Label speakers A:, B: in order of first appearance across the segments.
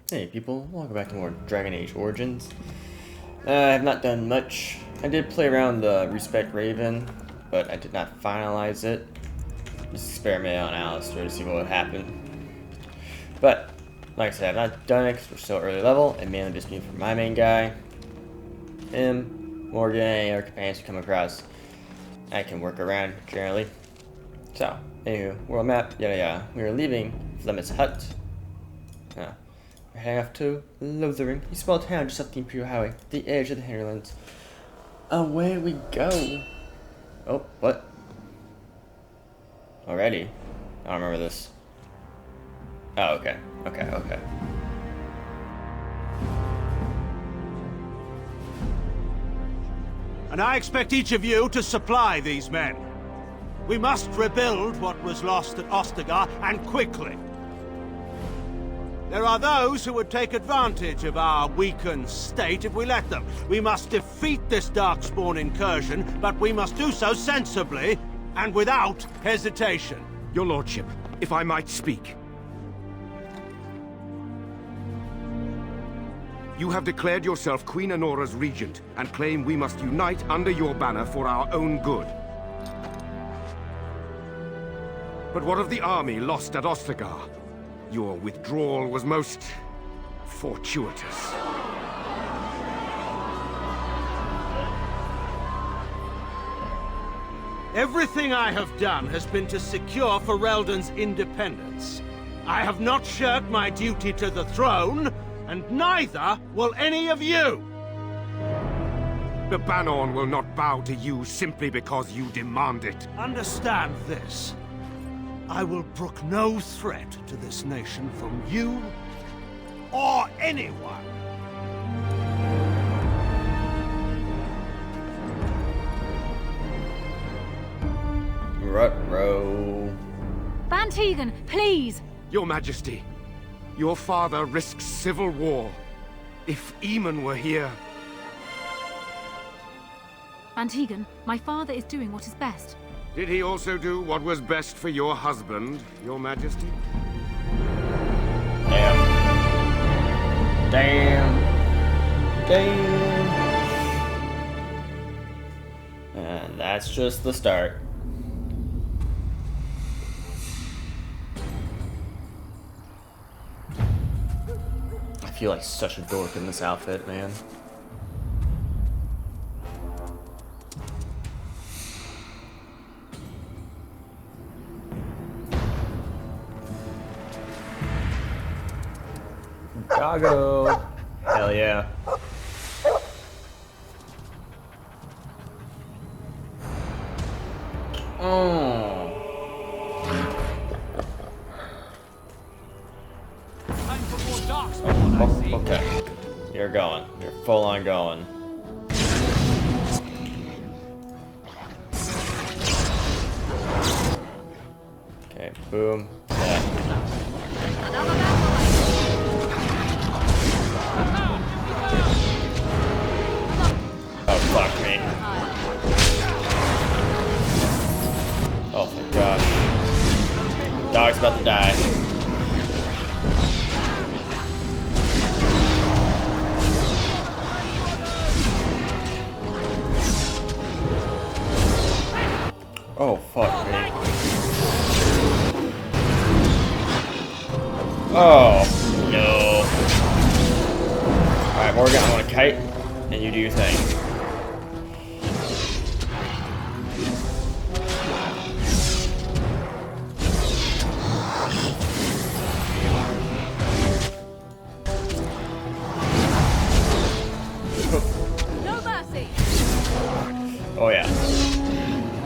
A: Hey people, welcome back to more Dragon Age Origins. I have not done much. I did play around the Respect Raven, but I did not finalize it. Just experiment on Alistair to see what would happen. But, like I said, I've not done it because we're still early level, and mainly just me for my main guy. Him, Morgan, any other companions who come across, I can work around generally. So, anywho, world map, yada yada. We are leaving Flemeth's hut. We're heading off to Lothering, a small town just off the Imperial Highway, the edge of the hinterlands. Away we go. Oh, what? Already? I don't remember this. Oh, okay. Okay.
B: And I expect each of you to supply these men. We must rebuild what was lost at Ostager, and quickly. There are those who would take advantage of our weakened state if we let them. We must defeat this Darkspawn incursion, but we must do so sensibly and without hesitation.
C: Your Lordship, if I might speak. You have declared yourself Queen Honora's regent, and claim we must unite under your banner for our own good. But what of the army lost at Ostagar? Your withdrawal was most fortuitous.
B: Everything I have done has been to secure Ferelden's independence. I have not shirked my duty to the throne, and neither will any of you!
C: The Banorn will not bow to you simply because you demand it.
B: Understand this. I will brook no threat to this nation from you or anyone.
A: Ruh-roh.
D: Van Tegan, please!
C: Your Majesty, your father risks civil war. If Eamon were here...
D: Van Tegan, my father is doing what is best.
C: Did he also do what was best for your husband, Your Majesty?
A: Damn. And that's just the start. I feel like such a dork in this outfit, man. Doggo. Hell yeah. Oh. Okay. You're going. You're full on going. Okay, boom. Yeah. Oh, fuck me. Oh my gosh. Dog's about to die. Oh, fuck me. Oh, no. Alright, Morgan, I want to kite, and you do your thing. Oh yeah.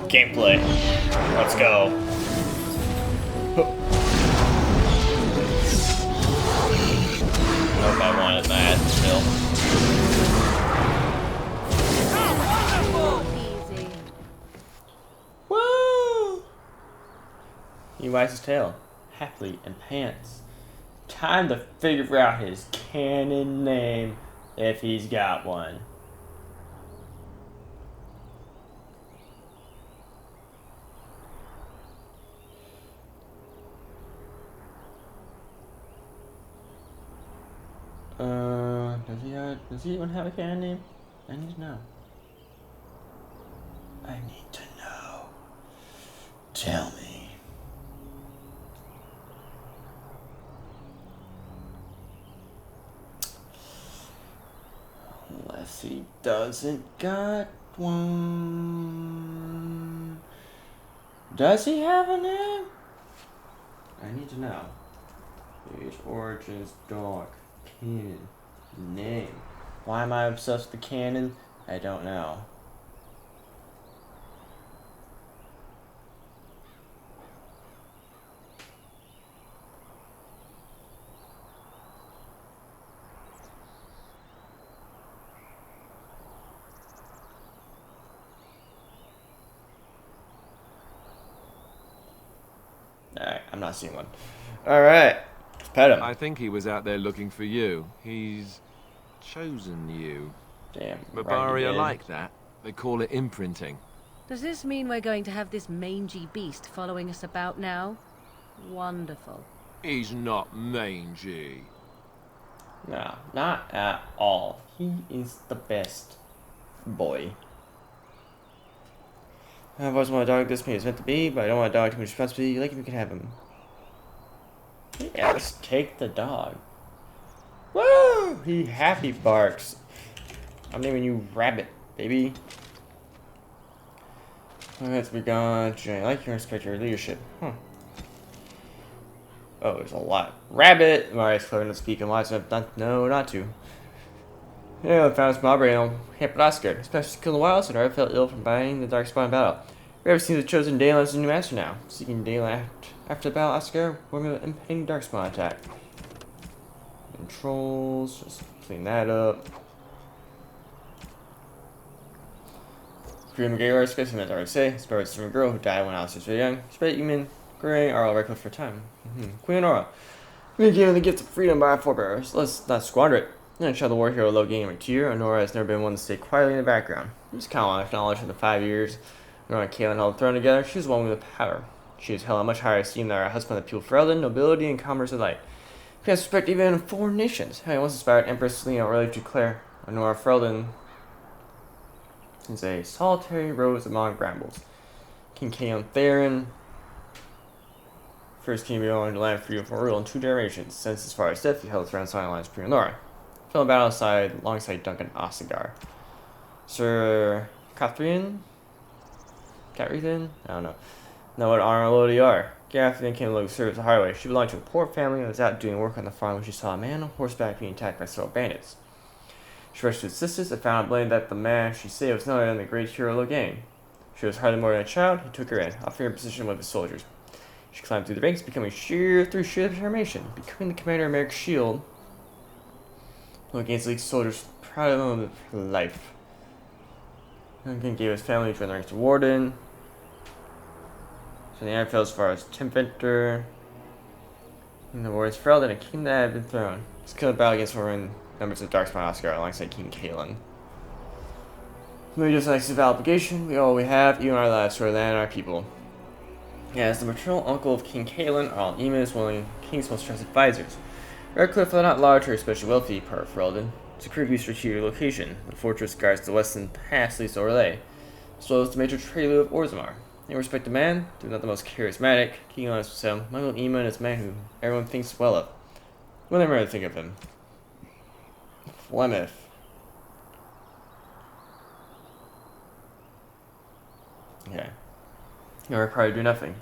A: Gameplay. Let's go. Nope, I wanted that still. Woo! He wags his tail, happily, and pants. Time to figure out his canon name, if he's got one. Does he even have a canon name? I need to know. I need to know. Tell me. Unless he doesn't got one. Does he have a name? I need to know. Age, origins, dog, canon, name. Why am I obsessed with the canon? I don't know. Alright, I'm not seeing one. Alright, let's pet him.
C: I think he was out there looking for you. He's chosen you.
A: Damn.
C: Mabari are like that. They call it imprinting.
E: Does this mean we're going to have this mangy beast following us about now? Wonderful.
C: He's not mangy.
A: No, not at all. He is the best boy. I've always wanted a dog this means meant to be, but I don't want a dog too much responsibility. Like if you can have him. Yeah, let's take the dog. Woo! He happy barks. I'm naming you Rabbit, baby. Let's be gone. I like your respect your leadership. Huh. Oh, there's a lot. Rabbit! Mari's clever enough to speak and wise enough not to. Yeah, I found his mobber and hampered Ostager. Especially to kill the wilds, and I felt ill from buying the Darkspawn battle. We ever seen the chosen Dale as a new master now. Seeking Dale after the battle, Ostager, warming an impending Darkspawn attack. Controls, just clean that up. Crew and Grey Wardens, specimens, I already say. It's from a girl who died when Alistair was very young. Spread, you mean Grey are all reckless for time. Queen Honora. We've been given the gift of freedom by our forebears. Let's not squander it. And show the war hero Loghain and Tyr. Honora has never been one to stay quietly in the background. We just kind of want to acknowledge in the 5 years Honora and Kaelin held the throne together. She was one with the power. She is held in much higher esteem than her husband, the pure Ferelden, nobility, and commerce alike. She has respect even in foreign nations. Having once inspired Empress Selena early to declare Honora Ferelden is a solitary rose among brambles. King Kaelin Theron, first king belonging to land freedom from rule in 2 generations. Since his father's death, he held the throne sign alliance with Honora. Fell in battle alongside Duncan Ostager. Sir Catherine? I don't know. Know what honor and loyalty are. Catherine came to look service the highway. She belonged to a poor family and was out doing work on the farm when she saw a man on horseback being attacked by several bandits. She rushed to assist us and found out blame that the man she saved was none other than the great hero Loghain. She was hardly more than a child. He took her in, offering her a position with his soldiers. She climbed through the ranks, becoming sheer determination, becoming the commander of Merrick's shield. Loghain's elite soldiers proud of him for life. Duncan gave his family to the ranks of Warden. So the iron fell as far as Tim Venter. And the Wardens fell and a king that had been thrown. He's killed in battle against foreign members of Darkspawn Ostager alongside King Kaelin. Maybe just an exit obligation, we all we have, even our lives for our land and our people. As the maternal uncle of King Kaelin, Arl Eamon is one of the king's most trusted advisors. Redcliffe, though not large or especially wealthy, part of Ferelden, is a critically strategic location. The fortress guards the western pass leads to Orlais, as well as the major trade route of Orzammar. In respect to man, though not the most charismatic, King Alistair himself, Michael Eamon is a man who everyone thinks well of. We'll never really think of him. Flemeth. Okay. You're required to do nothing.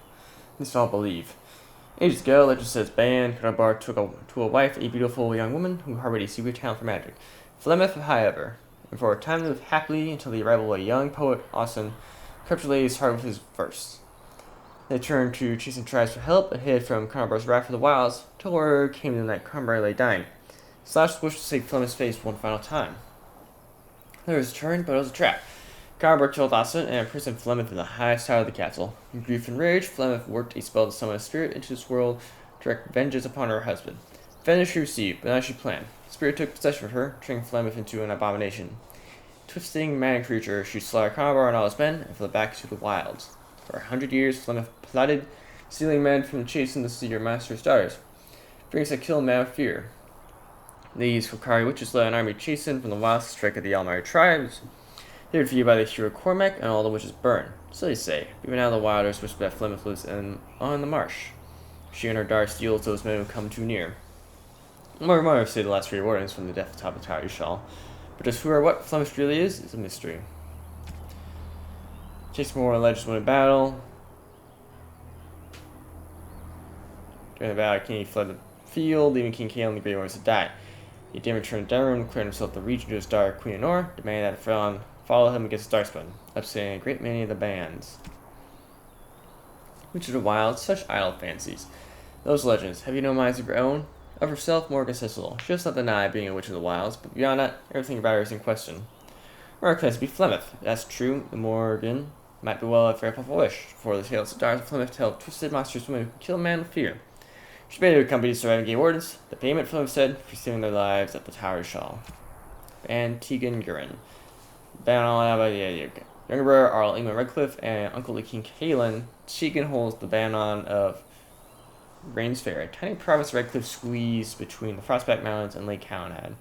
A: This I'll believe. Ages ago, legend says Ban Karabar took to a wife a beautiful young woman who harbored a secret talent for magic. Flemeth, however, and for a time lived happily until the arrival of a young poet, Austin, captured his heart with his verse. They turned to chasing tribes for help and hid from Karabar's wrath for the wilds, till word came the night Karabar lay dying. Slash wished to save Flemeth's face one final time. There was a turn, but it was a trap. Karabar killed Austin and imprisoned Flemeth in the highest tower of the castle. In grief and rage, Flemeth worked a spell to summon a spirit into this world to direct vengeance upon her husband. Vengeance she received, but not as she planned. The spirit took possession of her, turning Flemeth into an abomination. Twisting man creature, she slaughtered Karabar and all his men and fled back to the wilds. For 100 years, Flemeth plotted, stealing men from the chase and the sea your master's daughters. Brings a kill man of fear. These Fokari witches led an army chastened from the wilds to strike at the Almari tribes. They were defeated by the hero Cormac, and all the witches burned. So they say. Even now the wilders whisper that Flemeth lives on the marsh. She and her dark steals those men who come too near. More and more say the last Grey Wardens from the death top of Tower you shall. But just who or what Flemeth really is a mystery. Chase more alleged win a battle. During the battle, King fled the field, leaving King Kael and the Grey Wardens to die. He then returned to Darren, declared himself the regent to his daughter Queen Honor, demanding that Frelon follow him against Darkspawn, upsetting a great many of the bands. Witch of the Wild, such idle fancies. Those legends, have you no minds of your own? Of herself, Morgan says little. She does not deny being a Witch of the Wilds, but beyond that, everything about her is in question. Morgan claims to be Flemeth. If that's true, the Morgan might be well a fair puff of wish, for the tales of daughters of Flemeth tell of twisted, monstrous women who can kill a man with fear. She made to accompany the surviving Grey Wardens, the payment Flemeth said, for saving their lives at the Tower Shawl. And Tegan Gurin. Younger brother Arl Ingman Redcliffe and Uncle the King Kaelin. Tegan holds the Banon of Rains Fair, a tiny province Redcliffe squeezed between the Frostback Mountains and Lake Calenhad.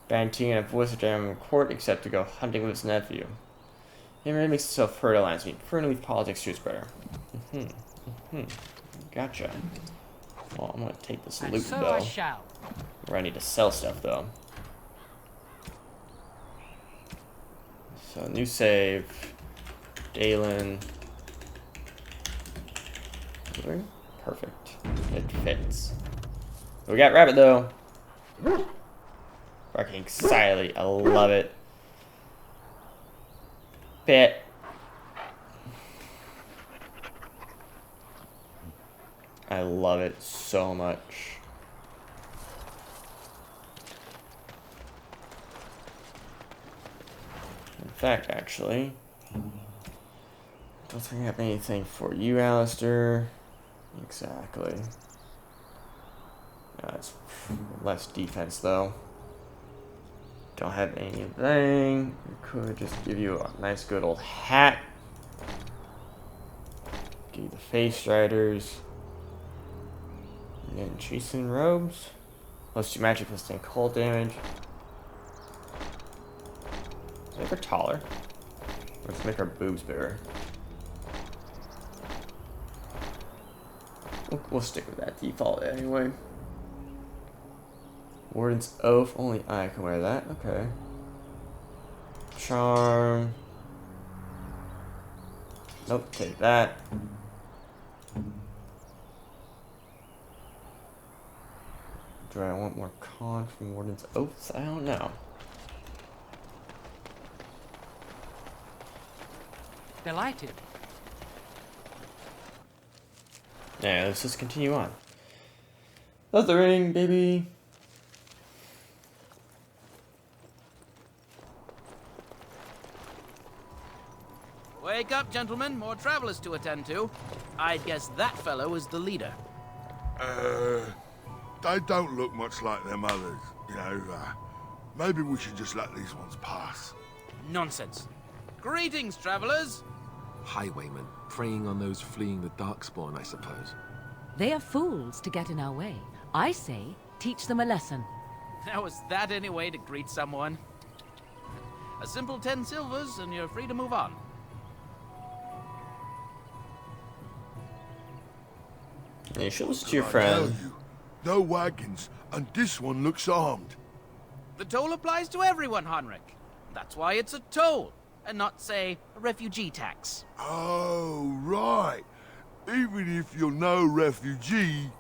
A: Ban Tegan a voice of German court except to go hunting with his nephew. He really makes himself heard alliance me, prefer to leave politics to his brother. Gotcha. Well, I'm gonna take this loot
F: so
A: though.
F: I shall.
A: Where I need to sell stuff though. So new save. Dalen. Perfect. It fits. We got rabbit though. Barking silently. I love it. Pet. I love it so much. In fact, actually, don't think I have anything for you, Alistair. Exactly. It's less defense, though. Don't have anything. We could just give you a nice good old hat. Give you the face striders. And then chasten robes. +2 magic, +10 cold damage. Make her taller. Let's make her boobs bigger. We'll stick with that default anyway. Warden's Oath, only I can wear that. Okay. Charm. Nope, take that. Do I want more con from Warden's Oaths? I don't know.
F: Delighted.
A: Yeah, let's just continue on. Lothering, baby.
G: Wake up, gentlemen. More travelers to attend to. I'd guess that fellow is the leader.
H: They don't look much like them others, you know. Maybe we should just let these ones pass.
G: Nonsense. Greetings, travelers.
I: Highwaymen, preying on those fleeing the Darkspawn, I suppose.
E: They are fools to get in our way. I say, teach them a lesson.
G: Now, is that any way to greet someone? A simple 10 silvers, and you're free to move on.
A: Yeah, you should listen to your
H: Tell
A: friend.
H: you, no wagons, and this one looks armed.
G: The toll applies to everyone, Heinrich. That's why it's a toll, and not, say, a refugee tax.
H: Oh, right. Even if you're no refugee,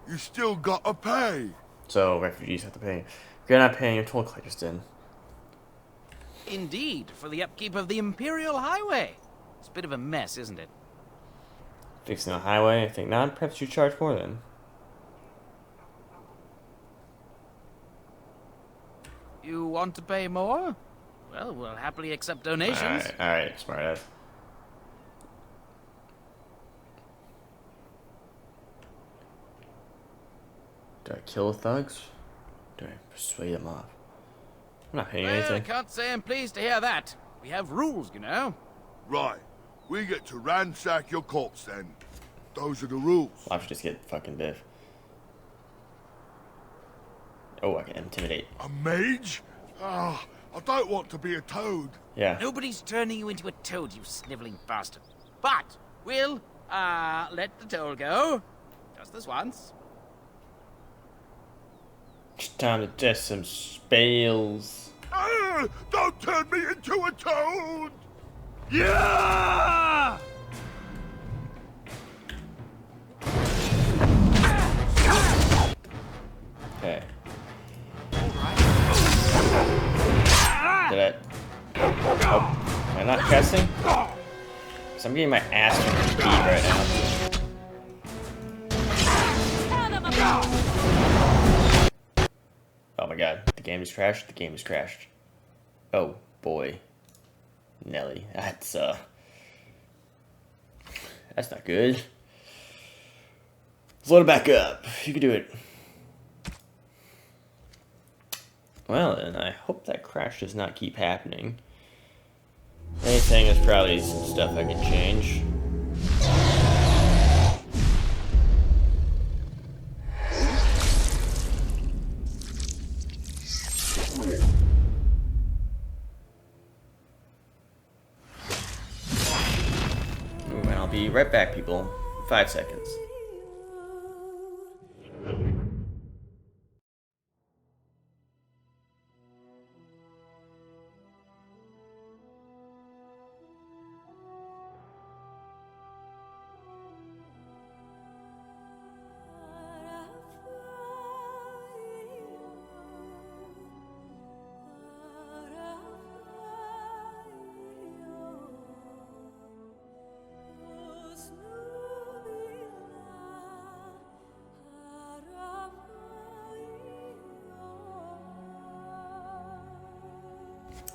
H: you still gotta pay.
A: So refugees have to pay. You're not paying your toll collectors then.
G: Indeed, for the upkeep of the Imperial Highway. It's a bit of a mess, isn't it?
A: Fixing the highway, I think not. Perhaps you charge more then.
G: You want to pay more? Well, we'll happily accept donations.
A: Alright, smartass. Do I kill the thugs? Do I persuade them off? I'm not paying
G: Well, I
A: anything.
G: can't say I'm pleased to hear that. We have rules, you know.
H: Right. We get to ransack your corpse then. Those are the rules.
A: I should just get fucking Biff. Oh, I can intimidate.
H: A mage? Ah, I don't want to be a toad.
A: Yeah.
G: Nobody's turning you into a toad, you sniveling bastard. But we'll let the toll go. Just this once.
A: It's time to test some spells.
H: Ah, don't turn me into a toad!
B: Yeah!
A: Okay. Did it? Oh, am I not casting? Because I'm getting my ass beat right now. Oh my god, the game has crashed, the game has crashed. Oh boy. Nelly, that's not good. Let's load it back up. You can do it. Well then, I hope that crash does not keep happening. Anything is probably some stuff I can change. Ooh, and I'll be right back, people. 5 seconds.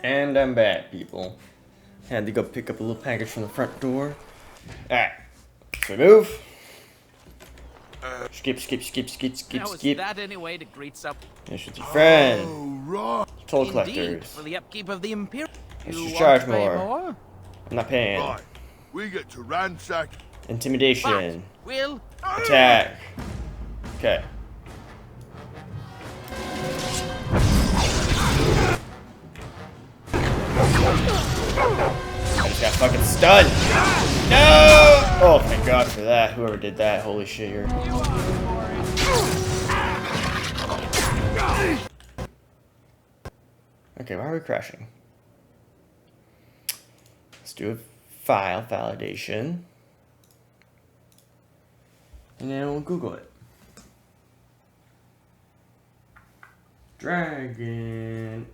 A: And I'm back, people. Had to go pick up a little package from the front door. Alright. So we move. Skip.
G: Now is
A: Skip.
G: that any way to greet some?
A: This is your friend.
H: Oh, right.
A: Toll
G: Indeed,
A: collectors.
G: for the upkeep of the Imperial.
A: Let's
G: You
A: just
G: want
A: charge
G: to pay
A: more. I'm not paying.
H: Right. We get to ransack.
G: But
A: Intimidation.
G: we'll
A: Attack. Okay. I just got fucking stunned. No! Oh, thank God for that. Whoever did that, holy shit, you're... Okay, why are we crashing? Let's do a file validation. And then we'll Google it. Dragon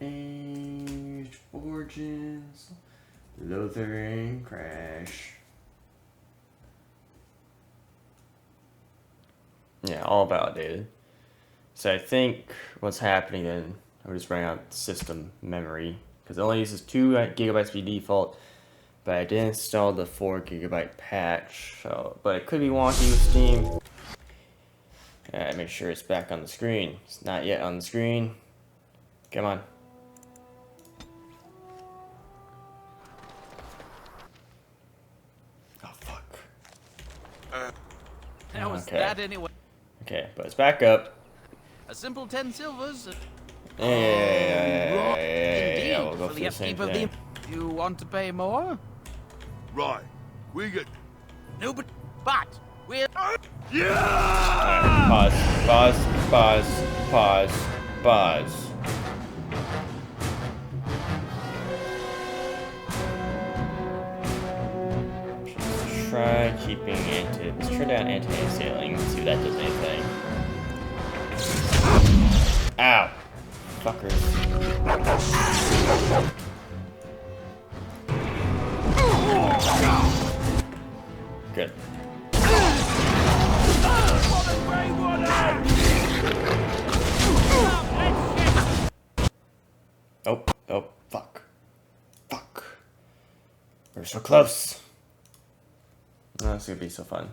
A: Age Origins Lothering crash. Yeah, all validated. So I think what's happening then, I'm just running out system memory because it only uses 2 gigabytes by default, but I did install the 4 gigabyte patch. So, but it could be wonky with Steam. Alright, make sure it's back on the screen. It's not yet on the screen. Come on. Oh, fuck.
G: How is
A: Okay.
G: that anyway?
A: Okay, but it's back up.
G: A simple 10 silvers.
A: Yeah, we'll go
G: for
A: for
G: the
A: the same
G: upkeep of the.
A: thing.
G: You want to pay more?
H: Right. We get.
G: No, but we'll.
A: Alright, pause. Just try keeping let's turn down anti-sailing, see if that does anything. Ow! Fuckers. Good. Oh, fuck. We're so close. Oh, this is gonna be so fun.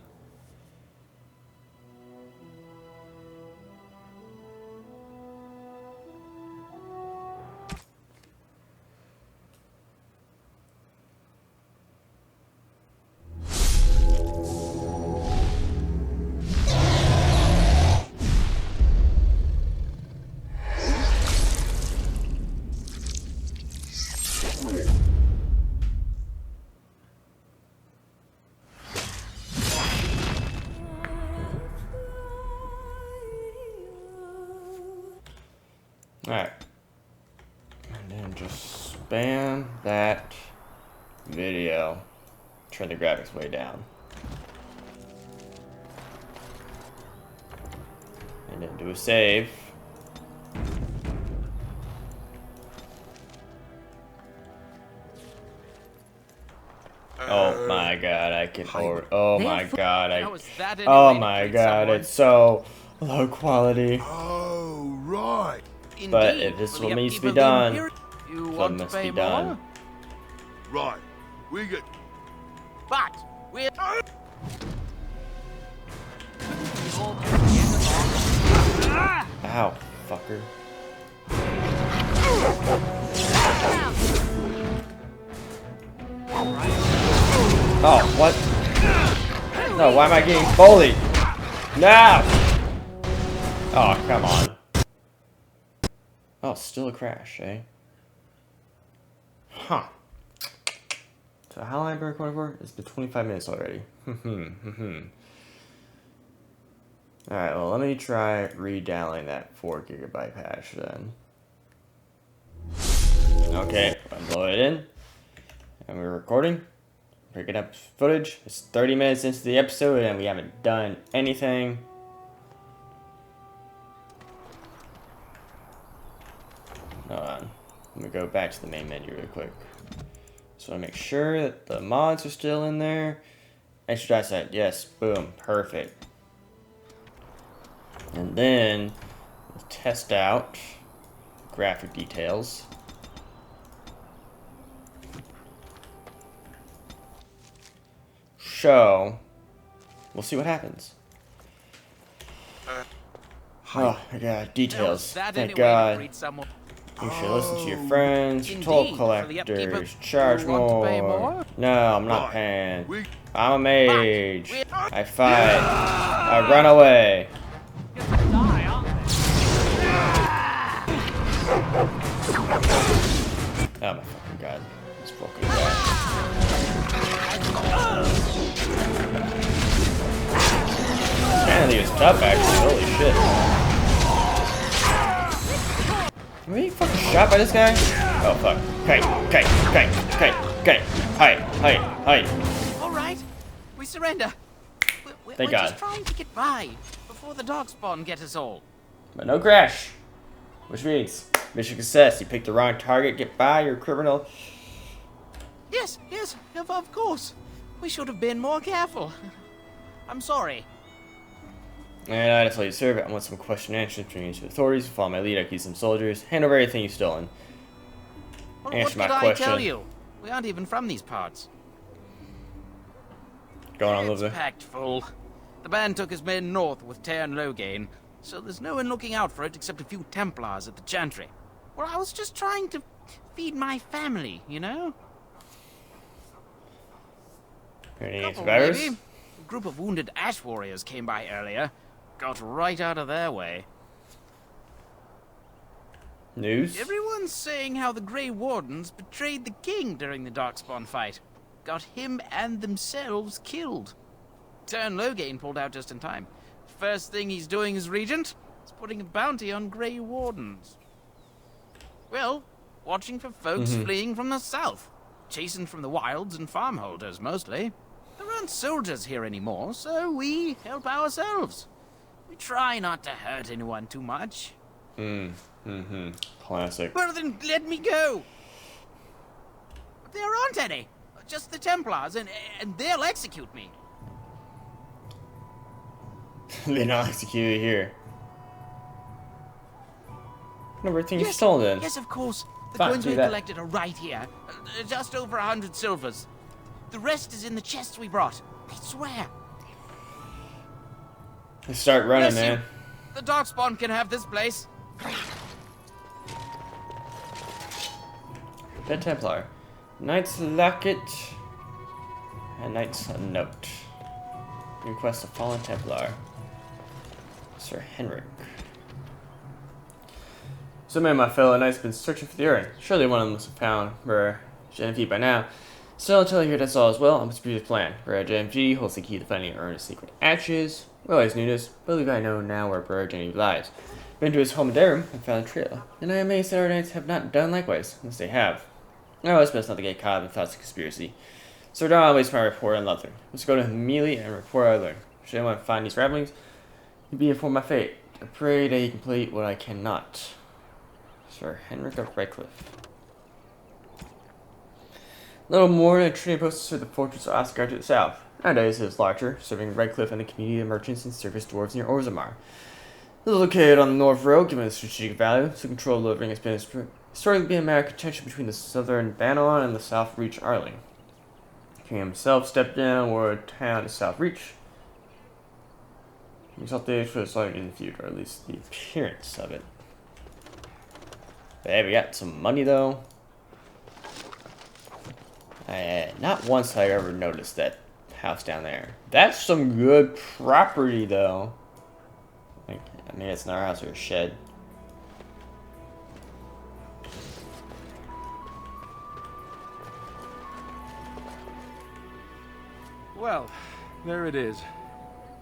A: Alright. And then just spam that video. Turn the graphics way down. And then do a save. Oh my god, I can order. Oh my god, Oh my god, it's so low quality.
H: Oh, right.
A: But if this one needs to be done,
G: You
A: must be done.
H: Right. We get...
G: But we're
A: Ow, fucker. Oh, what? No, why am I getting bullied? No! Oh, come on. Oh, still a crash, eh? Huh. So how long have I been recording for? It's been 25 minutes already. Alright, well, let me try re-downloading that 4 GB patch then. Okay, upload it in. And we're recording. Picking up footage. It's 30 minutes into the episode and we haven't done anything. Hold on. Let me go back to the main menu real quick. So I make sure that the mods are still in there. Extra die set, yes, boom, perfect. And then we'll test out graphic details. Show. We'll see what happens. Oh my god, details. Thank God. You should listen to your friends, toll collectors, charge more. No, I'm not paying. I'm a mage. I fight. I run away. Oh my fucking god. This fucking guy. Man, he was tough actually. Holy shit. Were you fucking shot by this guy? Oh fuck. Okay. Hi.
G: Alright, we surrender. We're
A: God.
G: just trying to get by before the Darkspawn get us all.
A: But no crash. Which means mission success. You picked the wrong target, get by, you're a criminal.
G: Yes, of course. We should have been more careful. I'm sorry.
A: And I tell you, sir, I want some question and answers between you to authorities. Follow my lead, accuse some soldiers. Hand over everything you've stolen.
G: Well,
A: Answer
G: what
A: my
G: did
A: question.
G: I tell you? We aren't even from these parts.
A: Going on,
G: It's
A: Lothering.
G: packed full. The band took his men north with Tear and Loghain, so there's no one looking out for it except a few Templars at the Chantry. Well, I was just trying to feed my family, you know?
A: Any
G: Couple,
A: survivors?
G: maybe. A group of wounded ash warriors came by earlier. Got right out of their way.
A: News?
G: Everyone's saying how the Grey Wardens betrayed the king during the Darkspawn fight. Got him and themselves killed. Turn Loghain pulled out just in time. First thing he's doing as regent is putting a bounty on Grey Wardens. Well, watching for folks fleeing from the south. Chasing from the wilds and farmholders, mostly. There aren't soldiers here anymore, so we help ourselves. We try not to hurt anyone too much.
A: Classic.
G: Well, then let me go. There aren't any. Just the Templars, and they'll execute me.
A: They're not executed here. Number of things you stole then.
G: Yes, of course. The
A: Fine,
G: coins
A: do
G: we
A: that.
G: collected are right here. Just over 100 silvers. The rest is in the chests we brought. I swear.
A: Let's start running,
G: Bless you.
A: man.
G: The Darkspawn can have this place.
A: Dead Templar. Knight's Locket. And Knight's Note. Request a fallen Templar. Sir Henrik. So many of my fellow knights have been searching for the urn. Surely one of them must have found Brother JMG by now. Still, until I hear that's all as well, I must be his plan. Brother JMG holds the key to finding the urn of secret ashes. Well, always knew this, but I believe I know now where Brother JMG lies. Been to his home in Durham and found a trail, and I am amazed that our knights have not done likewise, unless they have. Oh, it's best not to get caught in thoughts of conspiracy. So don't waste my report on Lothering. Let's go to him immediately and report I learn. Should anyone find these ramblings, he'd be informed of my fate. I pray that he complete what I cannot. Sir Henrik of Redcliffe. Little more than a trading post to the fortress of Ostager to the south. Nowadays it is larger, serving Redcliffe and the community of merchants and service dwarves near Orzammar. It is located on the North Road, given its strategic value, so control of Lothering has been historically been a matter of contention between the southern Bannerlon and the South Reach Arling. The king himself stepped down where a town is South Reach. Exalted for the slaughter in the future, or at least the appearance of it. But hey, we got some money though. Not once have I ever noticed that house down there. That's some good property though. Like, I mean, it's not our house or a shed.
I: Well, there it is.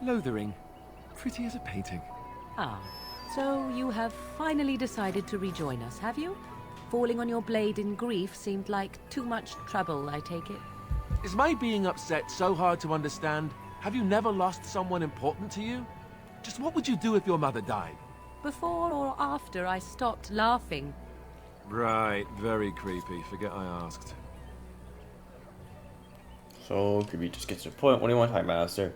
I: Lothering. Pretty as a painting.
E: Ah, so you have finally decided to rejoin us, have you? Falling on your blade in grief seemed like too much trouble, I take it.
I: Is my being upset so hard to understand? Have you never lost someone important to you? Just what would you do if your mother died?
E: Before or after I stopped laughing.
I: Right, very creepy. Forget I asked.
A: So, could we just get to the point? What do you want to talk about, Alistair?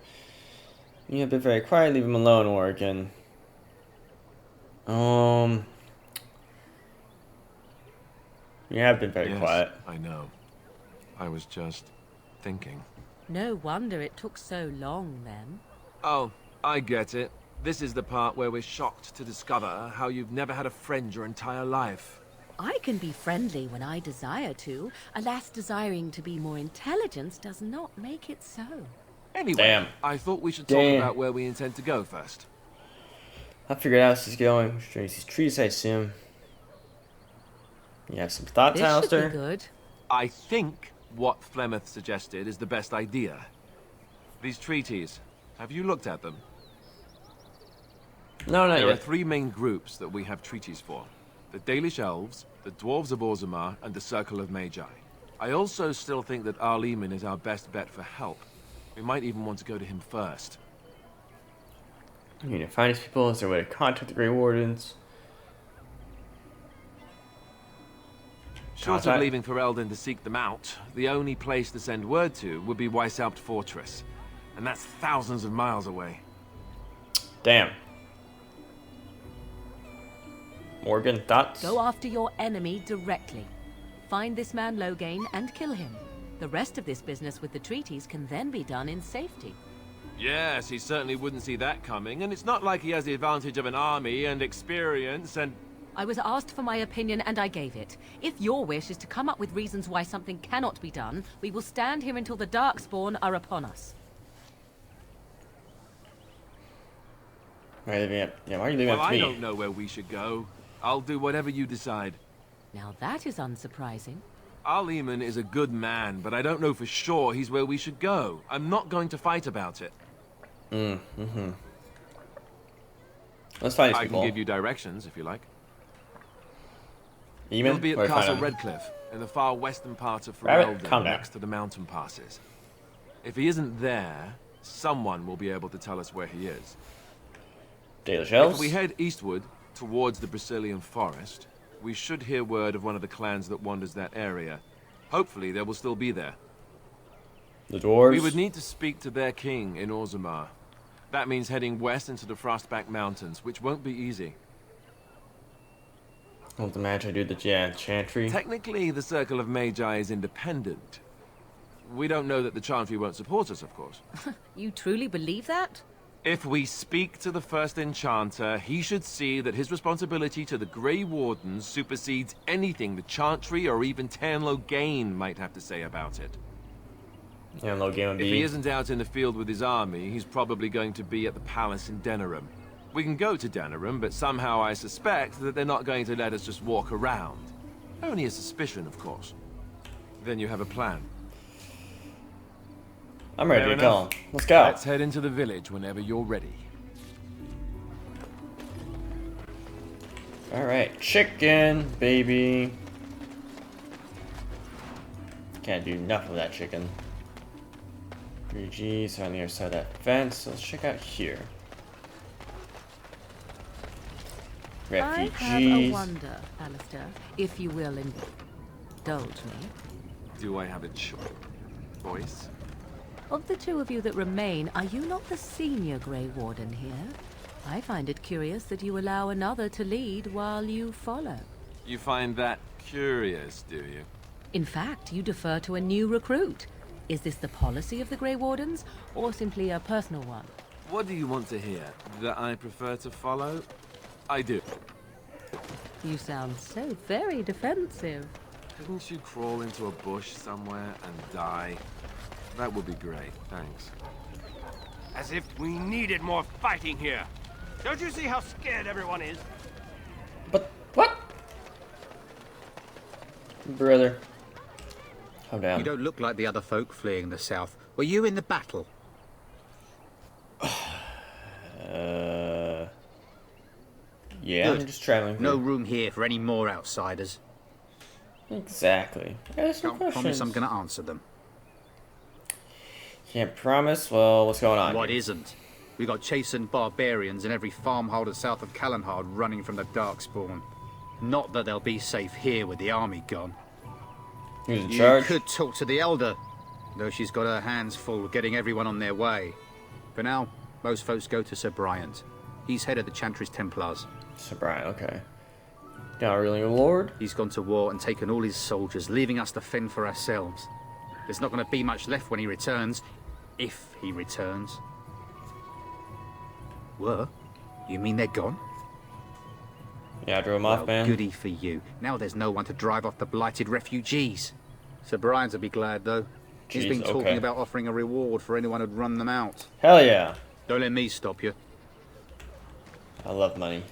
A: You have been very quiet. Leave him alone, Oregon. You have been very quiet.
I: I know. I was just thinking.
E: No wonder it took so long, then.
I: Oh, I get it. This is the part where we're shocked to discover how you've never had a friend your entire life.
E: I can be friendly when I desire to. Alas, desiring to be more intelligent does not make it so.
I: Anyway,
A: Damn.
I: I thought we should talk about where we intend to go first.
A: I figured out this is going. Straight these trees, I assume. You have some thoughts,
E: This should
A: Alistair?
E: be good.
I: I think what Flemeth suggested is the best idea. These treaties, have you looked at them?
A: No, not
I: There are
A: yet.
I: 3 main groups that we have treaties for. The Dalish Elves, the Dwarves of Orzammar, and the Circle of Magi. I also still think that Arleman is our best bet for help. We might even want to go to him first.
A: You need to find these people. Is there a way to contact the Grey Wardens?
I: Short of leaving for Eldon to seek them out, the only place to send word to would be Weishaupt Fortress. And that's thousands of miles away.
A: Damn. Morgan, thoughts?
E: Go after your enemy directly. Find this man Loghain and kill him. The rest of this business with the treaties can then be done in safety.
I: Yes, he certainly wouldn't see that coming, and it's not like he has the advantage of an army and experience and...
E: I was asked for my opinion and I gave it. If your wish is to come up with reasons why something cannot be done, we will stand here until the Darkspawn are upon us.
A: Why are you leaving it? Yeah, why are you leaving it
I: Well,
A: up to
I: I
A: me?
I: don't know where we should go. I'll do whatever you decide.
E: Now that is unsurprising.
I: Arleman is a good man, but I don't know for sure he's where we should go. I'm not going to fight about it.
A: Let's find these
I: I
A: people.
I: can give you directions, if you like.
A: Eamon?
I: He'll be at
A: Where do I
I: Castle
A: find him?
I: Redcliffe, in the far western part of
A: Rabbit, calm
I: Ferelden,
A: down.
I: next to the mountain passes. If he isn't there, someone will be able to tell us where he is.
A: Dalish Elves?
I: If we head eastward, towards the Brazilian forest, we should hear word of one of the clans that wanders that area. Hopefully, they will still be there.
A: The dwarves?
I: We would need to speak to their king in Orzammar. That means heading west into the Frostback Mountains, which won't be easy.
A: Well, the match I do the chantry.
I: Technically, the Circle of Magi is independent. We don't know that the Chantry won't support us, of course.
E: You truly believe that?
I: If we speak to the first Enchanter, he should see that his responsibility to the Grey Wardens supersedes anything the Chantry or even Loghain might have to say about it.
A: Yeah, Loghain would
I: If
A: be...
I: he isn't out in the field with his army, he's probably going to be at the palace in Denerim. We can go to Denerim, but somehow I suspect that they're not going to let us just walk around. Only a suspicion, of course. Then you have a plan.
A: I'm ready
I: Fair
A: to go.
I: enough.
A: Let's go.
I: Let's head into the village whenever you're ready.
A: Alright, chicken, baby. Can't do nothing with that chicken. Refugees are on the other side of that fence, so let's check out here. Refugees.
E: I have a wonder, Alistair, if you will indulge me.
I: Do I have a voice?
E: Of the two of you that remain, are you not the senior Grey Warden here? I find it curious that you allow another to lead while you follow.
I: You find that curious, do you?
E: In fact, you defer to a new recruit. Is this the policy of the Grey Wardens, or simply a personal one?
I: What do you want to hear? That I prefer to follow? I do.
E: You sound so very defensive.
I: Couldn't you crawl into a bush somewhere and die? That would be great, thanks.
C: As if we needed more fighting here. Don't you see how scared everyone is?
A: But what? Brother. Calm down.
F: You don't look like the other folk fleeing the south. Were you in the battle?
A: Yeah,
F: Good.
A: I'm just traveling.
F: No room here for any more outsiders.
A: Exactly. There's some
F: Can't
A: questions.
F: promise I'm gonna answer them.
A: Can't promise. Well, what's going on?
F: What isn't? We got chastened barbarians in every farmholder south of Callanhard running from the Darkspawn. Not that they'll be safe here with the army gone.
A: Who's in
F: You
A: charge?
F: could talk to the Elder, though she's got her hands full getting everyone on their way. For now, most folks go to Sir Bryant. He's head of the Chantry's Templars.
A: Sir Brian, okay. Now, really, Lord?
F: He's gone to war and taken all his soldiers, leaving us to fend for ourselves. There's not going to be much left when he returns, if he returns. Were? You mean they're gone?
A: Yeah, I drove him off, man.
F: Goody for you. Now there's no one to drive off the blighted refugees. Sir Brian's will be glad, though. He's
A: Jeez,
F: been talking
A: okay.
F: about offering a reward for anyone who'd run them out.
A: Hell yeah.
F: Don't let me stop you.
A: I love money.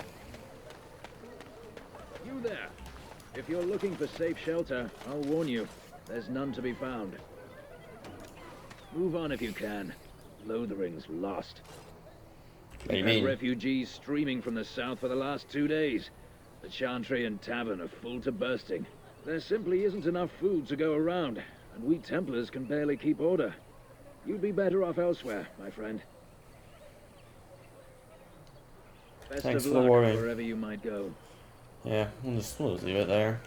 J: You there. If you're looking for safe shelter, I'll warn you. There's none to be found. Move on if you can. Lothering's lost.
A: What do you
J: We've had
A: mean?
J: refugees streaming from the south for the last 2 days. The Chantry and Tavern are full to bursting. There simply isn't enough food to go around, and we Templars can barely keep order. You'd be better off elsewhere, my friend. Best
A: Thanks
J: of
A: for the
J: luck
A: warning.
J: wherever you might go.
A: Yeah, we'll just leave it there.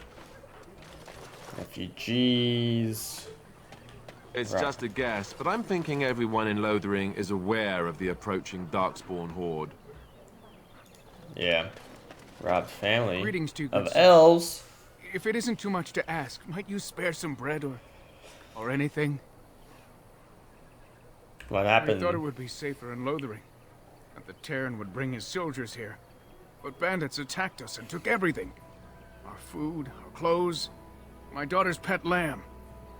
A: Refugees.
I: It's
A: Right.
I: just a guess, but I'm thinking everyone in Lothering is aware of the approaching Darkspawn horde.
A: Yeah. Rob's family.
K: Greetings to you,
A: of
K: good sir.
A: elves.
K: If it isn't too much to ask, might you spare some bread or anything?
A: What
K: I
A: happened?
K: thought it would be safer in Lothering, that the Terran would bring his soldiers here. But bandits attacked us and took everything. Our food, our clothes, my daughter's pet lamb.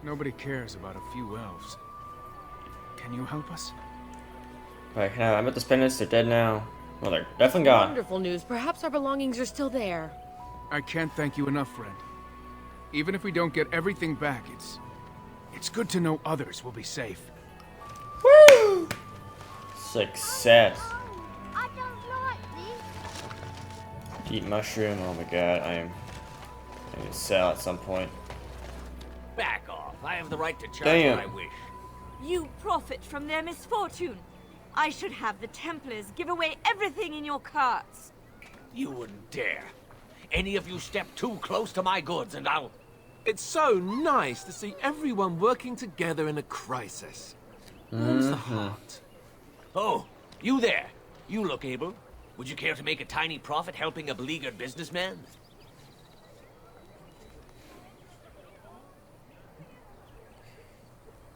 K: Nobody cares about a few elves. Can you help us?
A: Right, now I'm at the Spanish. They're dead now. Well, they're definitely gone.
L: Wonderful news. Perhaps our belongings are still there.
K: I can't thank you enough, friend. Even if we don't get everything back, it's good to know others will be safe.
A: Woo! Success.
M: I don't like this.
A: Eat mushroom. Oh my god, I need to sell at some point.
N: Back off. I have the right to charge
A: Damn.
N: what I wish.
O: You profit from their misfortune. I should have the Templars give away everything in your carts.
N: You wouldn't dare. Any of you step too close to my goods and I'll...
I: It's so nice to see everyone working together in a crisis. Warms the heart.
N: Oh, you there. You look able. Would you care to make a tiny profit helping a beleaguered businessman?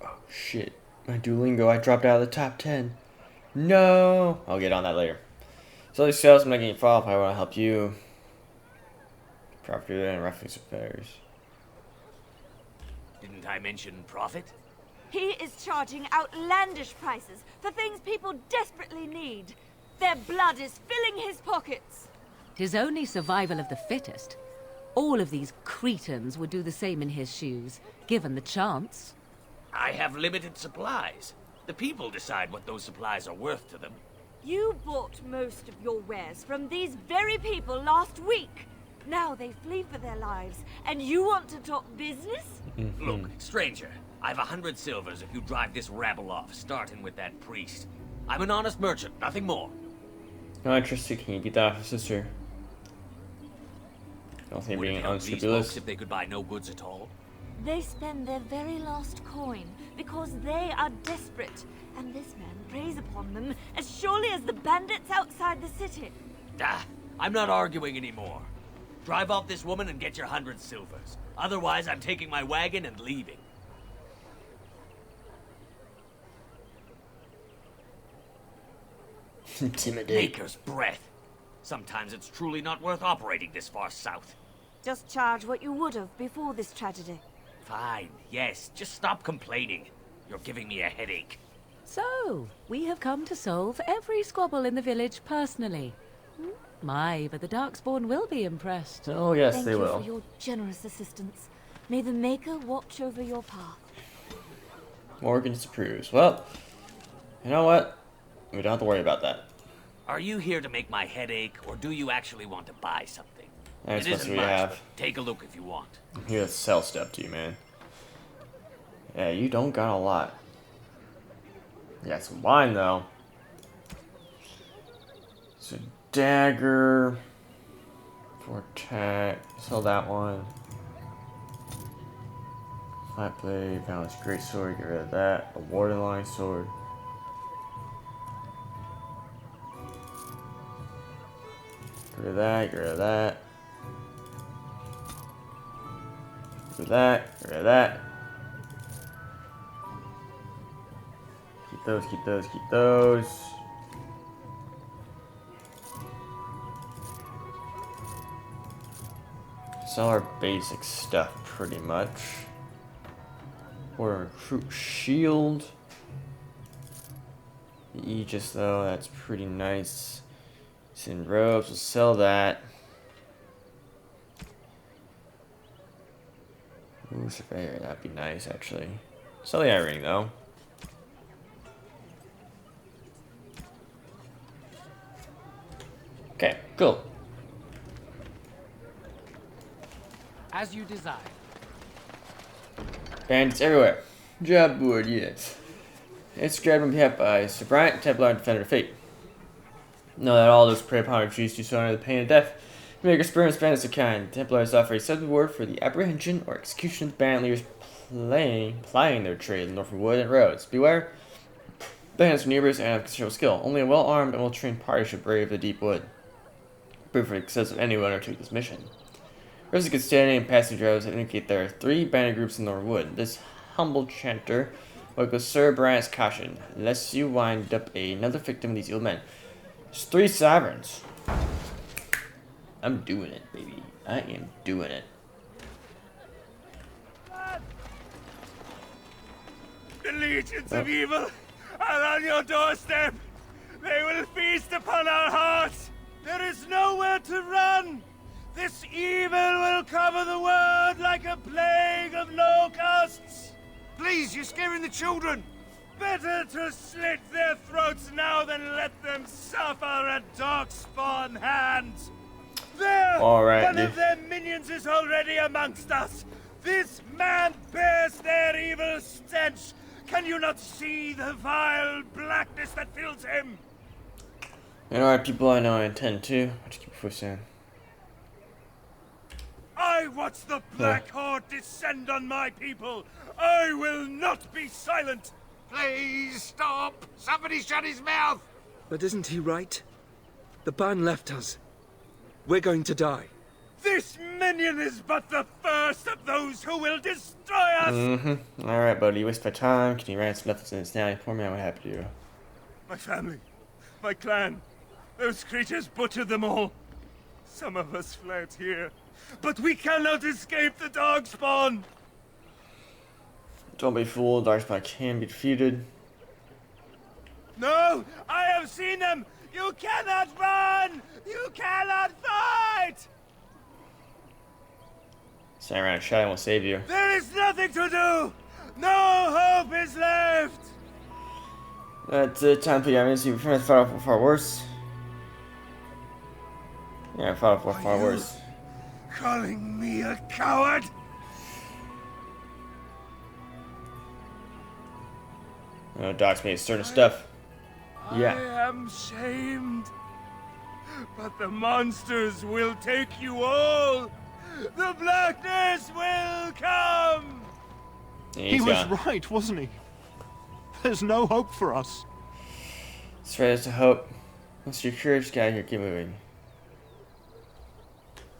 A: Oh shit. My Duolingo, I dropped out of the top 10. No! I'll get on that later. So these sales, I'm not getting follow up. I want to help you. Property and reference affairs.
N: Didn't I mention profit?
O: He is charging outlandish prices for things people desperately need. Their blood is filling his pockets.
E: 'Tis only survival of the fittest. All of these cretins would do the same in his shoes, given the chance.
N: I have limited supplies. The people decide what those supplies are worth to them.
O: You bought most of your wares from these very people last week. Now they flee for their lives, and you want to talk business?
N: Look, stranger, I've 100 silvers if you drive this rabble off, starting with that priest. I'm an honest merchant, nothing more.
A: No, interesting. Can you beat that off, sister? I don't think
N: Would it
A: being
N: help these
A: unscrupulous.
N: folks if they could buy no goods at all?
O: They spend their very last coin because they are desperate, and this man preys upon them as surely as the bandits outside the city.
N: Ah, I'm not arguing anymore. Drive off this woman and get your 100 silvers. Otherwise, I'm taking my wagon and leaving.
A: Intimidate.
N: Maker's breath. Sometimes it's truly not worth operating this far south.
O: Just charge what you would have before this tragedy.
N: Fine, yes, just stop complaining. You're giving me a headache.
E: So, we have come to solve every squabble in the village personally. My, but the Darkspawn will be impressed.
A: Oh yes,
O: Thank
A: they
O: you
A: will.
O: for your generous assistance. May the Maker watch over your path.
A: Morgan disapproves. Well, you know what? We don't have to worry about that.
N: Are you here to make my head ache, or do you actually want to buy something?
A: That's
N: It
A: what
N: isn't
A: we
N: much,
A: have.
N: but take a look if you want.
A: I'm here to sell stuff to you, man. Yeah, you don't got a lot. You got some wine, though. So, dagger. For attack. Sell that one. Flat blade. Balanced great sword. Get rid of that. A warden line sword. Get rid of that. Get rid of that. Get rid of that. Get rid of that. Keep those, keep those, keep those. Sell our basic stuff pretty much. Or recruit shield. The Aegis though, that's pretty nice. It's in robes, we'll sell that. Ooh, surveyor, that'd be nice actually. Sell the eye ring though. Okay, cool.
P: As you desire.
A: Bandits everywhere. Job board, yes. It's grabbed on behalf by Sir Bryant, Templar, and Defender of Fate. Know that all those prey upon our trees do so under the pain of death. To make experiments bandits of kind, Templars offer a set reward for the apprehension or execution of bandit leaders plying their trade in Northern wood and roads. Beware, bandits are neighbors and have considerable skill. Only a well-armed and well-trained party should brave the deep wood. Proof for the success of anyone undertook this mission. Rivers of good standing and passing drives indicate there are 3 bandit groups in Northern wood. This humble chanter will go Sir Bryant's caution, lest you wind up another victim of these evil men. There's 3 sovereigns. I'm doing it, baby. I am doing it.
B: The legions of evil are on your doorstep. They will feast upon our hearts. There is nowhere to run. This evil will cover the world like a plague of locusts.
C: Please, you're scaring the children.
B: Better to slit their throats now than let them suffer at Darkspawn hands. There!
A: Alright,
B: One of their minions is already amongst us. This man bears their evil stench. Can you not see the vile blackness that fills him?
A: And alright, people, I know I intend to. I just keep pushing.
B: I watch the Black Horde descend on my people. I will not be silent.
C: Please stop! Somebody shut his mouth!
Q: But isn't he right? The ban left us. We're going to die.
B: This minion is but the first of those who will destroy us.
A: Alright, buddy, you waste my time. Can you ransom nothing since now? Inform me what happened to you.
B: My family, my clan, those creatures butchered them all. Some of us fled here, but we cannot escape the Darkspawn.
A: Don't be fooled, Darkspawn can be defeated.
B: No, I have seen them. You cannot run. You cannot fight.
A: Stand around and shouting will save you.
B: There is nothing to do. No hope is left.
A: That's it. Time to put your enemies. You've fought off far worse. Yeah, I fought off far worse.
B: Calling me a coward?
A: Docs made certain stuff. Yeah.
B: I am shamed. But the monsters will take you all. The blackness will come.
R: He was right, wasn't he? There's no hope for us.
A: That's right, there's a hope. Once your courage, get out of here, keep moving.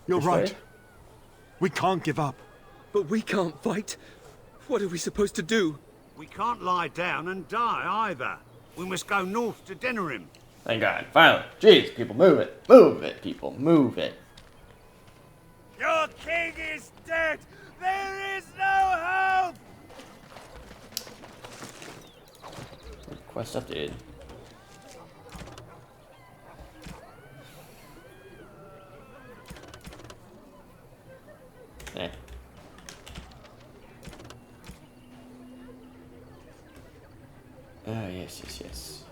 R: You're right. We can't give up.
Q: But we can't fight. What are we supposed to do?
S: We can't lie down and die either. We must go north to Denerim.
A: Thank God. Finally. Jeez, people, move it. Move it, people. Move it.
B: Your king is dead. There is no hope.
A: Quest updated. Eh. Yes.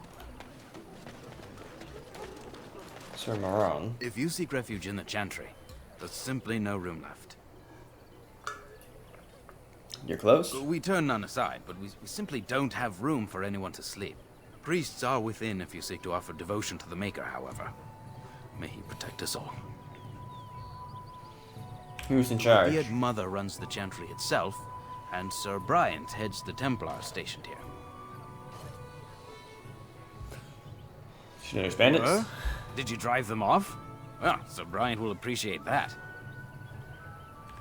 A: So am I wrong?
G: If you seek refuge in the Chantry, there's simply no room left.
A: You're close?
G: We turn none aside, but we simply don't have room for anyone to sleep. Priests are within if you seek to offer devotion to the Maker, however. May he protect us all.
A: Who's in charge?
G: The Beard Mother runs the Chantry itself, and Sir Bryant heads the Templars stationed here.
A: Should I expand it?
G: Did you drive them off? Well, Sir Bryant will appreciate that.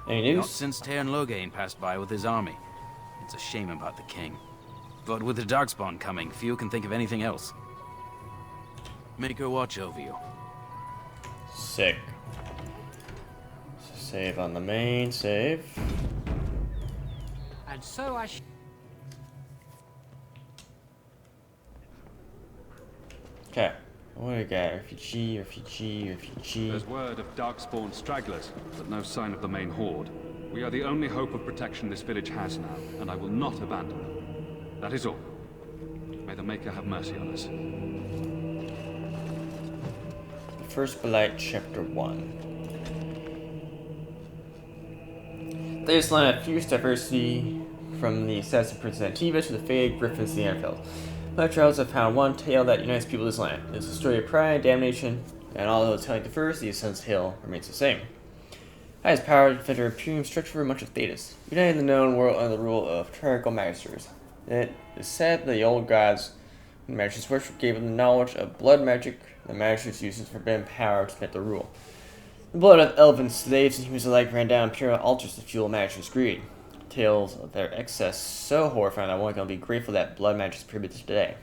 A: Any news?
G: Not since Loghain passed by with his army. It's a shame about the king. But with the Darkspawn coming, few can think of anything else. Make her watch over you.
A: Sick. So save on the main save.
P: And so I
A: Okay. What do we got? Refugee.
T: There's word of Darkspawn stragglers, but no sign of the main horde. We are the only hope of protection this village has now, and I will not abandon them. That is all. May the Maker have mercy on us.
A: The First Blight, Chapter 1. This line of fierce diversity from the assassin Prince Antiva to the faded griffins of the Anfield. My travels have found one tale that unites people of this land. It's a story of pride, damnation, and although its telling differs, the essence tale remains the same. Highest power, defender, imperium structure for much of Thetis, uniting the known world under the rule of tyrannical magisters. It is said that the old gods and magisters worship gave them the knowledge of blood magic the magisters used as forbidden power to make the rule. The blood of elven slaves and humans alike ran down imperial altars to fuel magisters' greed. Tales of their excess so horrifying that one can be grateful that blood magic is prohibited today.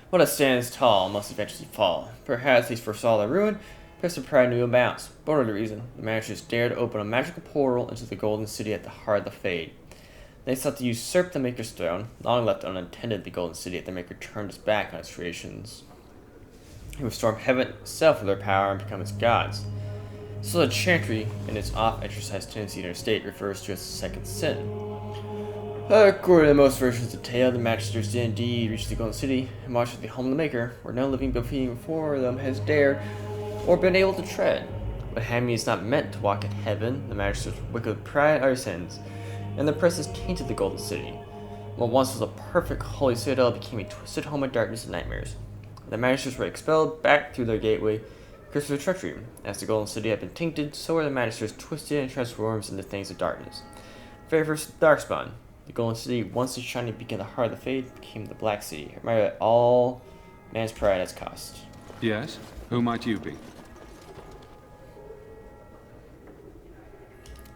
A: What stands tall must eventually fall. Perhaps these foresaw their ruin, perhaps their pride knew bounds. But whatever the reason, the magisters dared to open a magical portal into the Golden City at the heart of the Fade. They sought to usurp the Maker's throne. Long left unattended, the Golden City at the Maker turned its back on its creations. He would storm heaven itself with their power and become its gods. So the Chantry, in its off-exercised tendency to interstate, refers to as the second sin. According to most versions of the tale, the magisters did indeed reach the Golden City and marched to the home of the Maker, where no living being before them has dared or been able to tread. But Hammy is not meant to walk in heaven. The magisters were wicked with pride are sins, and their presence tainted the Golden City. What once was a perfect holy citadel became a twisted home of darkness and nightmares. The magisters were expelled back through their gateway, cursed with treachery. As the Golden City had been tainted, so were the magisters twisted and transformed into things of darkness. Very first Darkspawn, the Golden City, once the shining beacon of the heart of the Fade, became the Black City, admired at all man's pride has cost.
T: Yes? Who might you be?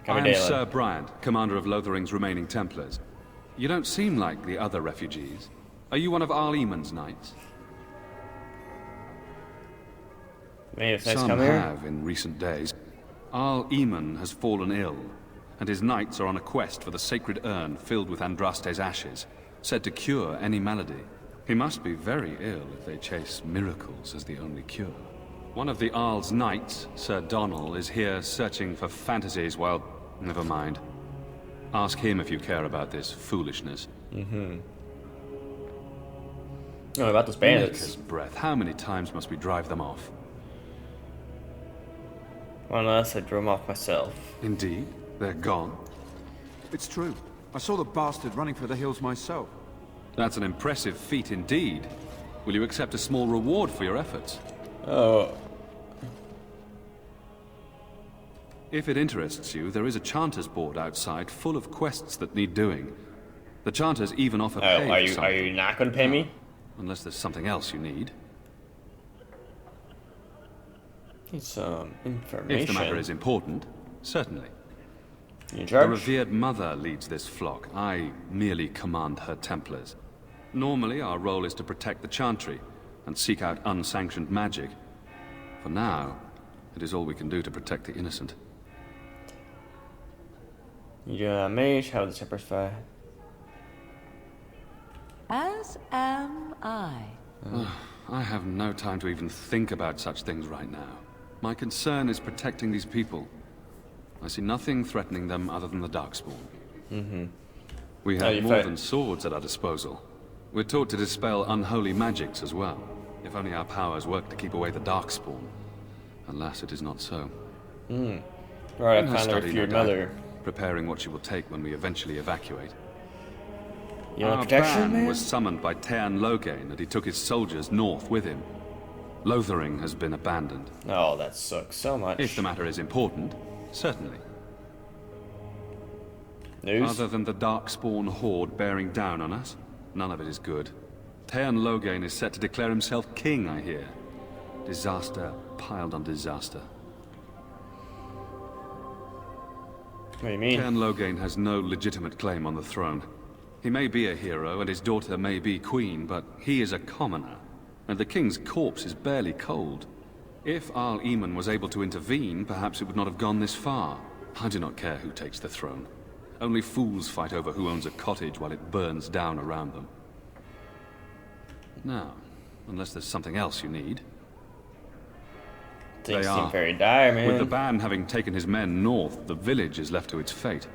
T: I am Sir Bryant, commander of Lothering's remaining Templars. You don't seem like the other refugees. Are you one of Arl Eamon's knights? Some have in recent days. Arl Eamon has fallen ill, and his knights are on a quest for the sacred urn filled with Andraste's ashes, said to cure any malady. He must be very ill if they chase miracles as the only cure. One of the Arl's knights, Sir Donnell, is here searching for fantasies while... Never mind. Ask him if you care about this foolishness.
A: No, about those bandits.
T: Maker's breath, how many times must we drive them off?
A: Unless I drove them off myself.
T: Indeed, they're gone.
U: It's true. I saw the bastard running for the hills myself.
T: That's an impressive feat indeed. Will you accept a small reward for your efforts?
A: Oh.
T: If it interests you, there is a Chanter's board outside full of quests that need doing. The Chanters even offer pay for something.
A: Are you not going to pay me?
T: Unless there's something else you need.
A: Need some information.
T: If the matter is important, certainly.
A: You in charge?
T: The revered mother leads this flock. I merely command her Templars. Normally, our role is to protect the Chantry and seek out unsanctioned magic. For now, it is all we can do to protect the innocent.
A: You're a mage, how does the Templars fight?
E: As am I.
T: I have no time to even think about such things right now. My concern is protecting these people. I see nothing threatening them other than the Darkspawn. We have more than swords at our disposal. We're taught to dispel unholy magics as well. If only our powers work to keep away the Darkspawn. Alas, it is not so.
A: Right, I found her with your mother.
T: Preparing what she will take when we eventually evacuate.
A: Our protection, man?
T: Was summoned by Loghain, and he took his soldiers north with him. Lothering has been abandoned.
A: Oh, that sucks so much.
T: If the matter is important, certainly.
A: News?
T: Other than the Darkspawn horde bearing down on us, none of it is good. Loghain is set to declare himself king, I hear. Disaster piled on disaster.
A: What do you mean?
T: Loghain has no legitimate claim on the throne. He may be a hero, and his daughter may be queen, but he is a commoner, and the king's corpse is barely cold. If Arl Eamon was able to intervene, perhaps it would not have gone this far. I do not care who takes the throne. Only fools fight over who owns a cottage while it burns down around them. Now, unless there's something else you need.
A: Things seem very dire, man.
T: With the ban having taken his men north, the village is left to its fate.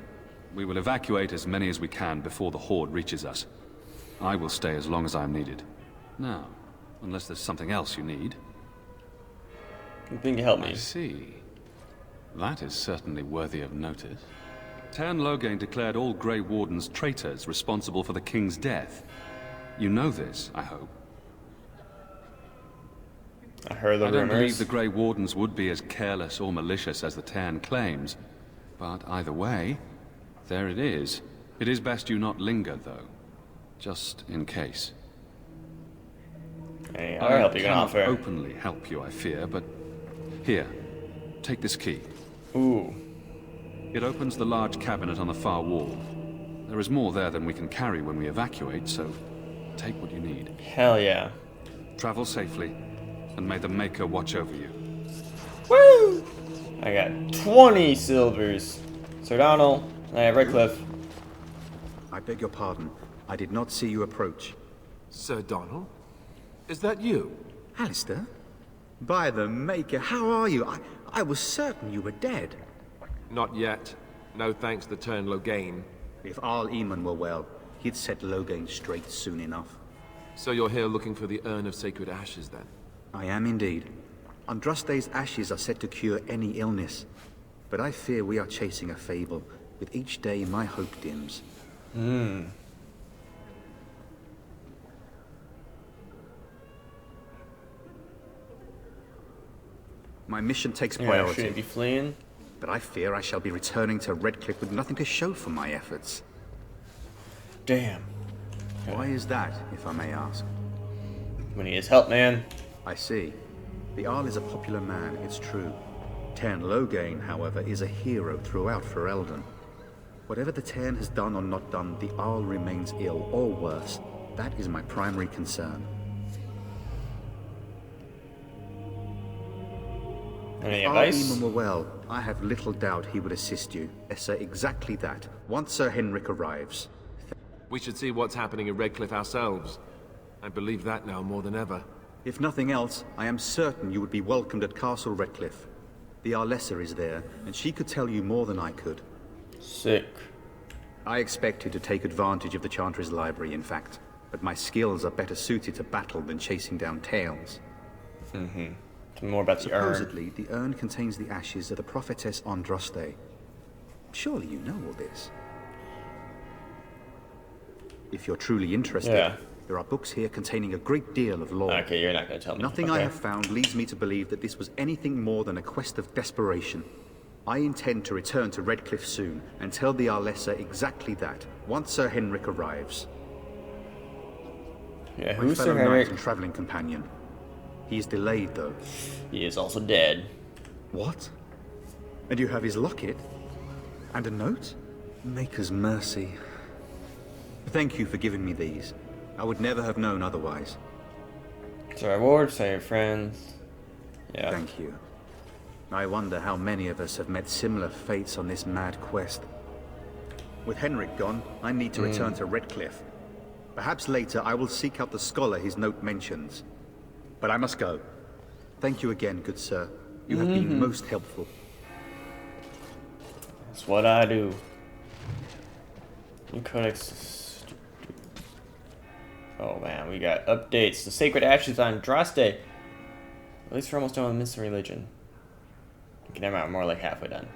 T: We will evacuate as many as we can before the horde reaches us. I will stay as long as I am needed. Now, unless there's something else you need.
A: You think you help me?
T: I see. That is certainly worthy of notice. Loghain declared all Grey Wardens traitors responsible for the king's death. You know this, I hope.
A: I heard the rumors.
T: I don't believe the Grey Wardens would be as careless or malicious as the Tern claims. But either way, there it is. It is best you not linger, though. Just in case.
A: Hey, I'll help you.
T: I cannot openly help you, I fear, but... Here, take this key.
A: Ooh.
T: It opens the large cabinet on the far wall. There is more there than we can carry when we evacuate, so take what you need.
A: Hell yeah.
T: Travel safely, and may the Maker watch over you.
A: Woo! I got 20 silvers. Sir Donald, I have Redcliffe.
F: I beg your pardon. I did not see you approach.
I: Sir Donald? Is that you?
F: Alistair? By the Maker, how are you? I was certain you were dead.
I: Not yet. No thanks to Loghain.
F: If Arl Eamon were well, he'd set Loghain straight soon enough.
I: So you're here looking for the Urn of Sacred Ashes, then?
F: I am indeed. Andraste's ashes are said to cure any illness. But I fear we are chasing a fable. With each day, my hope dims. My mission takes priority.
A: Shouldn't be fleeing.
F: But I fear I shall be returning to Redcliffe with nothing to show for my efforts.
A: Damn.
F: Why is that, if I may ask?
A: We need his help, man.
F: I see. The Arl is a popular man, it's true. Loghain, however, is a hero throughout Ferelden. Whatever the Tern has done or not done, the Arl remains ill, or worse. That is my primary concern.
A: Any
F: if
A: advice?
F: Arl Eamon were well, I have little doubt he would assist you. Yes, sir, exactly that. Once Sir Henrik arrives.
I: We should see what's happening in Redcliffe ourselves. I believe that now more than ever.
F: If nothing else, I am certain you would be welcomed at Castle Redcliffe. The Arlessa is there, and she could tell you more than I could.
A: Sick.
F: I expect you to take advantage of the Chantry's library, in fact. but my skills are better suited to battle than chasing down tales.
A: More about the urn.
F: Supposedly, the urn contains the ashes of the prophetess Andraste. Surely you know all this. If you're truly interested, there are books here containing a great deal of lore.
A: Okay, you're not going to tell me.
F: Nothing I have found leads me to believe that this was anything more than a quest of desperation. I intend to return to Redcliffe soon and tell the Arlessa exactly that, once Sir Henrik arrives.
A: Yeah,
F: My
A: who's
F: fellow
A: Sir
F: knight
A: Henrik?
F: and traveling companion. He is delayed, though.
A: He is also dead.
F: What? And you have his locket? And a note? Maker's mercy. Thank you for giving me these. I would never have known otherwise.
A: It's a reward, say your friends. Yeah.
F: Thank you. I wonder how many of us have met similar fates on this mad quest. With Henrik gone, I need to return to Redcliffe. Perhaps later I will seek out the scholar his note mentions. But I must go. Thank you again, good sir. You have been most helpful.
A: That's what I do. New codex. Oh man, we got updates. The Sacred Ashes on Andraste. At least we're almost done with Missing Religion. Okay, never mind, more like halfway done.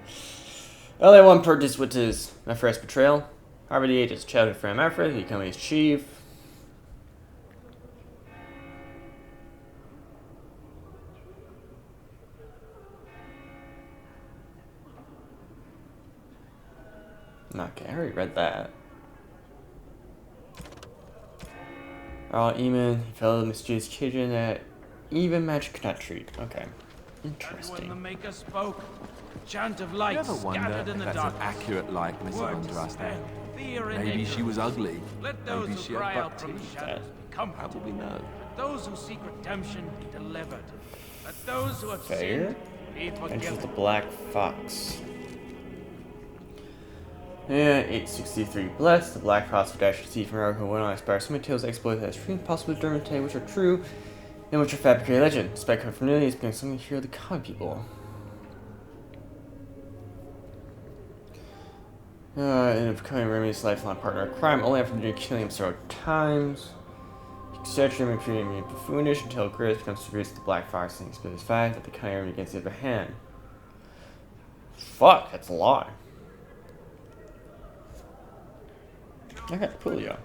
A: Only one purchase, which is my first betrayal. Harvard the Ages, childhood friend Alfred, becoming his chief. Okay, I already read that. Earl Eamon, he fell the mysterious kitchen that even magic could not treat. Okay. Interesting.
G: When the Maker spoke, a chant of light
I: You ever wonder
G: scattered in
I: if
G: the
I: that's an
G: darkness.
I: accurate likeness of
G: Words
I: Andraste?
G: spell, fear and
I: Maybe she was ugly.
G: Let those
I: Maybe
G: who
I: she
G: cry
I: had
G: out
I: buck
G: from the
I: teeth.
G: shadows be comforted.
I: How would we know?
G: Let those who seek redemption be delivered. Let those who have
A: Fair.
G: sinned be
A: Enters
G: forgiven.
A: the Black Fox. Yeah, 863 blessed. The Black Fox would dash see from who went on to inspire so many tales of exploits that extreme possible determined today which are true and which are fabricated legend. Despite coming from nearly, it's becoming something here the common people. And of becoming Remy's lifelong partner of crime, only after killing him several times. Exaggerate him creating me buffoonish until Grace becomes serious to the Black Fox and exposes the fact that the cunning Remy against the other hand. Fuck, that's a lie. Okay, cool, yeah.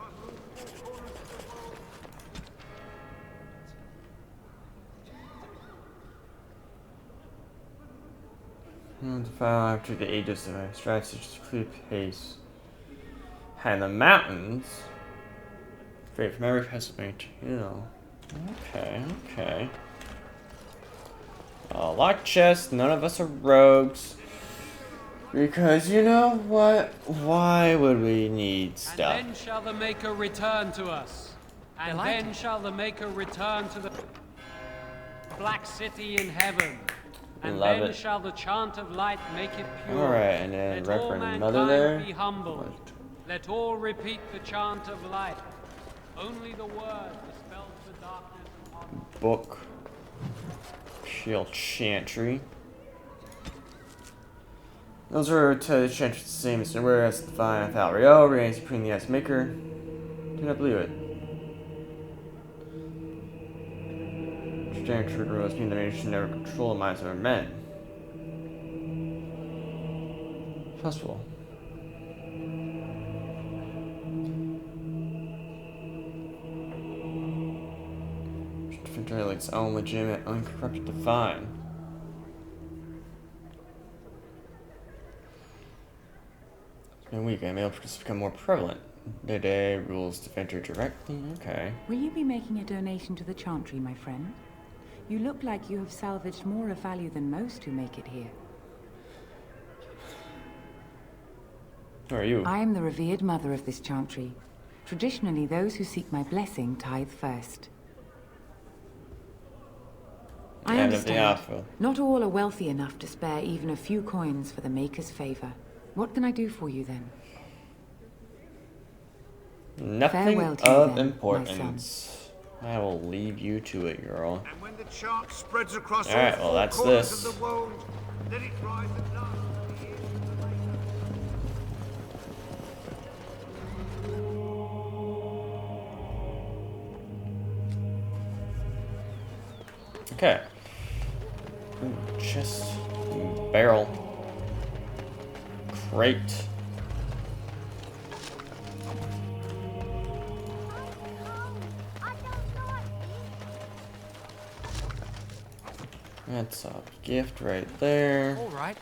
A: And to follow after the ages of my strides such as clear pace. And the mountains. Great from every Pennsylvania hill. Okay, okay. Locked chest, none of us are rogues. Because you know what? Why would we need stuff?
P: And then shall the Maker return to us. And then shall the Maker return to the Black City in heaven. And
A: Love
P: then
A: it.
P: shall the chant of light make it pure.
A: Alright, and then
P: Let all
A: Reverend Mother
P: mankind
A: there.
P: be humble. Let all repeat the chant of light. Only the word dispels the darkness upon
A: Book. Shield Chantry. Those are to the chantry the same as whereas the Divine without Rio, reigns supreme the Ice Maker. Do not believe it. Standard trigger rules mean the mage should never control the minds of our men. Possible. Defender its own legitimate, uncorrupted divine. In a week, I may able to become more prevalent. Day rules Defender directly. Okay.
D: Will you be making a donation to the Chantry, my friend? You look like you have salvaged more of value than most who make it here.
A: Who are you?
D: I am the revered mother of this Chantry. Traditionally, those who seek my blessing tithe first. I understand. Not all are wealthy enough to spare even a few coins for the Maker's favor. What can I do for you then?
A: Nothing
D: Farewell to you
A: of
D: then,
A: importance. I will leave you to it, girl.
S: And when the chant spreads across
A: Alright,
S: all
A: well,
S: four
A: that's
S: corners
A: this.
S: of the world, let it rise at last.
A: Okay. Ooh, chest. Barrel. Crate. That's a gift right there.
N: All right.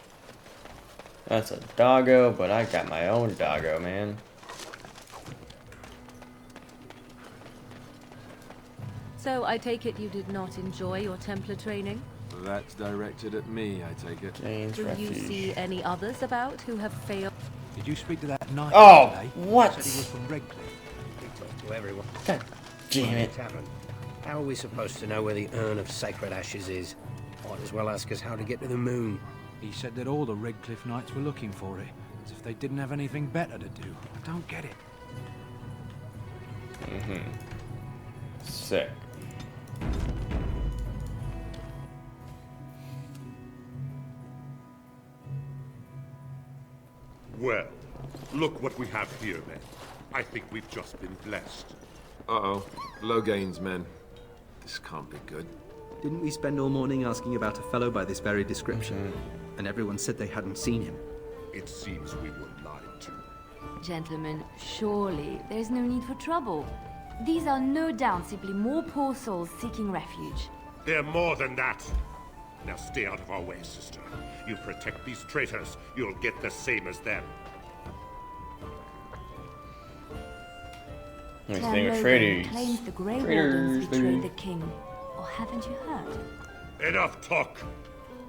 A: That's a doggo, but I got my own doggo, man.
E: So I take it you did not enjoy your Templar training?
I: That's directed at me, I take it.
A: Jane's
E: Do
A: refuge.
E: you see any others about who have failed?
H: Did you speak to that knight
A: Oh,
H: today?
A: what?
H: Said he was from Redcliffe.
V: He talked to everyone.
A: God damn it.
V: Tavern. How are we supposed to know where the urn of sacred ashes is? Might as well ask us how to get to the moon.
H: He said that all the Redcliffe knights were looking for it, as if they didn't have anything better to do. I don't get it.
A: Sick.
W: Well, look what we have here, men. I think we've just been blessed.
I: Uh-oh. Loghain's men. This can't be good.
X: Didn't we spend all morning asking about a fellow by this very description? And everyone said they hadn't seen him.
W: It seems we were lied to.
O: Gentlemen, surely there's no need for trouble. These are no doubt simply more poor souls seeking refuge.
W: They're more than that. Now stay out of our way, sister. You protect these traitors, you'll get the same as them.
A: Nice
O: Clan
A: thing of
O: Loghain
A: traitors.
O: claims the Grey
A: Traitors,
O: Wardens betrayed
A: baby.
O: the king. Or haven't you heard?
W: Enough talk.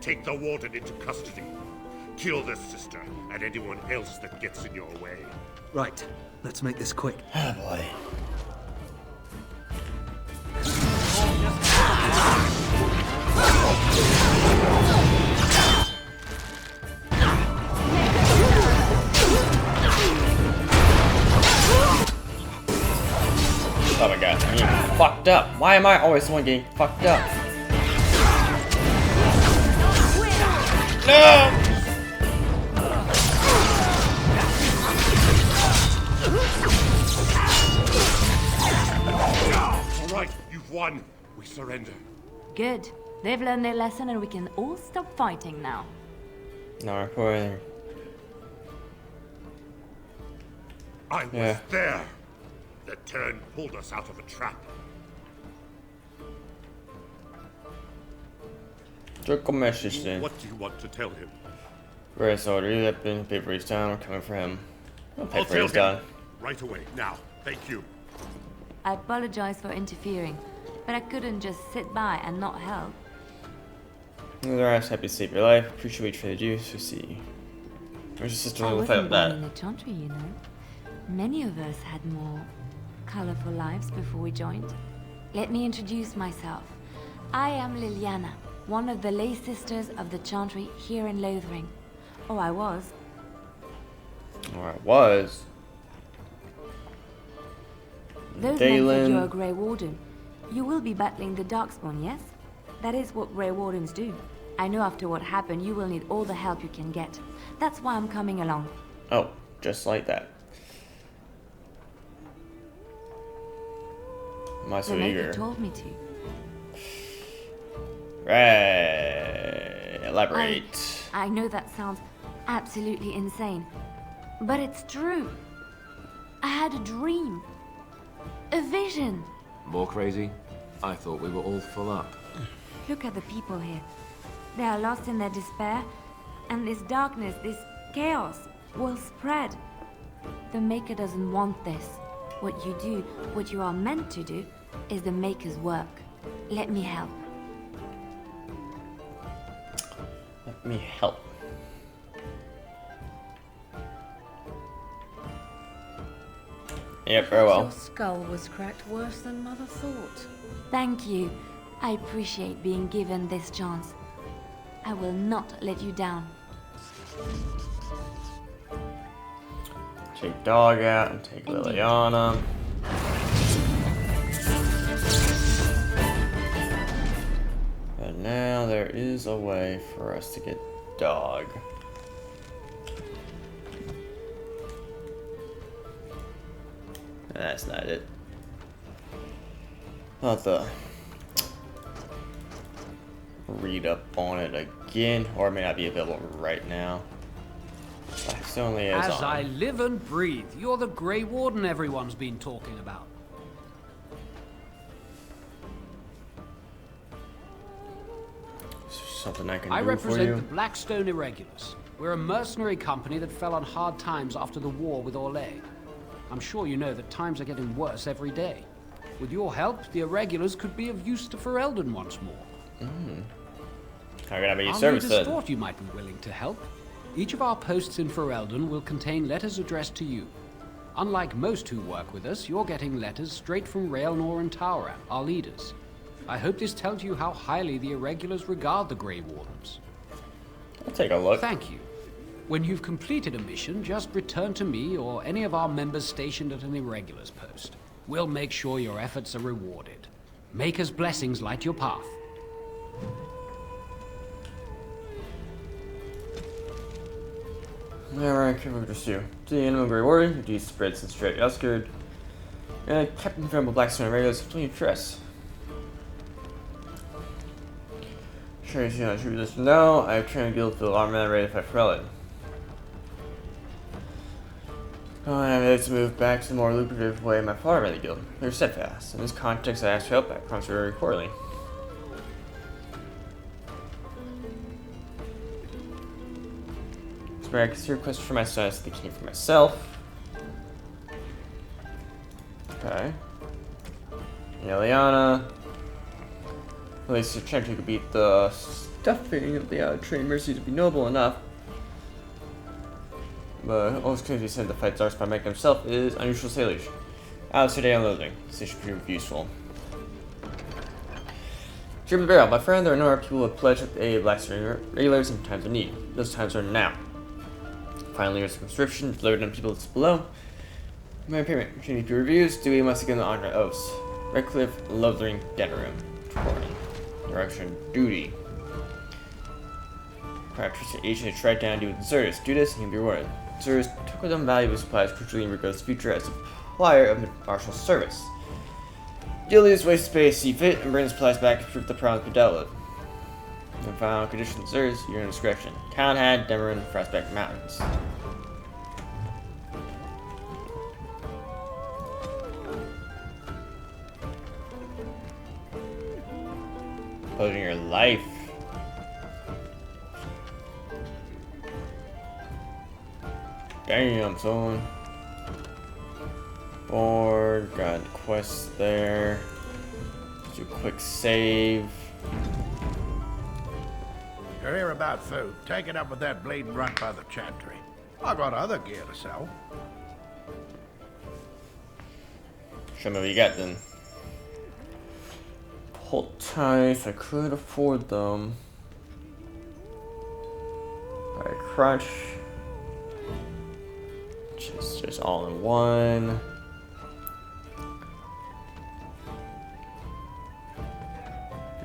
W: Take the warden into custody. Kill this sister and anyone else that gets in your way.
X: Right, let's make this quick.
A: Oh boy. Oh my god, I'm getting fucked up. Why am I always the one getting fucked up? No!
W: All right, you've won. We surrender.
O: Good. They've learned their lesson and we can all stop fighting now.
A: No, recording.
W: I was
A: Yeah.
W: there. The turn pulled us out of a trap.
A: Took a message then.
W: What do you want to tell him?
A: Grey soldier, you have been paid for his time. We're coming for him. I'll pay
W: I'll
A: for
W: tell
A: his
W: him.
A: time.
W: Right away, now. Thank you.
O: I apologize for interfering, but I couldn't just sit by and not help.
A: Alright, happy to save your life. Appreciate for the juice. We see. Where's your sister?
O: I
A: We'll fight
O: wasn't
A: with
O: born
A: that.
O: in the Chantry, you know. Many of us had more colorful lives before we joined. Let me introduce myself. I am Liliana, one of the lay sisters of the Chantry here in Lothering. Oh, I was.
A: Or I was.
O: Those men said
A: Dalen.
O: you're a Grey Warden. You will be battling the Darkspawn, yes? That is what Grey Wardens do. I know after what happened, you will need all the help you can get. That's why I'm coming along.
A: Oh, just like that. Am I so
O: The Maker
A: eager?
O: told me to.
A: Right. Elaborate.
O: I know that sounds absolutely insane, but it's true. I had a dream. A vision.
I: More crazy? I thought we were all full up.
O: Look at the people here. They are lost in their despair, and this darkness, this chaos, will spread. The Maker doesn't want this. What you do, what you are meant to do, is the Maker's work. Let me help.
A: Let me help. Yep, very well.
E: Your skull was cracked worse than Mother thought.
O: Thank you. I appreciate being given this chance. I will not let you down.
A: Take dog out and take Liliana. And now there is a way for us to get dog. That's not it. Not the read up on it again, or it may not be available right now. Blackstone Liaison.
P: As I live and breathe, you're the Grey Warden everyone's been talking about.
A: Something I can do
P: I
A: for you?
P: represent the Blackstone Irregulars. We're a mercenary company that fell on hard times after the war with Orlais. I'm sure you know that times are getting worse every day. With your help, the Irregulars could be of use to Ferelden once more.
A: How can I be of
P: Our
A: service
P: leaders
A: then?
P: thought you might be willing to help. Each of our posts in Ferelden will contain letters addressed to you. Unlike most who work with us, you're getting letters straight from Raelnor and Tauran, our leaders. I hope this tells you how highly the Irregulars regard the Grey Wardens.
A: I'll take a look.
P: Thank you. When you've completed a mission, just return to me or any of our members stationed at an Irregulars post. We'll make sure your efforts are rewarded. Maker's blessings light your path.
A: Alright, can we just do? To the animal Grey Warden, do spread since Dread Uskard. Captain from Blackstone Irregulars, between your trust. Sure, you know, should we listen now? I have trained a guild for the alarm man ready to fight Ferelden. I'm ready to move back to the more lucrative way my father ran the guild. They're steadfast. In this context, I asked for help. I promised very poorly. I consider request for my son as the king for myself. Okay. Eliana. At least the champion could beat the stuffing of the trained mercy to be noble enough. But always claims he sent to fight Darkspawn making himself is unusual sailors. Alistair and I, Lothering. This should prove useful. Dream of the Barrel. My friend, there are no people who have pledged with a Blackstone Irregulars in times of need. Those times are now. Finally, there's a conscription delivered on people below. My payment. Opportunity to reviews. Do we must again the honor oaths. Redcliffe, Lothering, Denerim. Reporting. Direction duty. Practice the agent to track down and deal with deserters. Do this and you'll be rewarded. Deserters took with them valuable supplies crucially in regards to future as a supplier of martial service. Deal these waste space, see fit, and bring the supplies back to prove the problems be dealt with. And final condition deserters, your own discretion. Townhead, Denerim, Frostback Mountains. Putting your life. Damn, son. Board, got quests there. Do a quick save.
J: You're here about food. Take it up with that bleeding runt by the chantry. I got other gear to sell.
A: Show me what you got then. Hold tight if I could afford them. Alright, crunch. Just all in one.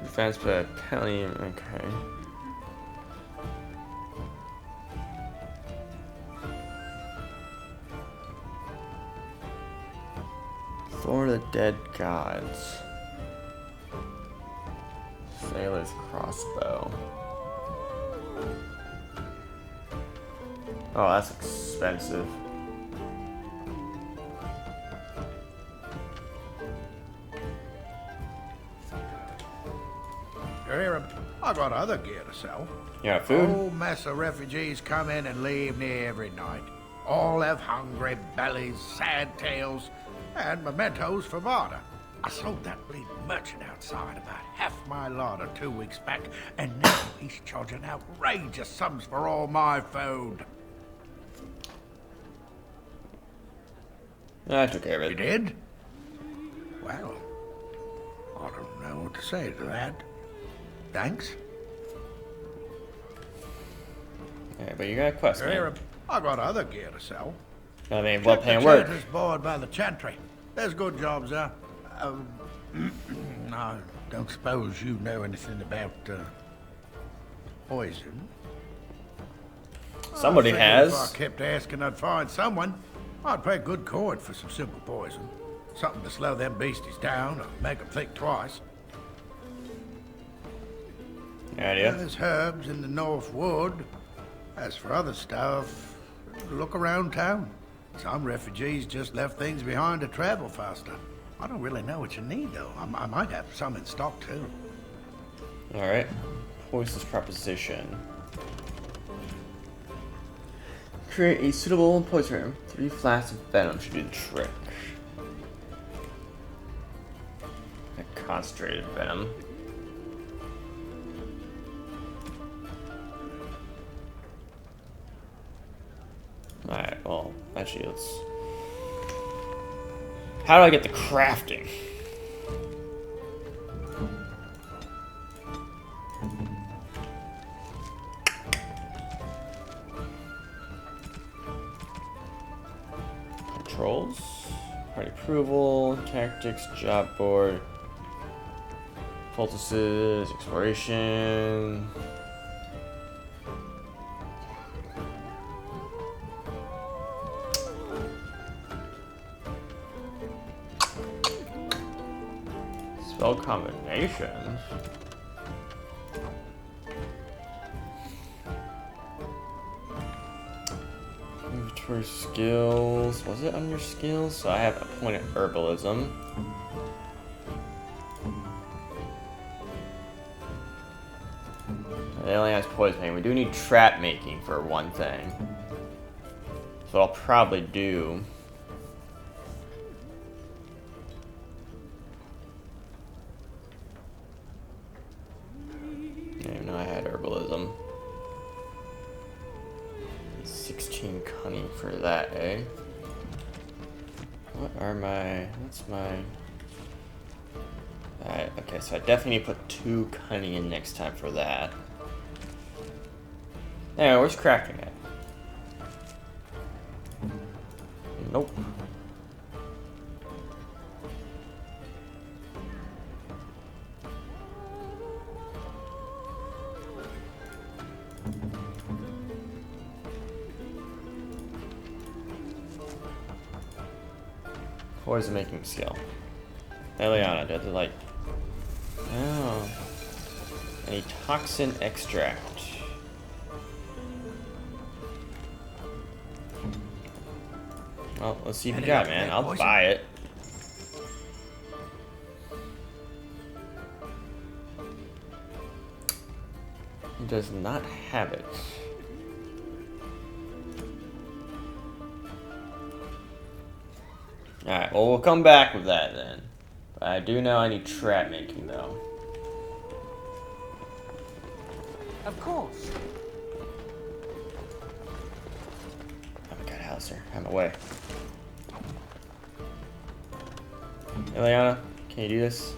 A: Defense but penalty, okay. For the dead gods. Sailor's crossbow. Oh, that's expensive.
J: You're here. I got other gear to sell.
A: Yeah, food?
J: Whole mess of refugees come in and leave me every night. All have hungry bellies, sad tales, and mementos for barter. I sold that bleeding merchant outside about half my larder 2 weeks back, and now he's charging outrageous sums for all my food.
A: I took care of it.
J: You did? Well, I don't know what to say to that. Thanks.
A: Yeah, but you got a quest, man.
J: I got other gear to sell.
A: I mean, well-paying work.
J: The board by the chantry. There's good jobs there. I don't suppose you know anything about poison.
A: Somebody has.
J: If I kept asking, I'd find someone. I'd pay good coin for some simple poison. Something to slow them beasties down or make them think twice.
A: idea.
J: There's herbs in the North Wood. As for other stuff, look around town. Some refugees just left things behind to travel faster. I don't really know what you need, though. I might have some in stock, too.
A: Alright. Poisonous proposition. Create a suitable poison room. 3 flasks of venom should do the trick. A concentrated venom. Alright, well, actually, let's... How do I get the crafting? Controls, party approval, tactics, job board, poultices, exploration. Spell combinations. Inventory skills. Was it under skills? So I have appointed herbalism. It only has poisoning. We do need trap making for one thing. So I'll probably do. I didn't know I had herbalism. 16 cunning for that, eh? What are my... What's my... Alright, okay, so I definitely need to put 2 cunning in next time for that. Anyway, where's crafting at? Nope. Poison making skill. Eliana, does it like... Oh. A toxin extract. Well, let's see what you got, man. I'll buy it. He does not have it. Alright, well, we'll come back with that then. But I do know I need trap making, though.
N: Of course.
A: Oh my god, Alistair, I'm away. Eliana, can you do this?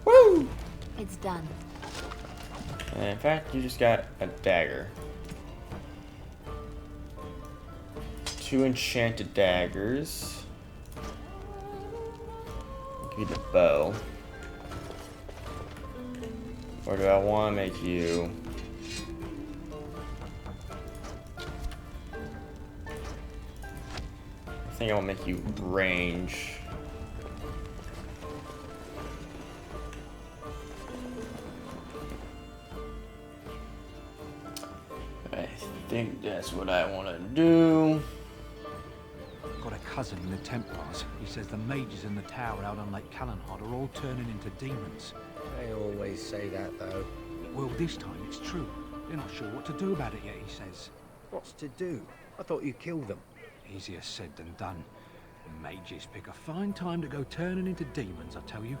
A: Woo!
O: It's done.
A: And in fact, you just got a dagger. 2 enchanted daggers. Give you the bow. Or do I want to make you... I think I will make you range. I think that's what I want to do.
H: Got a cousin in the Templars. He says the mages in the tower out on Lake Callanhod are all turning into demons.
V: They always say that, though.
H: Well, this time it's true. They're not sure what to do about it yet, he says.
V: What's to do? I thought you killed them.
H: Easier said than done. Mages pick a fine time to go turning into demons, I tell you.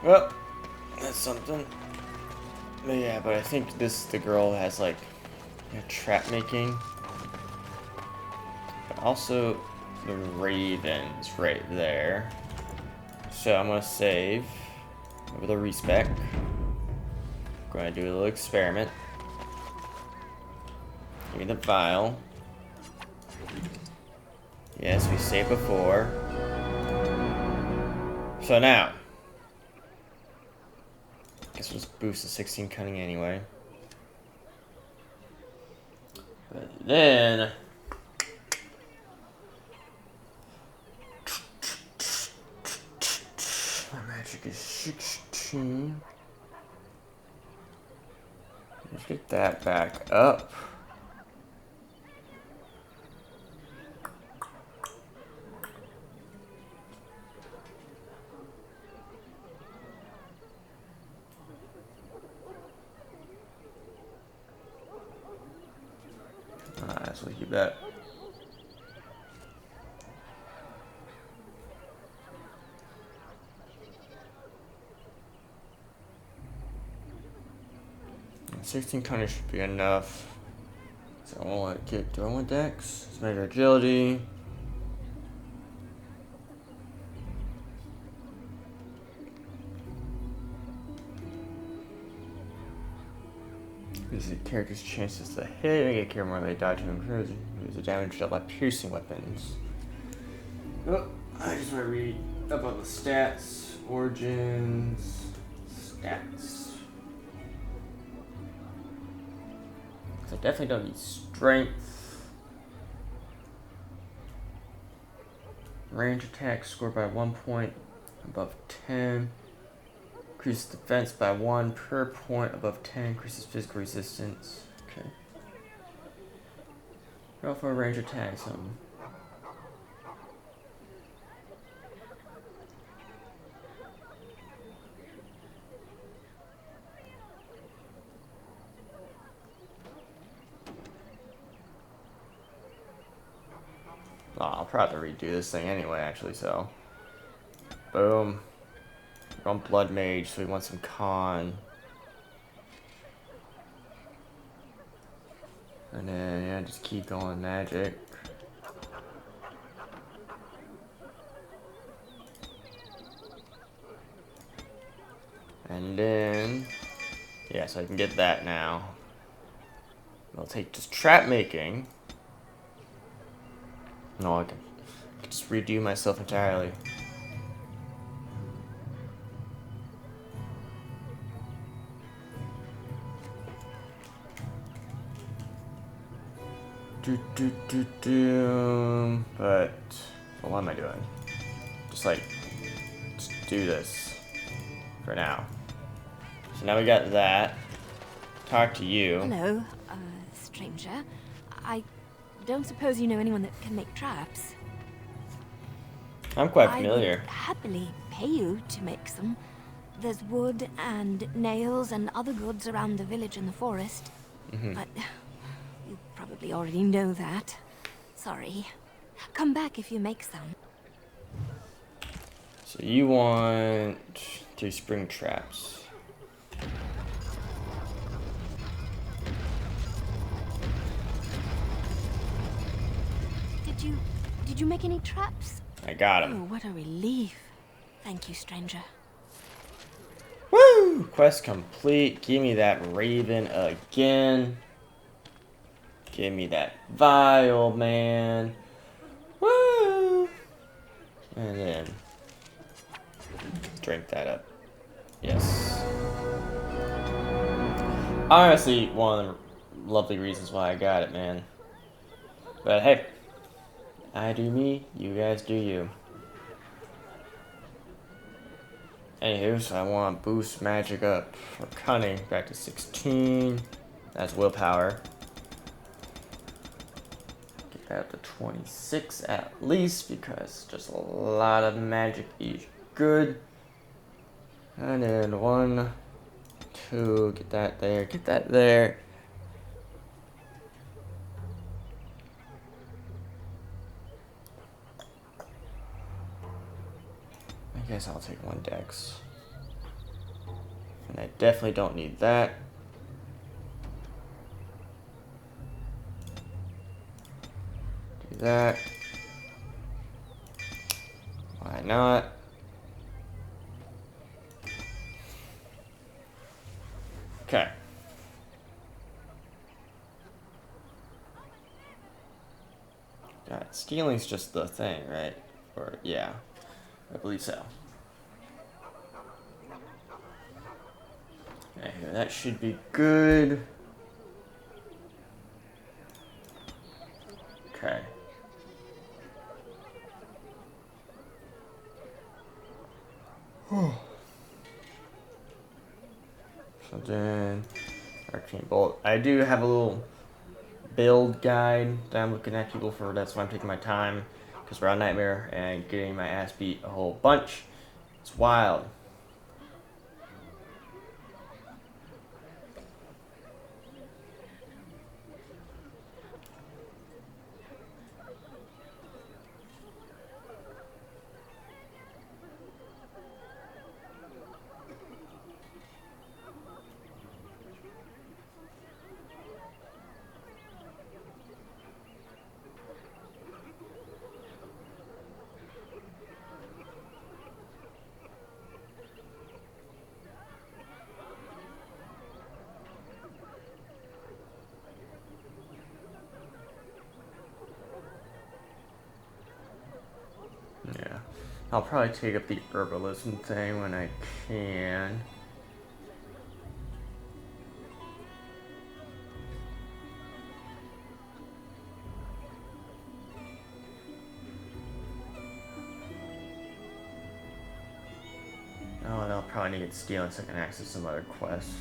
A: Well, that's something. But yeah, but I think the girl has like trap making. But also the raven's right there. So I'm gonna save with a respec. I'm gonna do a little experiment. Give me the vial. Yes, we saved before. So now, guess we'll just boost the 16 cunning anyway. But then my magic is 16. Let's get that back up. So keep that. And 16 kind of should be enough. So I want to get. Do I want Dex? Let's measure agility. This is the character's chances to hit and get care more they dodge and improve. Use the damage dealt by piercing weapons. Oh, I just want to read up on the stats. Origins. Stats. So I definitely don't need strength. Range attack scored by 1 point above 10. Increases defense by 1 per point above 10. Increases physical resistance. Okay. Roll for a range attack, something. Oh, I'll probably redo this thing anyway, actually, so. Boom. We're on Blood Mage, so we want some con. And then, yeah, just keep going magic. And then, yeah, so I can get that now. I'll take just trap making. No, I can just redo myself entirely. But well, what am I doing? Just do this for now. So now we got that. Talk to you.
O: Hello, stranger. I don't suppose you know anyone that can make traps.
A: I'm quite familiar.
O: I would happily pay you to make some. There's wood and nails and other goods around the village and the forest. But you probably already know that. Sorry. Come back if you make some.
A: So you want 3 spring traps.
O: Did you make any traps?
A: I got him.
O: Oh, what a relief. Thank you, stranger.
A: Woo! Quest complete. Give me that raven again. Give me that vial, man. Woo! And then drink that up. Yes. Honestly, one of the lovely reasons why I got it, man. But hey, I do me, you guys do you. Anywho, so I want to boost magic up for cunning back to 16. That's willpower. Get that up to 26 at least, because just a lot of magic is good. And then 1, 2, get that there, get that there. I guess I'll take 1 dex. And I definitely don't need that. Do that. Why not? Okay. God, stealing's just the thing, right? Or, yeah. I believe so. Okay, that should be good. Okay. So then, Arcane Bolt. I do have a little build guide that I'm looking at people for. That's why I'm taking my time, because we're on Nightmare and getting my ass beat a whole bunch. It's wild. Yeah, I'll probably take up the herbalism thing when I can. Oh, and I'll probably need stealing so I can access some other quests.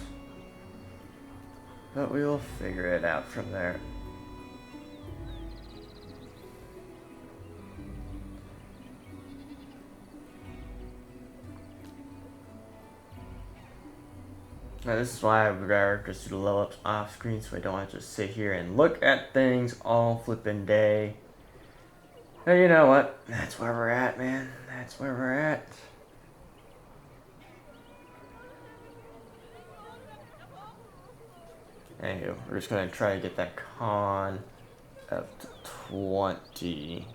A: But we will figure it out from there. Now this is why I would rather just do the level ups off screen, so I don't have to sit here and look at things all flippin' day. But you know what? That's where we're at, man. That's where we're at. Anywho, we're just gonna try to get that con up to 20.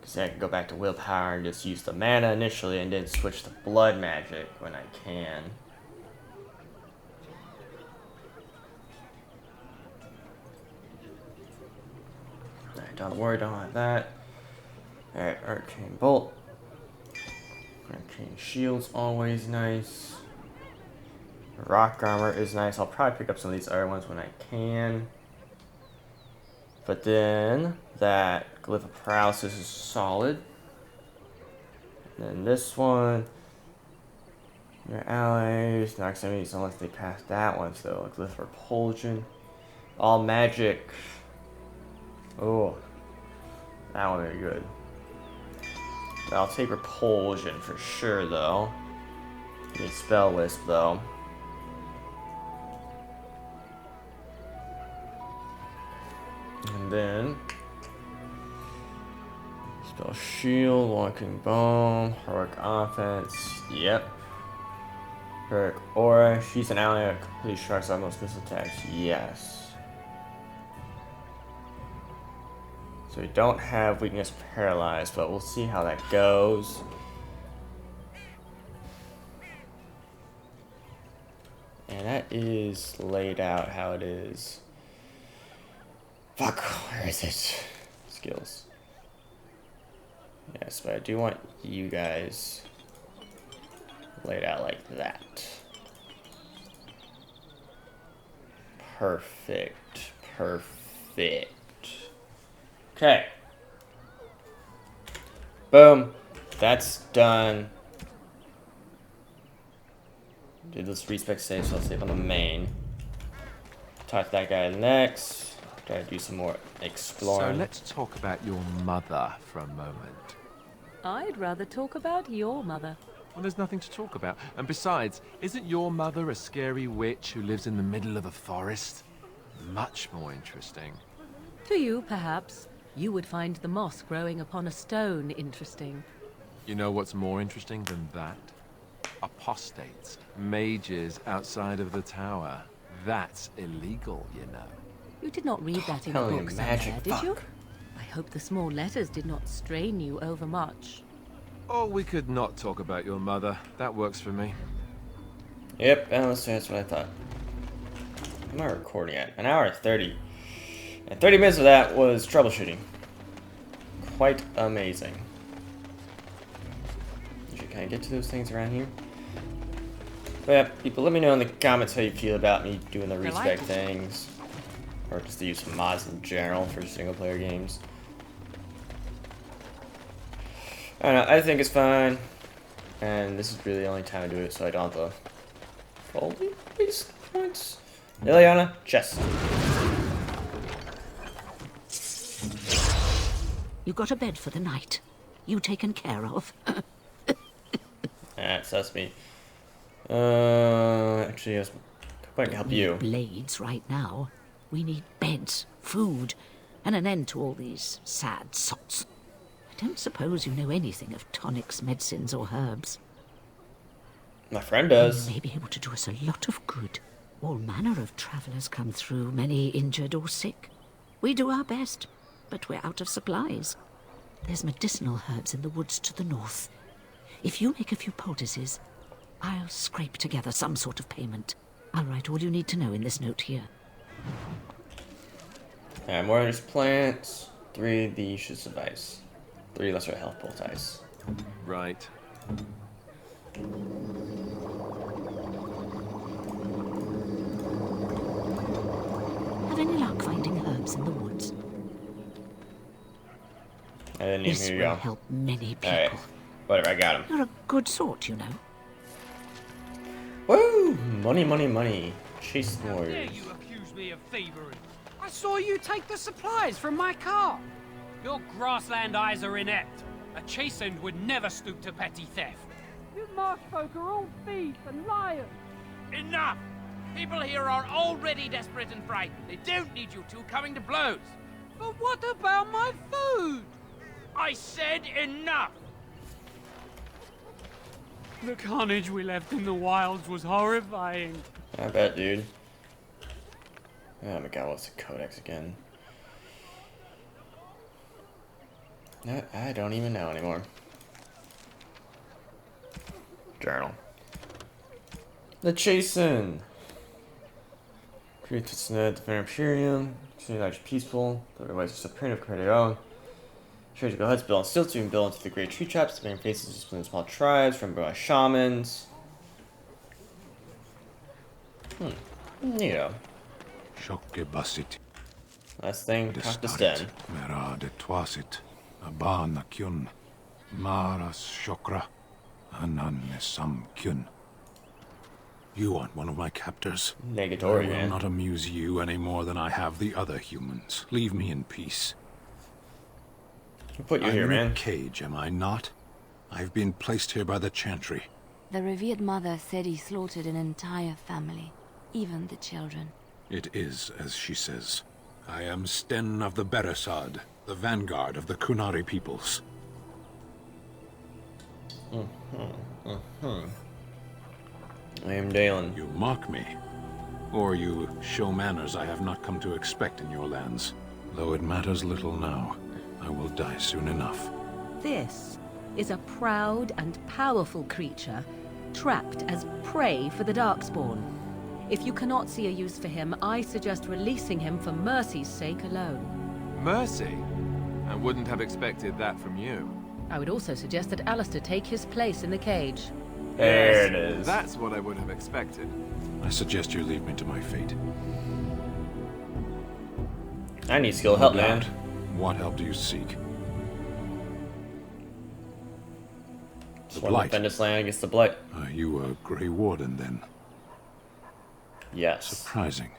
A: Because I can go back to willpower and just use the mana initially and then switch to blood magic when I can. Alright, don't worry, don't have that. Alright, Arcane Bolt. Arcane Shield's always nice. Rock Armor is nice. I'll probably pick up some of these other ones when I can. But then, that Glyph of Paralysis is solid. And then this one, your allies, not enemies unless they pass that one, so Glyph of Repulsion. All magic. Oh, that one would be good. But I'll take Repulsion for sure, though. Need Spell Wisp, though. And then Spell Shield, Walking Bone, Heroic Offense, yep. Heroic Aura, she's an ally that completely sharks out most missile attacks, yes. So we don't have Weakness Paralyzed, but we'll see how that goes. And that is laid out how it is. Fuck, where is it? Skills. Yes, but I do want you guys laid out like that. Perfect. Perfect. Okay. Boom. That's done. Do this respec save, so I'll save on the main. Talk to that guy next. Try to do some more exploring.
I: So let's talk about your mother for a moment.
E: I'd rather talk about your mother.
I: Well, there's nothing to talk about. And besides, isn't your mother a scary witch who lives in the middle of a forest? Much more interesting.
E: To you, perhaps. You would find the moss growing upon a stone interesting.
I: You know what's more interesting than that? Apostates. Mages outside of the tower. That's illegal, you know.
E: You did not read that in a book somewhere, did you? I hope the small letters did not strain you overmuch.
I: Oh, we could not talk about your mother. That works for me.
A: Yep, Alistair, that's what I thought. Am I recording at? An hour and 30. And 30 minutes of that was troubleshooting. Quite amazing. You should kind of get to those things around here. But yeah, people, let me know in the comments how you feel about me doing the respec things. Or just to use some mods in general for single player games. I don't know, I think it's fine. And this is really the only time I do it, so I don't have to fold these points. Ileana, chest.
C: You got a bed for the night. You taken care of.
A: Alright, so that's me. Actually, I was hoping to help you.
C: Blades right now. We need beds, food, and an end to all these sad sots. I don't suppose you know anything of tonics, medicines, or herbs.
A: My friend does.
C: You may be able to do us a lot of good. All manner of travellers come through, many injured or sick. We do our best, but we're out of supplies. There's medicinal herbs in the woods to the north. If you make a few poultices, I'll scrape together some sort of payment. I'll write all you need to know in this note here.
A: Alright, more just plants. 3 of these should suffice. 3 lesser health poultices.
I: Right.
C: Have any luck finding herbs in the woods?
A: I didn't even hear you go.
C: This will help many people.
A: Alright, whatever, I got him.
C: You're a good sort, you know.
A: Woo! Money, money, money. Chase warriors.
P: You accuse me of thievery. I saw you take the supplies from my car. Your grassland eyes are inept. A chastened would never stoop to petty theft.
K: You marsh folk are all thieves and liars.
G: Enough! People here are already desperate and frightened. They don't need you two coming to blows.
K: But what about my food?
G: I said enough!
K: The carnage we left in the wilds was horrifying.
A: I bet, dude. Oh my god, what's the codex again? No, I don't even know anymore. Journal. The Chasen. Create the Defender Imperium. Extremely large, peaceful. Otherwise, it's a print of credit own. Surgical huts built on stilts being built into the great tree traps. The main faces displaying small tribes from by shamans. Neato.
L: Shokke basit.
A: Last thing, talk to Sten.
L: Mera de twasit. Abana kyun. Maras shokra. Ananne sam kyun. You aren't one of my captors.
A: Negatory,
L: I will
A: man.
L: not amuse you any more than I have the other humans. Leave me in peace.
A: Who put you
L: I'm
A: here,
L: in
A: man?
L: a cage, am I not? I've been placed here by the Chantry.
O: The revered mother said he slaughtered an entire family, even the children.
L: It is as she says. I am Sten of the Beresad, the vanguard of the Kunari peoples.
A: I am Dalen.
L: You mock me. Or you show manners I have not come to expect in your lands. Though it matters little now, I will die soon enough.
E: This is a proud and powerful creature, trapped as prey for the Darkspawn. If you cannot see a use for him, I suggest releasing him for mercy's sake alone.
I: Mercy? I wouldn't have expected that from you.
E: I would also suggest that Alistair take his place in the cage.
A: There it is.
I: That's what I would have expected.
L: I suggest you leave me to my fate.
A: I need skill help,
L: No
A: man.
L: doubt. What help do you seek? The
A: Just want to
L: Blight.
A: defend this land against the Blight.
L: Are you a Grey Warden, then?
A: Yes.
L: Surprising.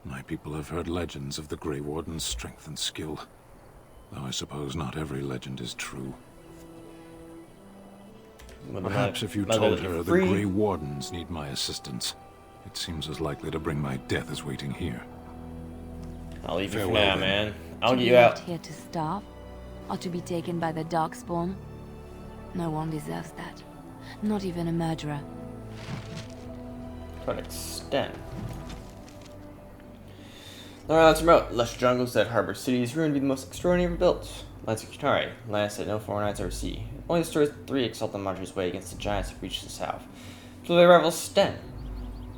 L: My people have heard legends of the Grey Warden's strength and skill. Though I suppose not every legend is true.
A: Well,
L: Perhaps if you told her the Grey Wardens need my assistance, it seems as likely to bring my death as waiting here.
A: I'll leave you for
L: Farewell,
A: now,
L: then.
A: man. I'll
O: To
A: get
O: be
A: you
O: left
A: out.
O: here to starve, or to be taken by the Darkspawn? No one deserves that. Not even a murderer.
A: To an extent. Alright, let's promote. Lush jungles that harbor cities ruined to be the most extraordinary ever built. Lands of Qatari, lands that no foreign eyes ever see. Only the story 3 exalt marches way against the giants that reach the south. So they rival Sten.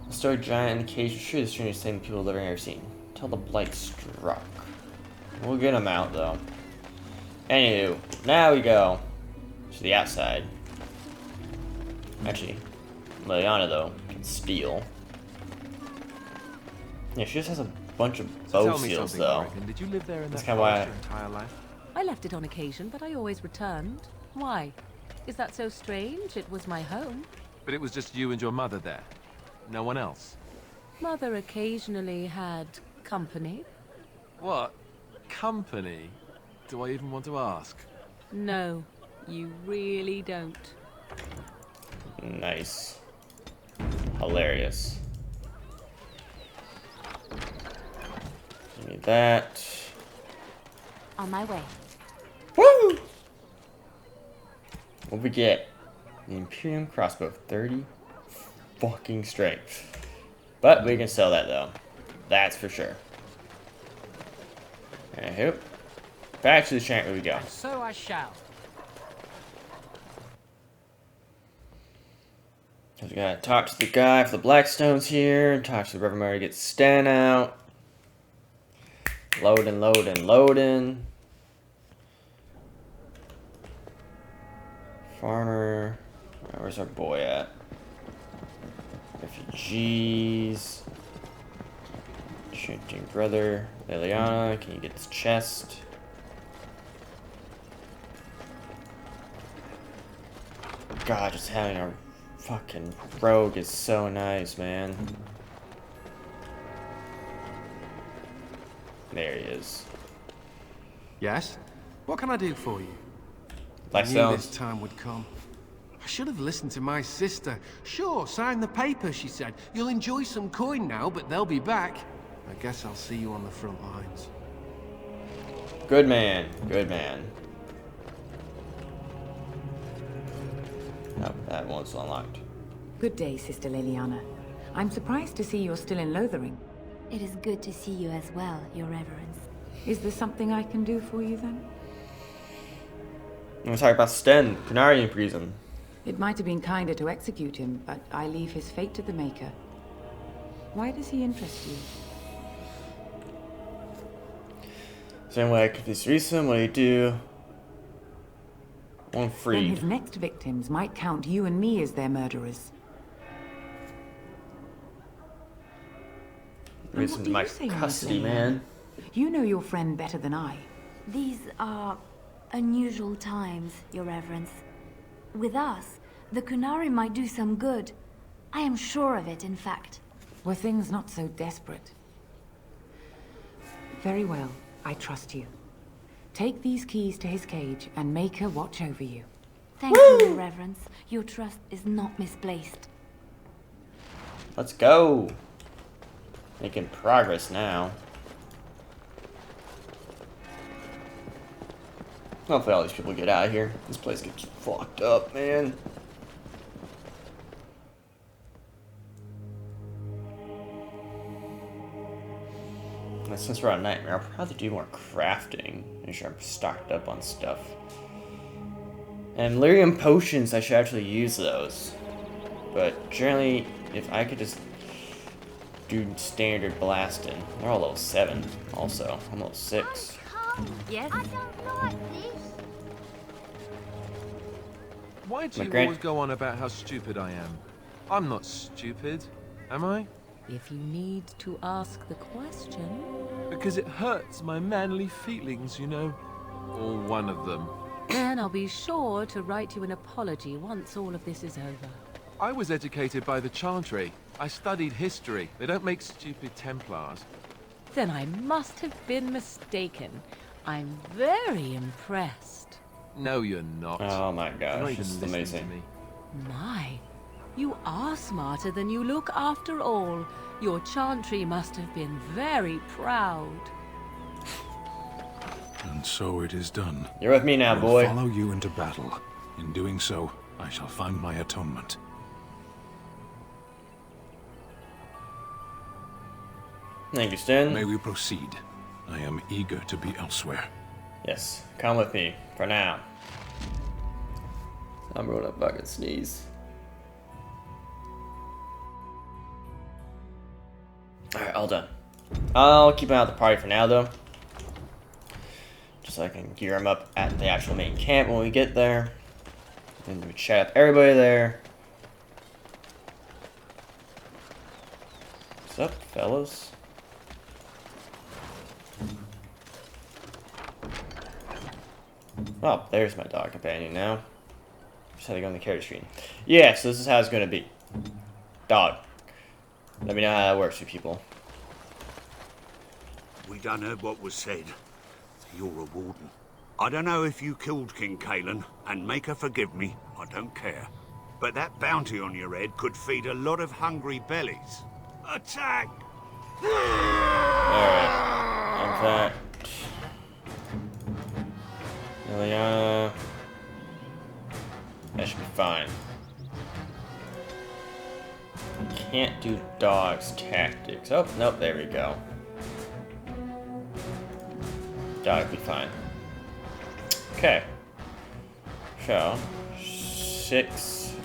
A: The story giant in the cage was sure the strangest thing people have ever seen. Till the Blight struck. We'll get him out though. Anywho, now we go to the outside. Actually, Liliana though can steal. Yeah, she just has a bunch of bow
I: Tell me
A: seals
I: something,
A: though.
I: Oregon. Did you live there in
A: That's
I: that
A: kind of why.
I: forest your entire life?
E: I left it on occasion, but I always returned. Why? Is that so strange? It was my home.
I: But it was just you and your mother there. No one else.
E: Mother occasionally had company.
I: What? Company? Do I even want to ask?
E: No, you really don't.
A: Nice. Hilarious. Give me that.
O: On my way.
A: Woo! What we get? The Imperium crossbow, 30 fucking strength. But we can sell that though. That's for sure. I hope. Back to the enchantment we go.
P: And so I shall.
A: We gotta talk to the guy for the Blackstones here. Talk to the Reverend Murray to get Stan out. Loading, loading, loading. Farmer. Where's our boy at? Refugees. Chanting brother. Liliana, can you get this chest? God, just having a fucking rogue is so nice, man. There he is.
B: Yes? What can I do for you?
A: Like
B: I knew this time would come. I should have listened to my sister. Sure, sign the paper, she said. You'll enjoy some coin now, but they'll be back. I guess I'll see you on the front lines.
A: Good man. Good man. Nope, that one's unlocked.
D: Good day, Sister Liliana. I'm surprised to see you're still in Lothering.
O: It is good to see you as well, Your Reverence.
D: Is there something I can do for you then?
A: I'm gonna talk about Sten, Canary in prison.
D: It might have been kinder to execute him, but I leave his fate to the Maker. Why does he interest you?
A: Same way I could release him, what do you do? One
D: Then
A: free.
D: his next victims might count you and me as their murderers.
A: Release him to my custody, man.
D: You know your friend better than I.
O: These are unusual times, Your Reverence. With us, the Kunari might do some good. I am sure of it, in fact.
D: Were things not so desperate? Very well, I trust you. Take these keys to his cage and make her watch over you.
O: Thank you, Your Reverence. Your trust is not misplaced.
A: Let's go. Making progress now. Hopefully all these people get out of here. This place gets fucked up, man. And since we're on Nightmare, I'll probably do more crafting. Make sure I'm stocked up on stuff. And lyrium potions, I should actually use those. But generally, if I could just do standard blasting. They're all level 7 also. I'm level 6.
O: Yes?
M: I don't like this.
I: Why do you always go on about how stupid I am? I'm not stupid, am I?
E: If you need to ask the question...
I: Because it hurts my manly feelings, you know. Or one of them.
E: Then I'll be sure to write you an apology once all of this is over.
I: I was educated by the Chantry. I studied history. They don't make stupid Templars.
E: Then I must have been mistaken. I'm very impressed.
I: No, you're not.
A: Oh my
I: You're
A: gosh,
I: not
A: this is
I: even listening
A: amazing.
I: to me.
E: My, you are smarter than you look after all. Your Chantry must have been very proud.
L: And so it is done.
A: You're with me now,
L: I
A: boy.
L: will follow you into battle. In doing so, I shall find my atonement.
A: Thank you, Stan.
L: May we proceed? I am eager to be elsewhere.
A: Yes, come with me, for now. I'm gonna fucking sneeze. Alright, all done. I'll keep him out of the party for now, though. Just so I can gear him up at the actual main camp when we get there. And we chat up everybody there. What's up, fellas? Oh, there's my dog companion now. Just had to go on the character screen. Yeah, so this is how it's gonna be. Dog. Let me know how that works, you people.
S: We done heard what was said. You're a warden. I don't know if you killed King Cailan, and make her forgive me, I don't care. But that bounty on your head could feed a lot of hungry bellies. Attack!
A: Alright. In fact... Liliana... That should be fine. Can't do dog's tactics. Oh, nope, there we go. Dog be fine. Okay. So, 6.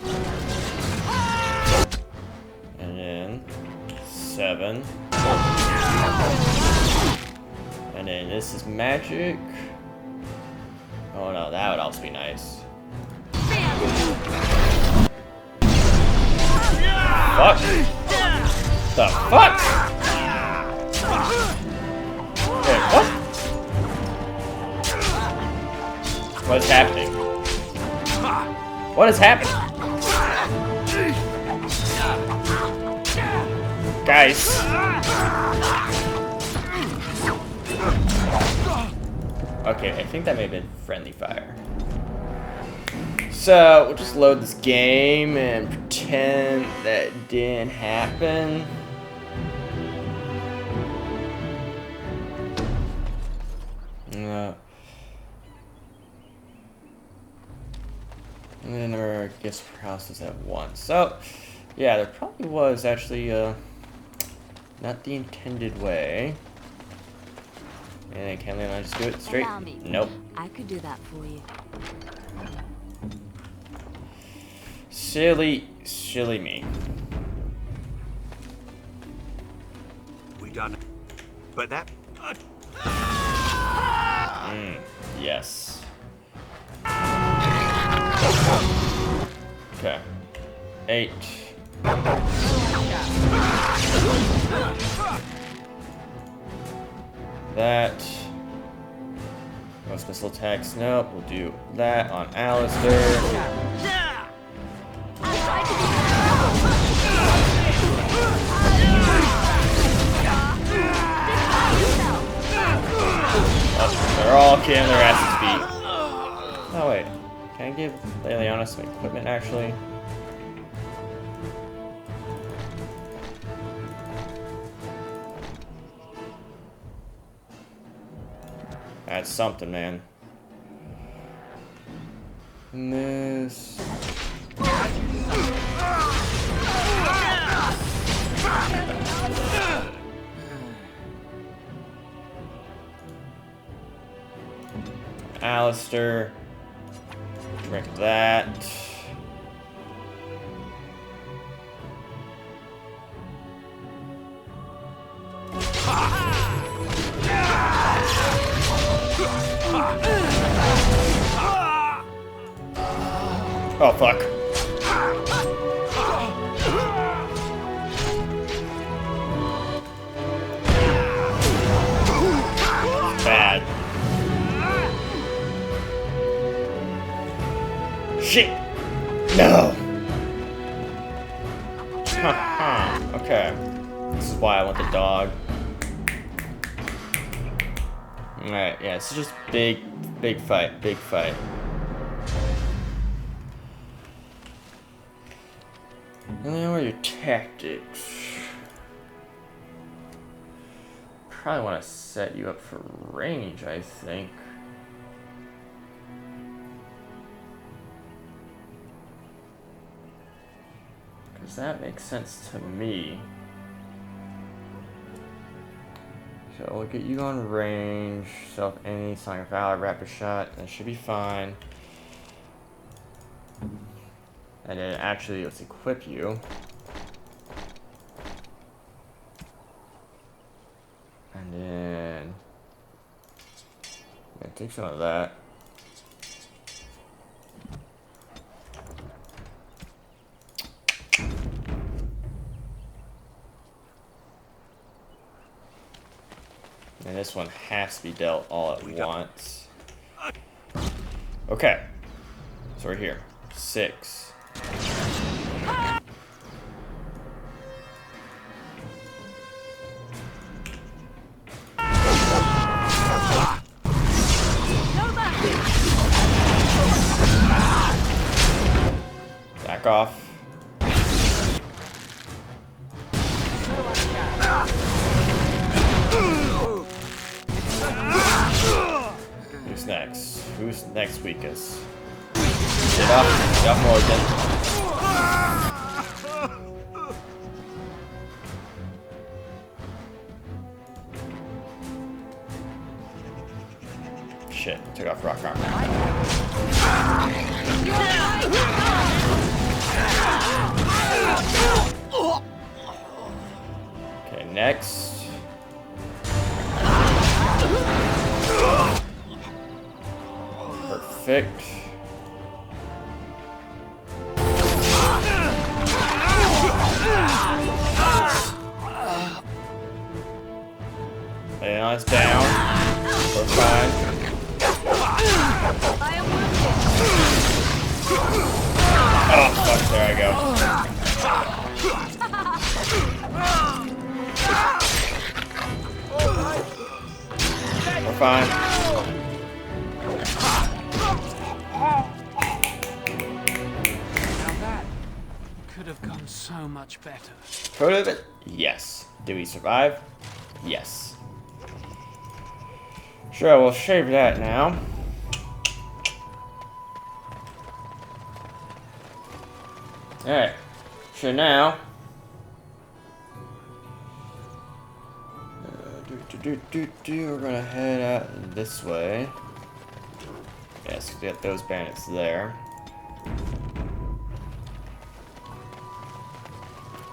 A: And then 7. And then this is magic. Oh no, that would also be nice. Fuck! The fuck? Okay, what? What is happening? What is happening? Guys. Okay, I think that may have been friendly fire. So, we'll just load this game and pretend that didn't happen. And then there are gifts for houses at once. So, yeah, there probably was actually not the intended way. And can I just do it straight? Nope.
O: I could do that for you.
A: Silly me.
S: We done it. But that...
A: Yes. Okay. 8. That. Most missile attacks. Nope. We'll do that on Alistair. Oh, they're all getting their asses beat. Oh wait, can I give Liliana some equipment actually? That's something, man. And this. Alistair. Drink that. Oh, fuck. Bad. Shit! No! Okay. This is why I want the dog. Alright, yeah, it's just big fight, big fight. And then what are your tactics? Probably want to set you up for range, I think. Because that makes sense to me. So we'll get you on range, self any, Song of Valor, Rapid Shot, that should be fine. And then actually let's equip you. And then take some of that. And this one has to be dealt all at once. Okay. So we're here. 6. Back off. Who's next? Who's next weakest? Get off Morgan. Shit, took off rock armor. Okay, next. Perfect. Leon's down. We're fine. Oh, fuck, there I go. We're fine.
B: Could have gone so much better.
A: Could have? Yes. Did we survive? Yes. Sure, we'll shave that now. Alright. So now... we're gonna head out this way. Yes, we got those bandits there.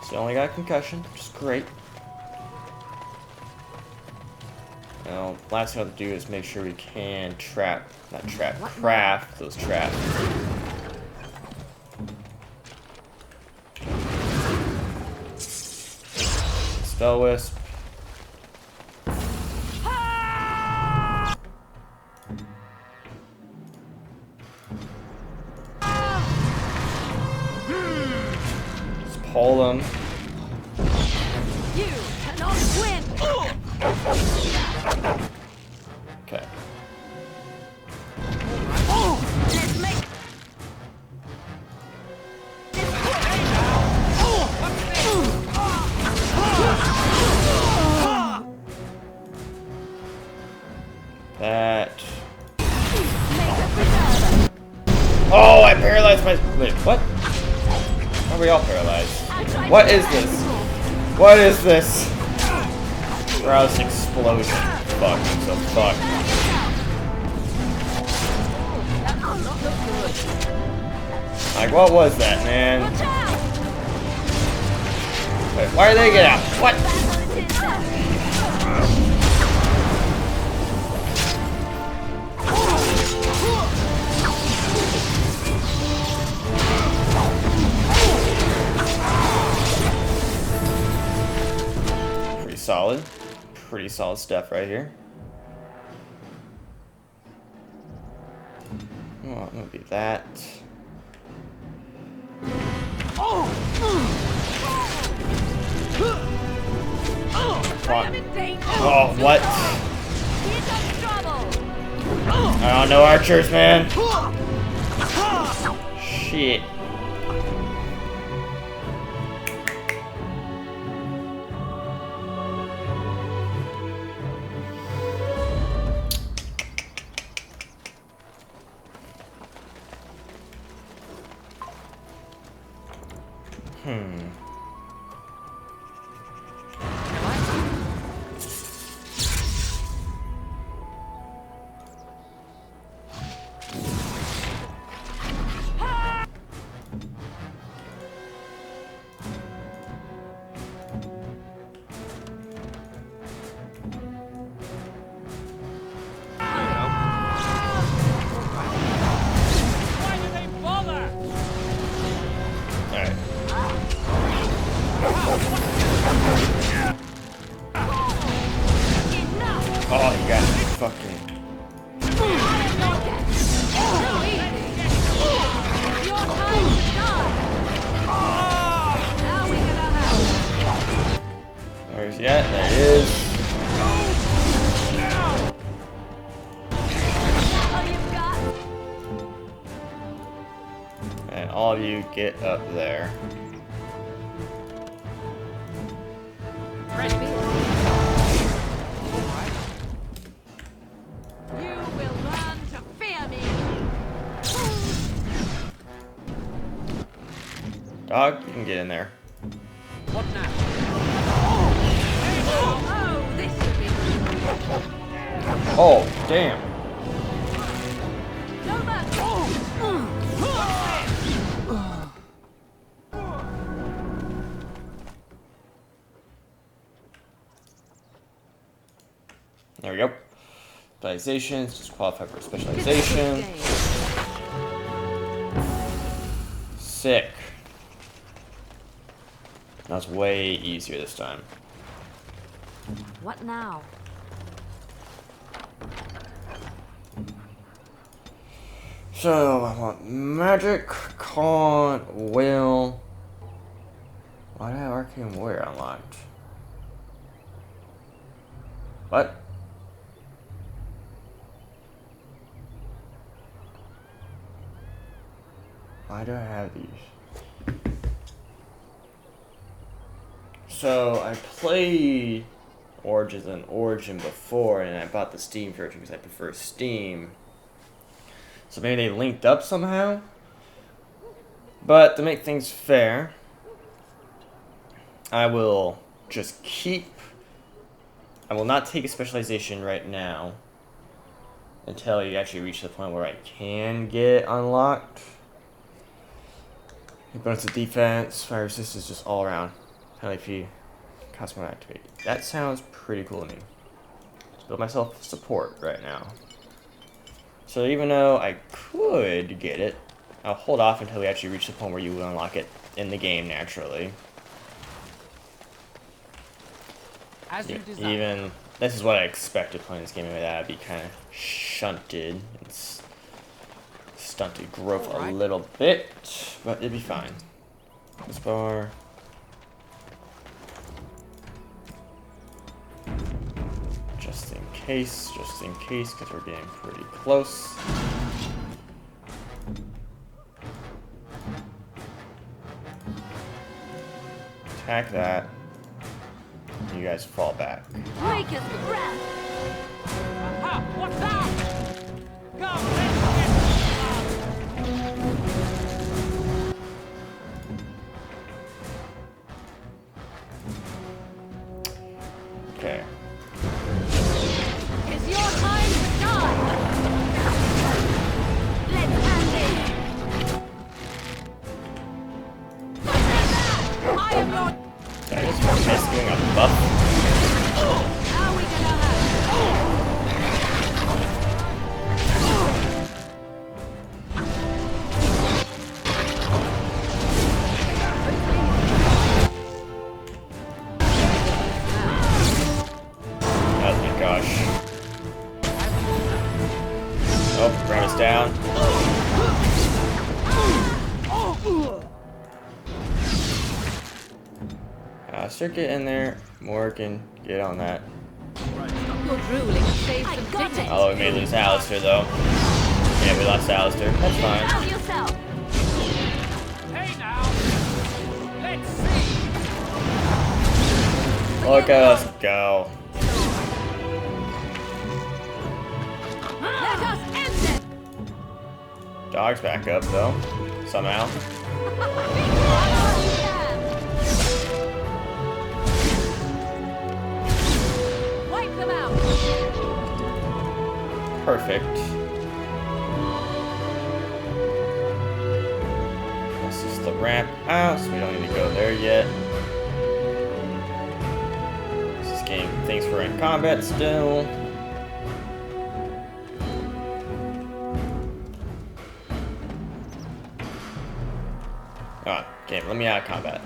A: So only got a concussion, which is great. Now, last thing I have to do is make sure we can craft those traps. Spell Wisp. Just pull them.
E: You cannot win.
A: Okay.
E: Let's make
A: that. Oh, I paralyzed my. Wait, what? Are we all paralyzed? What is this? What is this? Rouse explosion. Fuck, I'm so fucked. Like, what was that, man? Wait, why did they get out? What? Solid. Pretty solid stuff right here. Oh, I'm gonna be that. What? Oh, what? I don't know archers, man. Shit. And all of you get up there.
E: Fresh beer. You will learn to fear me.
A: Dog, you can get in there.
B: What now?
E: Oh, this should be
A: Oh, damn.
E: no mercy.
A: There we go. Specializations, just qualify for specialization. Sick. That's way easier this time.
O: What now?
A: So, I want magic, con, will. Why do I have arcane warrior unlocked? What? Why do I have these? So, I played Origins and Origin before, and I bought the Steam version because I prefer Steam. So maybe they linked up somehow? But to make things fair, I will just keep... I will not take a specialization right now until you actually reach the point where I can get unlocked. Bonus to defense, fire resistance, just all around. Penalty fee, cost more to activate. That sounds pretty cool to me. Let's build myself support right now. So even though I could get it, I'll hold off until we actually reach the point where you unlock it in the game naturally.
B: As you desire.
A: Even this is what I expected playing this game. Maybe that would be kind of shunted. It's stunted growth a little bit, but it'd be fine. This bar. Just in case, because we're getting pretty close. Attack that. You guys fall back.
E: Make us breath. Aha! What's that? Go!
A: Okay.
E: It's your time to die. Let's end it. I am your.
A: Did I just miss doing a buff?
E: How we gonna have?
A: Oh my gosh. Oh, grab us down. Circuit in there. Morgan, get on that.
E: Your drooling saves some dignity.
A: Oh, we may lose Alistair though. Yeah, we lost Alistair. That's fine.
E: Help yourself.
K: Hey now. Let's see.
A: Look at us go.
E: Let us end it.
A: Dog's back up though. Somehow.
E: Wipe them out.
A: Perfect. This is the ramp out, so we don't need to go there yet. This game thinks we're in combat still. Oh, game, let me out of combat.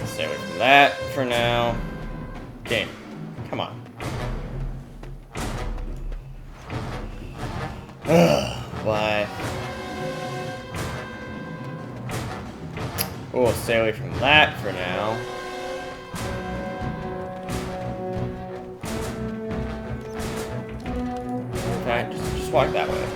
A: Stay away from that for now. Game, come on. Why? We'll stay away from that for now. Okay, just walk that way.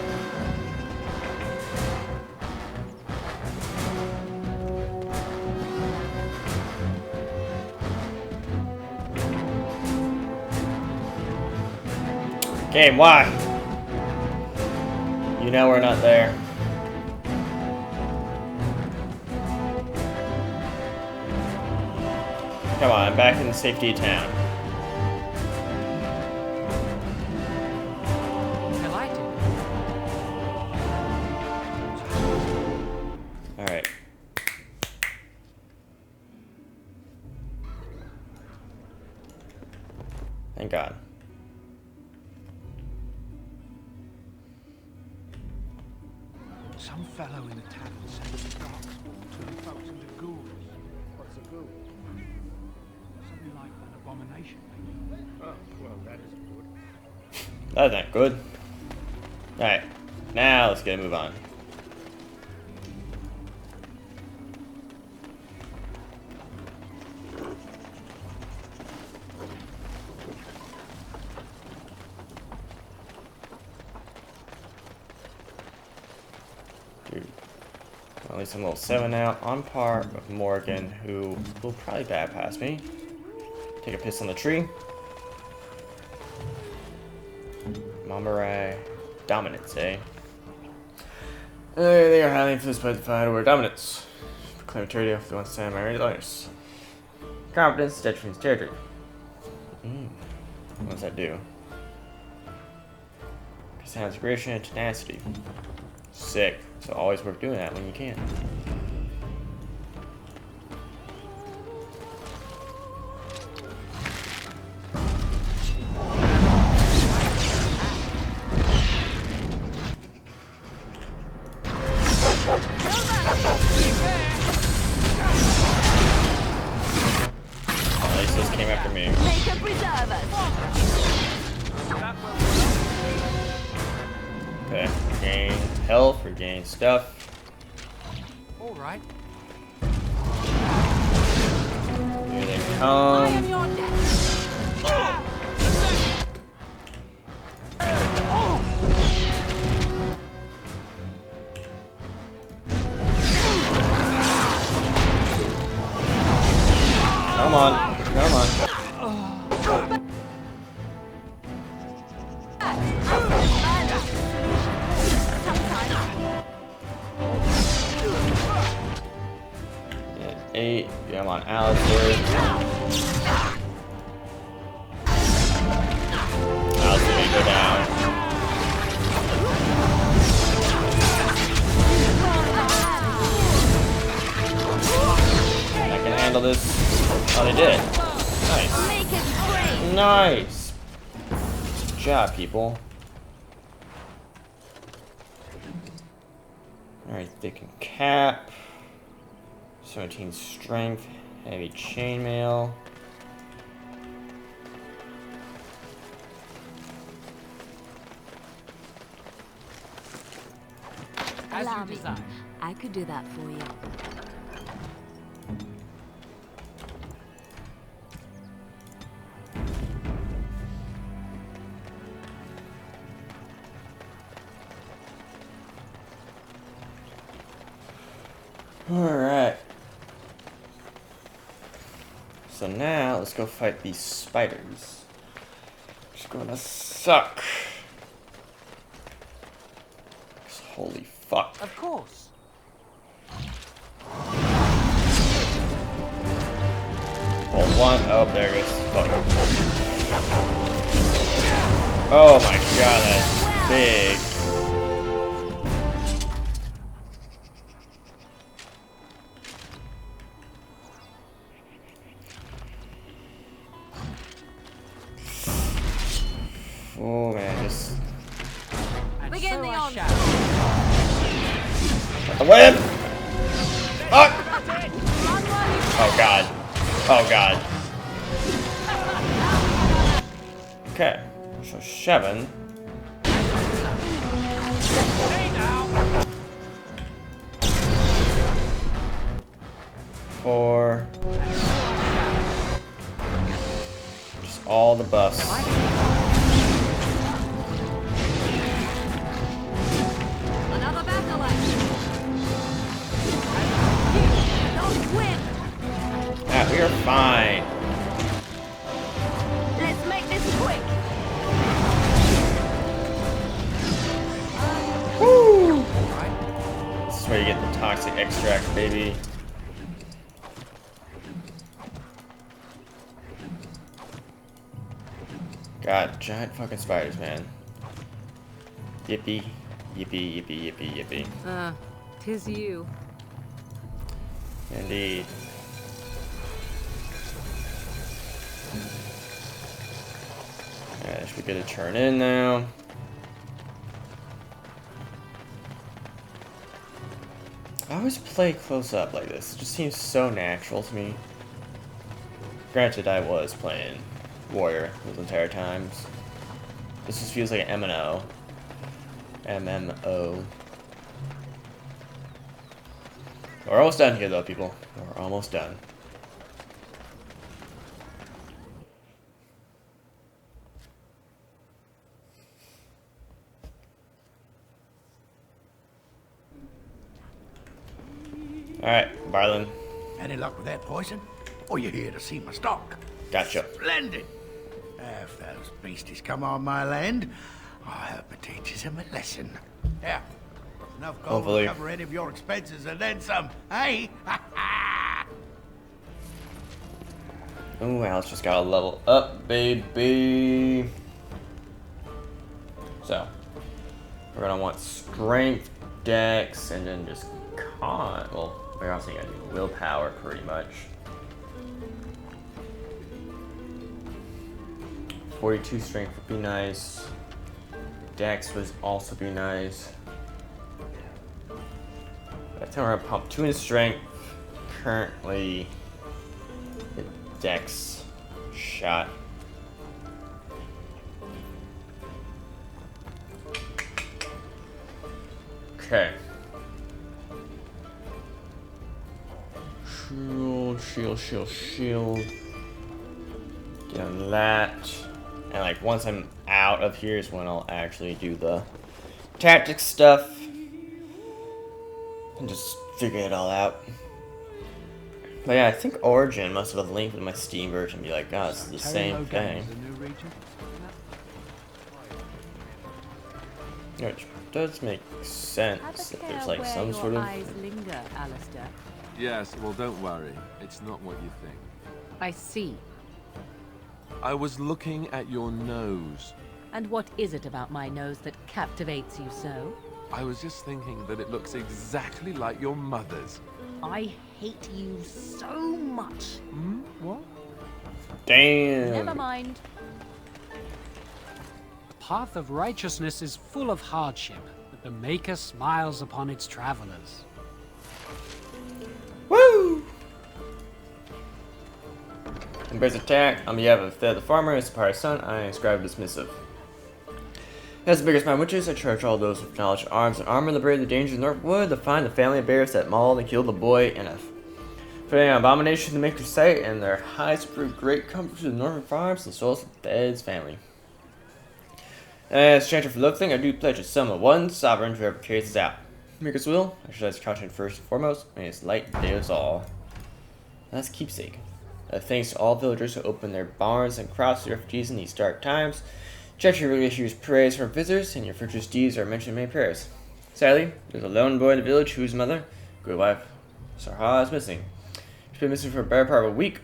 A: Game, why? You know we're not there. Come on, I'm back in the safety of town. Alright. Thank God.
H: Some fellow in the tavern said that the Darkspawn turned folks into ghouls. What's a ghoul? Something like an abomination, maybe.
W: Oh, well, that isn't good.
A: That's not good. Alright. Now let's get a move on. At least I'm level 7 now, on par with Morgan, who will probably bypass me. Take a piss on the tree. Mambarai. Dominance, eh? They are highly influenced by the fight over dominance. Proclaim authority if they want to stand my others. Competence, detriment, territory. What does that do? Sounds aggression and tenacity. Sick. So always worth doing that when you can. At least this came after me. Okay, gain health, regain stuff.
B: All right.
A: Here they come. Come on, come on. Yeah, 8. Yeah, I'm on Alistair. Alistair may go down. I can handle this. Oh, they did. Nice. Nice. Good job, people. Alright, thick and cap. 17 strength. Heavy chainmail.
O: Allow me. I could do that for you.
A: Alright. So now, let's go fight these spiders. It's gonna suck. 'Cause holy fuck.
B: Of course.
A: Hold one. Oh, there it goes. Fuck. Oh my god, that's big. Oh man, just
O: Begin the onslaught.
A: a whip! Fuck! Oh god. Oh god. Okay, so 7. Four. Just all the buffs.
O: Another battle axe. Don't quit.
A: Yeah, we are fine.
O: Let's make this quick.
A: That's where you get the toxic extract, baby. God, giant fucking spiders, man. Yippee, yippee, yippee, yippee, yippee.
E: Tis you.
A: Indeed. Alright, should be good to turn in now. I always play close up like this. It just seems so natural to me. Granted, I was playing Warrior those entire times. This just feels like an MMO. MMO. We're almost done here, though, people. We're almost done. Alright, Barlin.
J: Any luck with that poison? Or you here to see my stock?
A: Gotcha.
J: Splendid. If those beasties come on my land, I hope it teaches them a lesson. Yeah. Enough gold to cover any of your expenses and then some, hey?
A: Ooh, Alice just got a level up, baby. So, we're gonna want strength, dex, and then just con. Well, we're also gonna do willpower pretty much. 42 strength would be nice. Dex would also be nice. I think we're gonna pump 2 in strength. Currently, the Dex shot. Okay. Shield, shield, shield, shield. Get on that. And like once I'm out of here is when I'll actually do the tactics stuff. And just figure it all out. But yeah, I think Origin must have a link with my Steam version and be like, oh, it's the same thing. Which does make sense that there's like some sort of...
E: eyes linger, Alistair.
I: Yes, well don't worry. It's not what you think.
E: I see.
I: I was looking at your nose.
E: And what is it about my nose that captivates you so?
I: I was just thinking that it looks exactly like your mother's.
E: I hate you so much.
I: Hmm? What?
A: Damn.
E: Never mind.
P: The path of righteousness is full of hardship, but the Maker smiles upon its travelers.
A: Woo! Embrace attack. On behalf of the farmer and Sapari's son, I inscribe dismissive. As the biggest of my witches, I charge all those with knowledge, arms, and armor liberated the dangers of Northwood to find the family of bears that mauled and killed the boy Eneth. Putting an abomination to make their sight and their hides prove great comfort to the northern farms and souls of the dead's family. As chanter for Lothering, I do pledge to summon one sovereign to whoever carries us out. Maker's will, exercise caution first and foremost, and its light day us all. That's keepsake. Thanks to all villagers who opened their barns and crops to refugees in these dark times. Treachery really issues praise from visitors, and your virtuous deeds are mentioned in many prayers. Sadly, there's a lone boy in the village whose mother, good wife, Sarha, is missing. She's been missing for a better part of a week.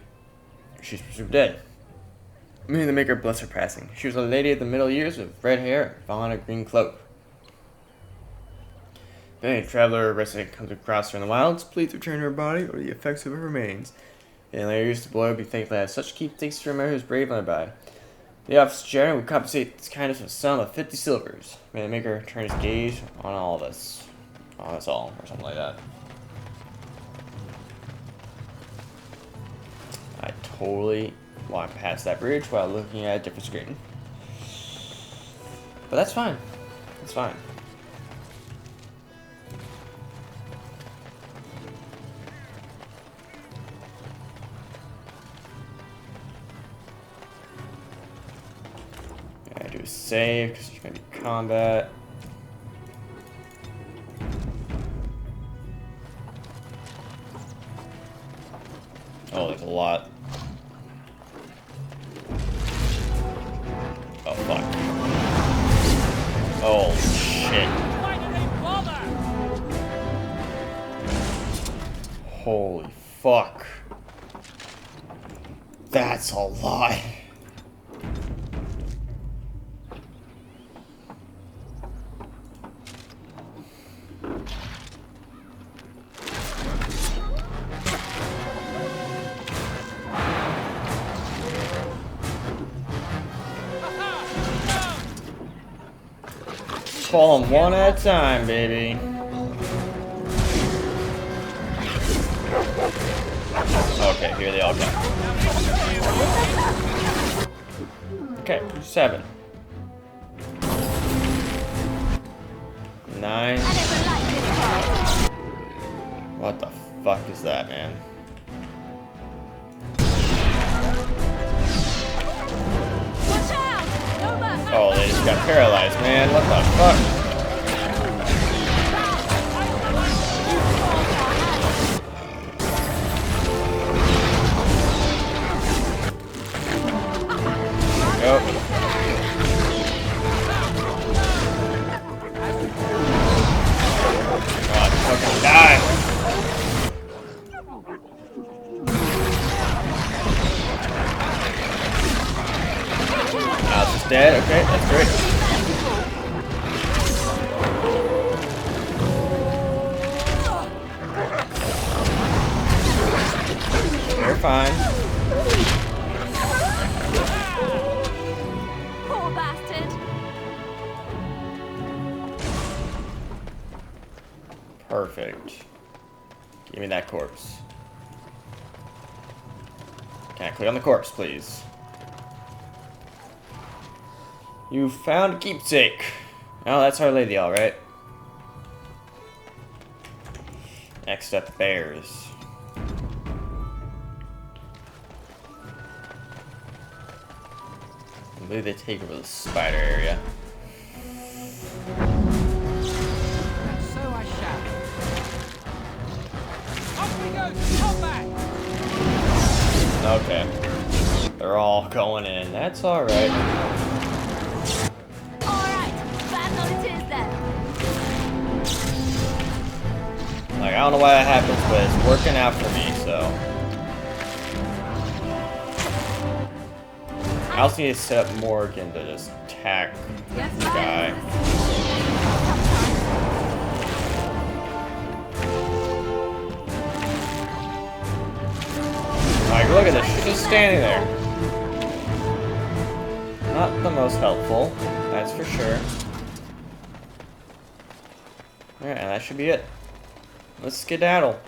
A: She's presumed dead. May the Maker bless her passing. She was a lady of the middle years with red hair and on a green cloak. If any traveler or resident comes across her in the wilds, please return her body or the effects of her remains. In later years, the boy will be thankful to have such keepsakes to remember his brave nearby. The officer general would compensate this kindness with a sum of 50 silvers. May the Maker turn his gaze on all of us. On us all, or something like that. I totally walked past that bridge while looking at a different screen. But that's fine. That's fine. Do a save because there's going to be combat. Oh, there's a lot. Oh, fuck. Oh, shit.
K: Why do they bother?
A: Holy fuck. That's a lot. Fall them one at a time, baby. Okay, here they all come. Okay, 7. 9. What the fuck is that, man? Oh, they just got paralyzed, man. What the fuck? Go. God, fucking die. Alistair's dead. Okay, that's great. You're fine.
O: Poor bastard.
A: Perfect. Give me that corpse. Can I click on the corpse, please? You found a keepsake. Oh, that's Our Lady, alright. Next up, bears. I believe they take over the spider area.
B: So I shall. Off we go to combat!
A: Okay. They're all going in. That's alright.
O: Alright, bad on it is then.
A: Like, I don't know why that happens, but it's working out for me, so. I also need to set up Morgan to just attack this guy. Like, look at this, she's just standing there. Not the most helpful, that's for sure. Alright, and that should be it. Let's skedaddle.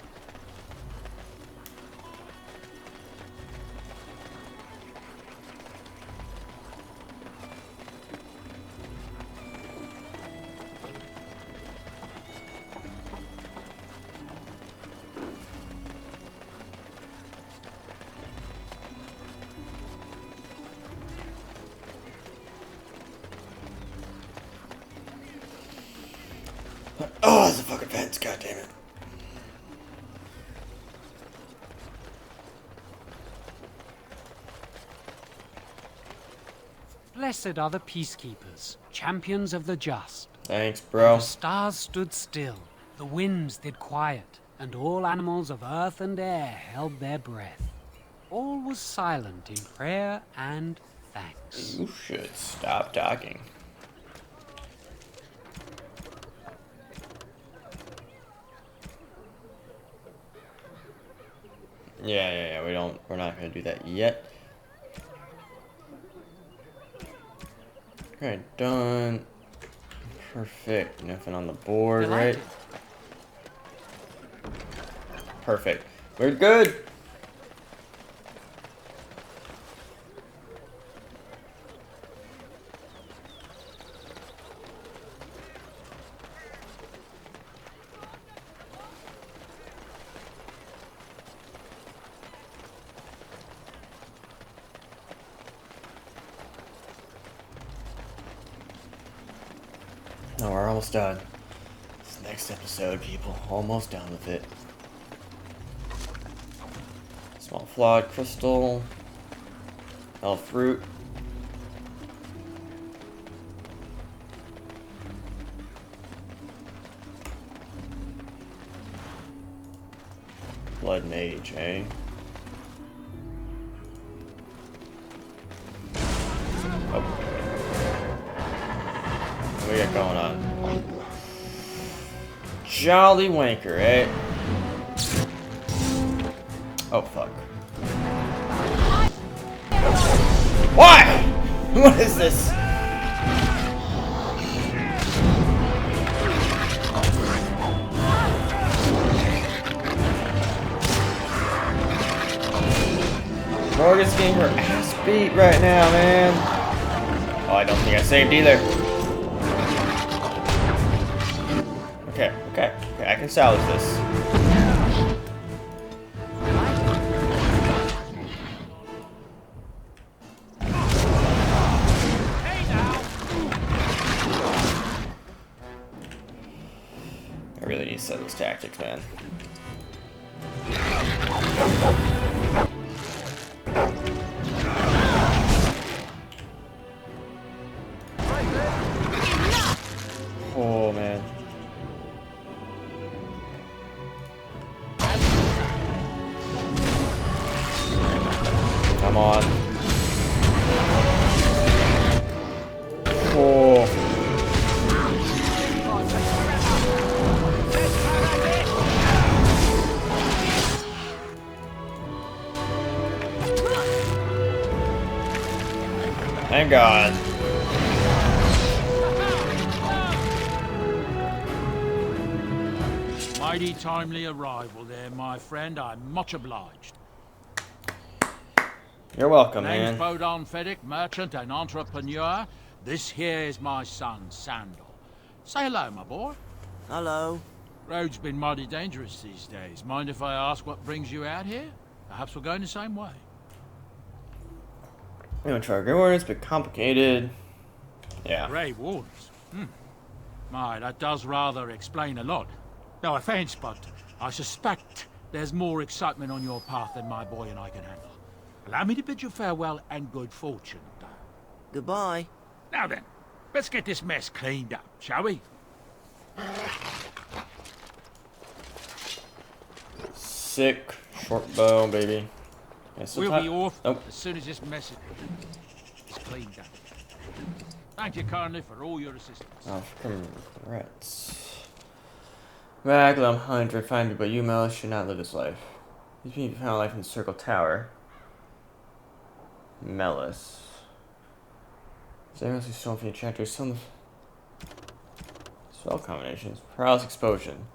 A: Oh, it's a fucking fence, goddammit.
P: Blessed are the peacekeepers, champions of the just.
A: Thanks, bro.
P: The stars stood still, the winds did quiet, and all animals of earth and air held their breath. All was silent in prayer and thanks.
A: You should stop talking. Yeah, we're not gonna do that yet. Alright, done. Perfect. Nothing on the board, right? Perfect. We're good. No, we're almost done. This next episode, people. Almost done with it. Small flawed crystal. Elf fruit. Blood Mage, eh? Oh. What we got going on? Jolly wanker, eh? Oh, fuck. Why? What is this? Morgan's getting her ass beat right now, man. Oh, I don't think I saved either. Okay, I can salvage this. I really need to set those tactics, man. Oh, man. Come on. Oh. Thank God.
H: Mighty timely arrival there, my friend. I'm much obliged.
A: You're welcome,
H: Name's
A: man.
H: Bodon Feddick, merchant and entrepreneur. This here is my son, Sandal. Say hello, my boy.
M: Hello.
H: Road's been mighty dangerous these days. Mind if I ask what brings you out here? Perhaps we're going the same way.
A: We went to our Grey Wardens, a bit complicated. Yeah.
H: Grey Wardens? My, that does rather explain a lot. No offense, but I suspect there's more excitement on your path than my boy and I can handle. Allow me to bid you farewell and good fortune.
M: Goodbye.
H: Now then, let's get this mess cleaned up, shall we?
A: Sick. Short bow, baby.
H: We'll be off as soon as this mess is cleaned up. Thank you kindly for all your assistance.
A: Oh, congrats. Raglan Hunter, find you, but you, Melis, should not live this life. These people found life in the Circle Tower. Melis. Seriously, so many chapters, some spell combinations. Paralysis explosion.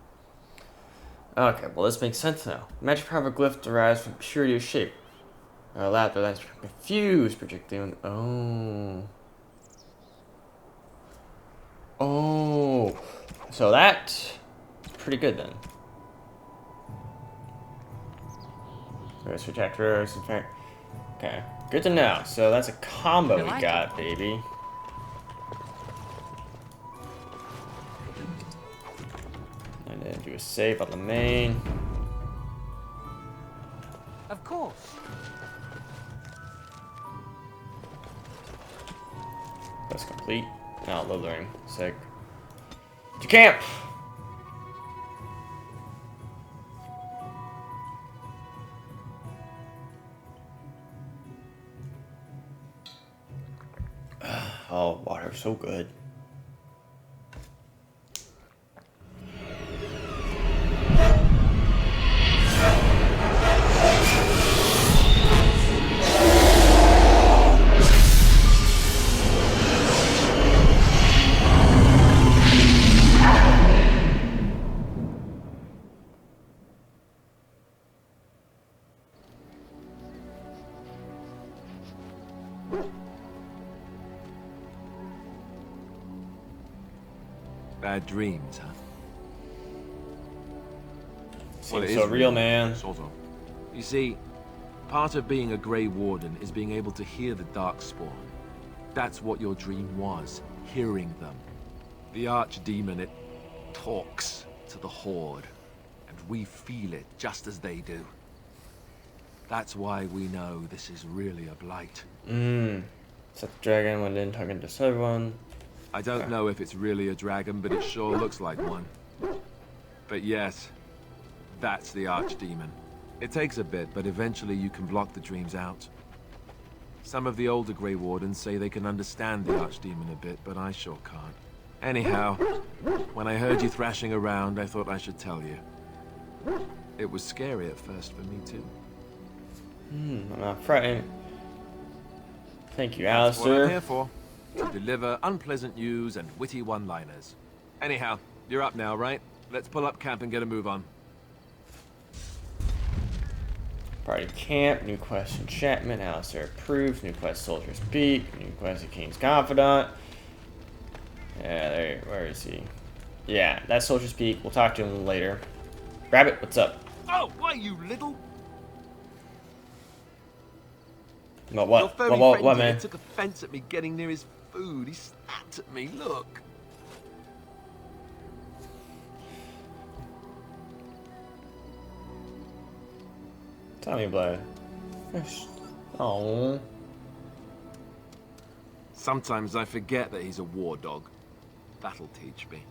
A: Okay, well this makes sense now. Magic power of a glyph derives from purity of shape. Allowed the lines become confused, projecting. Oh. So that's pretty good then. Switch actors, in fact. Okay, good to know. So that's a combo we got, baby. And then do a save on the main.
H: Of course.
A: That's complete. Now Lothering. Sick. To camp! Oh, water, so good.
I: Bad dreams, huh?
A: Seems so real, man.
I: Sort of. You see, part of being a Grey Warden is being able to hear the Darkspawn. That's what your dream was, hearing them. The Archdemon, it talks to the Horde, and we feel it just as they do. That's why we know this is really a Blight.
A: Set the dragon went in talking to everyone.
I: I don't know if it's really a dragon, but it sure looks like one. But yes, that's the Archdemon. It takes a bit, but eventually you can block the dreams out. Some of the older Grey Wardens say they can understand the Archdemon a bit, but I sure can't. Anyhow, when I heard you thrashing around, I thought I should tell you. It was scary at first for me, too.
A: I'm not frightened. Thank you,
I: That's what
A: Alistair.
I: I'm here for. To deliver unpleasant news and witty one-liners. Anyhow, you're up now, right? Let's pull up camp and get a move on.
A: Party camp, new quest enchantment, Alistair approves, new quest Soldier's Beak, new quest the King's Confidant. Yeah, there, where is he? Yeah, that's Soldier's Beak. We'll talk to him later. Rabbit, what's up?
I: Oh, why you little...
A: What, what?
I: Your furry
A: What,
I: friend here
A: man?
I: took offense at me getting near his food. He snapped at me, look.
A: Tell me, Blight. Oh.
I: Sometimes I forget that he's a war dog. That'll teach me.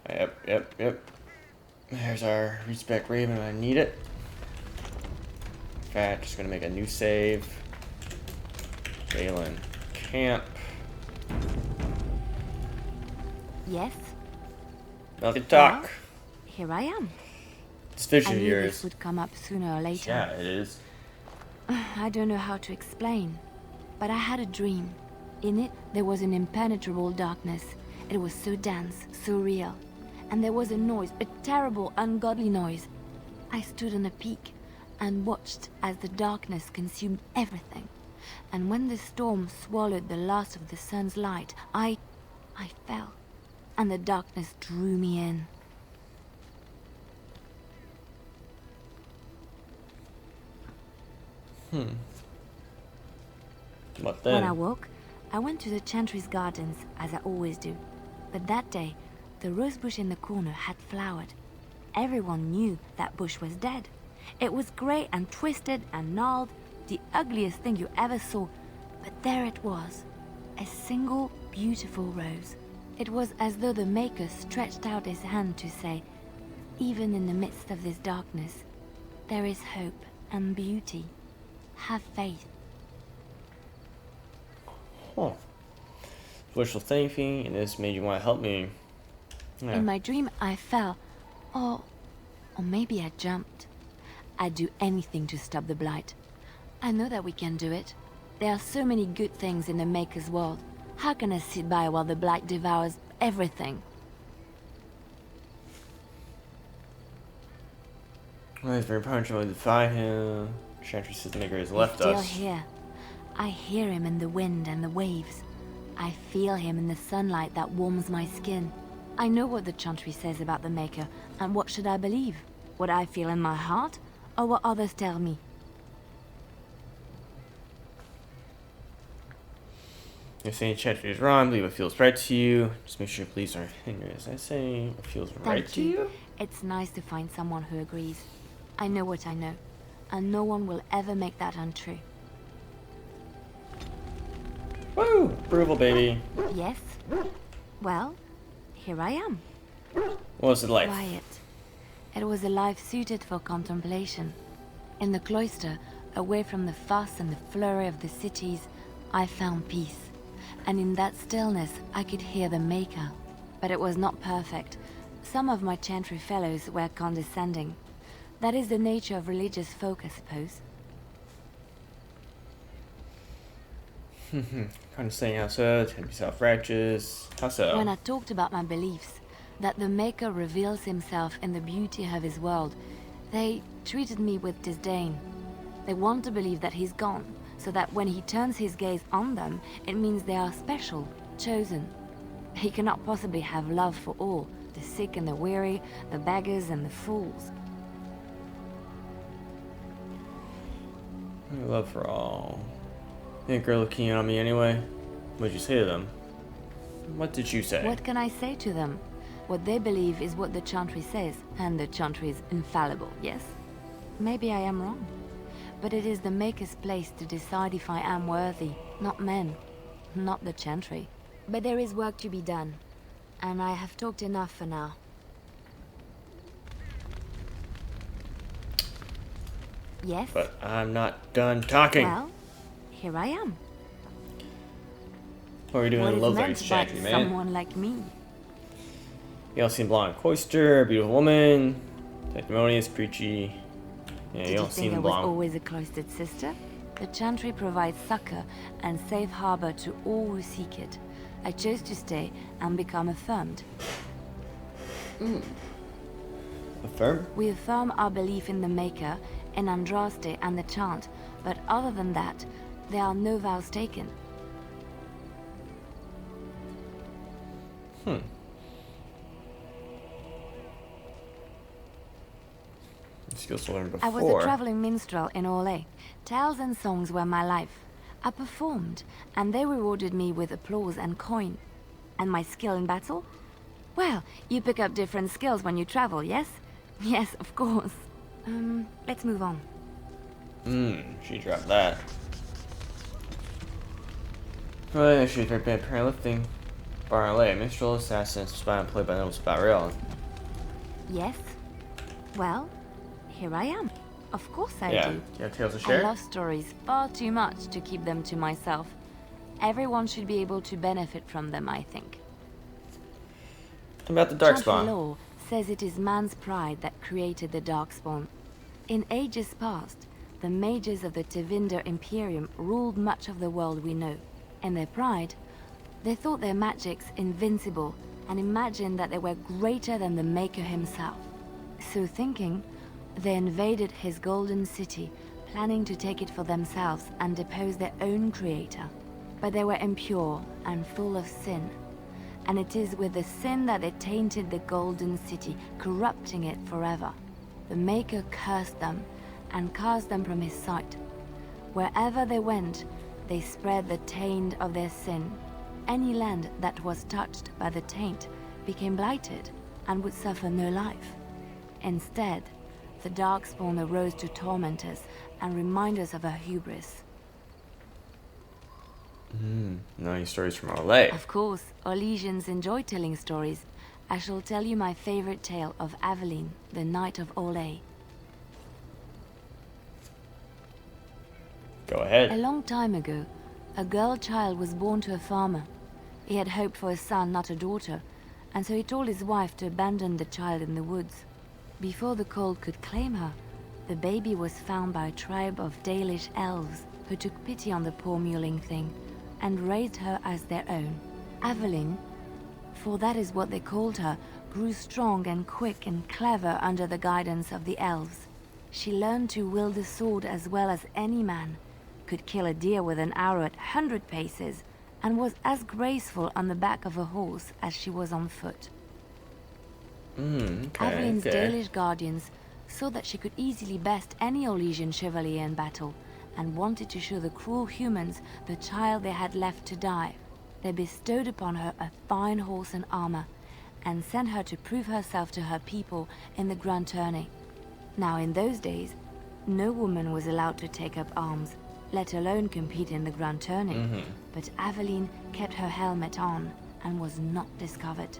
A: Yep. There's our respec Raven when I need it. In fact, just gonna make a new save. Galen camp.
O: Yes?
A: Nothing to talk.
O: Well, here I am.
A: This vision
O: I
A: of
O: knew
A: yours.
O: this would come up sooner or later.
A: Yeah, it is.
O: I don't know how to explain, but I had a dream. In it, there was an impenetrable darkness. It was so dense, so real. And there was a noise, a terrible, ungodly noise. I stood on a peak and watched as the darkness consumed everything. And when the storm swallowed the last of the sun's light, I fell. And the darkness drew me in.
A: What then?
O: When I woke, I went to the Chantry's gardens, as I always do. But that day, the rosebush in the corner had flowered. Everyone knew that bush was dead. It was grey and twisted and gnarled, the ugliest thing you ever saw. But there it was, a single beautiful rose. It was as though the Maker stretched out his hand to say, even in the midst of this darkness, there is hope and beauty. Have faith.
A: Huh. Wishful thinking, and this made you want to help me. Yeah.
O: In my dream, I fell. Or maybe I jumped. I'd do anything to stop the Blight. I know that we can do it. There are so many good things in the Maker's world. How can I sit by while the Blight devours everything?
A: Well, he's very punishable to defy him. Chantry says the Maker has left
O: He's
A: us.
O: still here. I hear him in the wind and the waves. I feel him in the sunlight that warms my skin. I know what the Chantry says about the Maker, and what should I believe? What I feel in my heart, or what others tell me?
A: You're saying Chantry is wrong, believe what feels right to you. Just make sure your beliefs aren't hindrance. I say what feels right
O: Thank
A: to you?
O: It's nice to find someone who agrees. I know what I know, and no one will ever make that untrue.
A: Woo! Approval, baby.
O: Yes? Well, here I am.
A: What was it like?
O: Quiet. It was a life suited for contemplation. In the cloister, away from the fuss and the flurry of the cities, I found peace. And in that stillness, I could hear the Maker. But it was not perfect. Some of my Chantry fellows were condescending. That is the nature of religious folk, I suppose.
A: Kind of saying how so, tend to be self-righteous. How so?
O: When I talked about my beliefs, that the Maker reveals himself in the beauty of his world, they treated me with disdain. They want to believe that he's gone, so that when he turns his gaze on them, it means they are special, chosen. He cannot possibly have love for all, the sick and the weary, the beggars and the fools.
A: Love for all. Think you're looking on me anyway? What'd you say to them? What did you say?
O: What can I say to them? What they believe is what the Chantry says, and the Chantry is infallible, yes? Maybe I am wrong. But it is the Maker's place to decide if I am worthy, not men, not the Chantry. But there is work to be done, and I have talked enough for now. Yes?
A: But I'm not done talking.
O: Well, here I am.
A: What are we doing
O: What
A: in
O: is
A: Lothering's
O: meant by
A: chantry, man?
O: someone like me?
A: You don't seem blonde cloister, beautiful woman, sanctimonious, preachy. Yeah,
O: Did
A: you
O: you
A: don't
O: think
A: seem
O: I was
A: blonde.
O: always a cloistered sister? The chantry provides succor and safe harbor to all who seek it. I chose to stay and become affirmed.
A: Affirm?
O: We affirm our belief in the Maker, in Andraste and the chant, but other than that, there are no vows taken.
A: Skills to learn
O: I
A: before.
O: was a traveling minstrel in Orlais. Tales and songs were my life. I performed, and they rewarded me with applause and coin. And my skill in battle? Well, you pick up different skills when you travel, yes? Yes, of course. Let's move on.
A: She dropped that. Right, she's very bad paralifting. Barley, minstrel, assassin, spy, and played by nobles about rail.
O: Yes? Well, here I am. Of course I
A: Yeah,
O: do.
A: you have tales to
O: I
A: share?
O: love stories far too much to keep them to myself. Everyone should be able to benefit from them, I think.
A: About the
O: Chantry
A: Darkspawn.
O: law says it is man's pride that created the Darkspawn. In ages past, the mages of the Tevinder Imperium ruled much of the world we know. In their pride, they thought their magics invincible and imagined that they were greater than the Maker himself. So thinking, they invaded his golden city, planning to take it for themselves and depose their own creator. But they were impure and full of sin. And it is with the sin that they tainted the golden city, corrupting it forever. The Maker cursed them and cast them from his sight. Wherever they went, they spread the taint of their sin. Any land that was touched by the taint became blighted and would suffer no life. Instead, the Darkspawn arose to torment us and remind us of our hubris.
A: Nice stories from Orlais.
O: Of course, Orlesians enjoy telling stories. I shall tell you my favorite tale of Aveline, the Knight of Orlais.
A: Go ahead.
O: A long time ago, a girl child was born to a farmer. He had hoped for a son, not a daughter, and so he told his wife to abandon the child in the woods. Before the cold could claim her, the baby was found by a tribe of Dalish elves who took pity on the poor mewling thing and raised her as their own. Aveline, for that is what they called her, grew strong and quick and clever under the guidance of the elves. She learned to wield the sword as well as any man, could kill a deer with an arrow at 100 paces, and was as graceful on the back of a horse as she was on foot. Aveline's Dalish guardians saw that she could easily best any Orlesian chevalier in battle, and wanted to show the cruel humans the child they had left to die. They bestowed upon her a fine horse and armor, and sent her to prove herself to her people in the grand tourney. Now in those days, no woman was allowed to take up arms, let alone compete in the grand tourney. But Aveline kept her helmet on and was not discovered.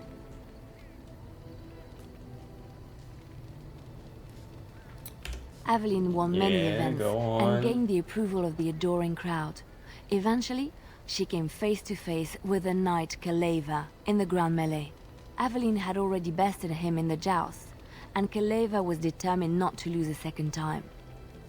O: Aveline won many events and gained the approval of the adoring crowd. Eventually, she came face to face with the knight Kaleva in the grand melee. Aveline had already bested him in the jousts, and Kaleva was determined not to lose a second time.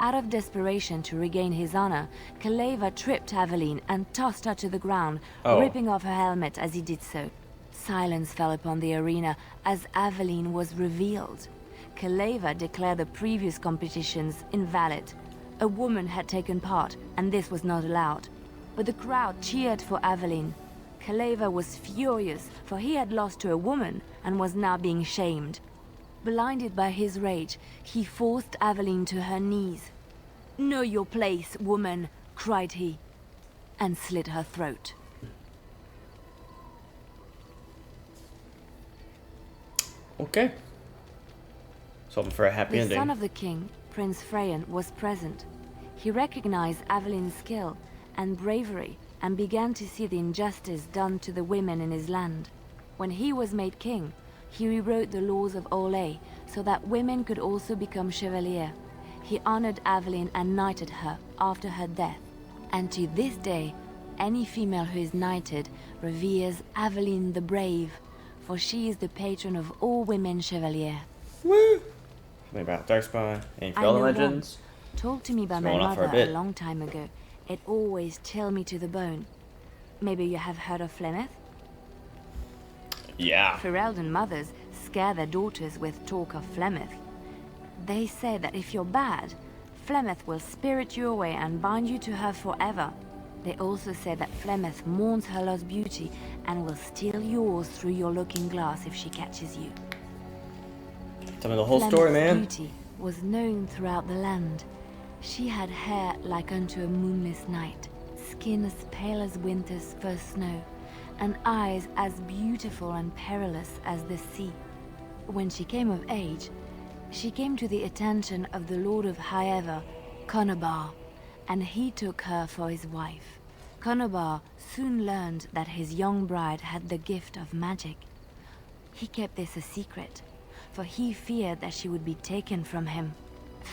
O: Out of desperation to regain his honor, Kaleva tripped Aveline and tossed her to the ground, ripping off her helmet as he did so. Silence fell upon the arena as Aveline was revealed. Kaleva declared the previous competitions invalid. A woman had taken part, and this was not allowed. But the crowd cheered for Aveline. Kaleva was furious, for he had lost to a woman and was now being shamed. Blinded by his rage, he forced Aveline to her knees. "Know your place, woman," cried he, and slit her throat.
A: Okay. Hoping for a happy ending.
O: The son of the king, Prince Freyan, was present. He recognized Aveline's skill and bravery and began to see the injustice done to the women in his land. When he was made king, he rewrote the laws of Orlais so that women could also become chevalier. he honored Aveline and knighted her after her death. And to this day, any female who is knighted reveres Aveline the Brave, for she is the patron of all women chevalier.
A: Woo! Something about Darkspawn. Any fellow legends?
O: Told to me by my mother a long time ago. It always chilled me to the bone. Maybe you have heard of Flemeth?
A: Yeah.
O: Ferelden mothers scare their daughters with talk of Flemeth. They say that if you're bad, Flemeth will spirit you away and bind you to her forever. They also say that Flemeth mourns her lost beauty and will steal yours through your looking glass if she catches you.
A: Tell me the whole story, man.
O: Beauty was known throughout the land. She had hair like unto a moonless night, skin as pale as winter's first snow, and eyes as beautiful and perilous as the sea. When she came of age, she came to the attention of the Lord of Highever, Conobar, and he took her for his wife. Conobar soon learned that his young bride had the gift of magic. He kept this a secret, for he feared that she would be taken from him.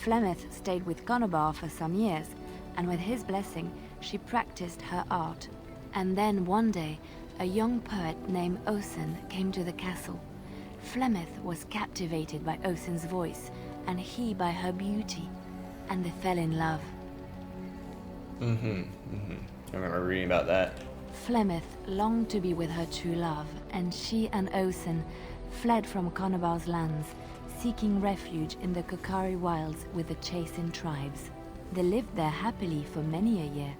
O: Flemeth stayed with Conobar for some years, and with his blessing, she practiced her art. And then one day, a young poet named Osen came to the castle. Flemeth was captivated by Osen's voice, and he by her beauty, and they fell in love.
A: I remember reading about that.
O: Flemeth longed to be with her true love, and she and Osen fled from Conobar's lands, seeking refuge in the Kokari wilds with the Chasing tribes. They lived there happily for many a year,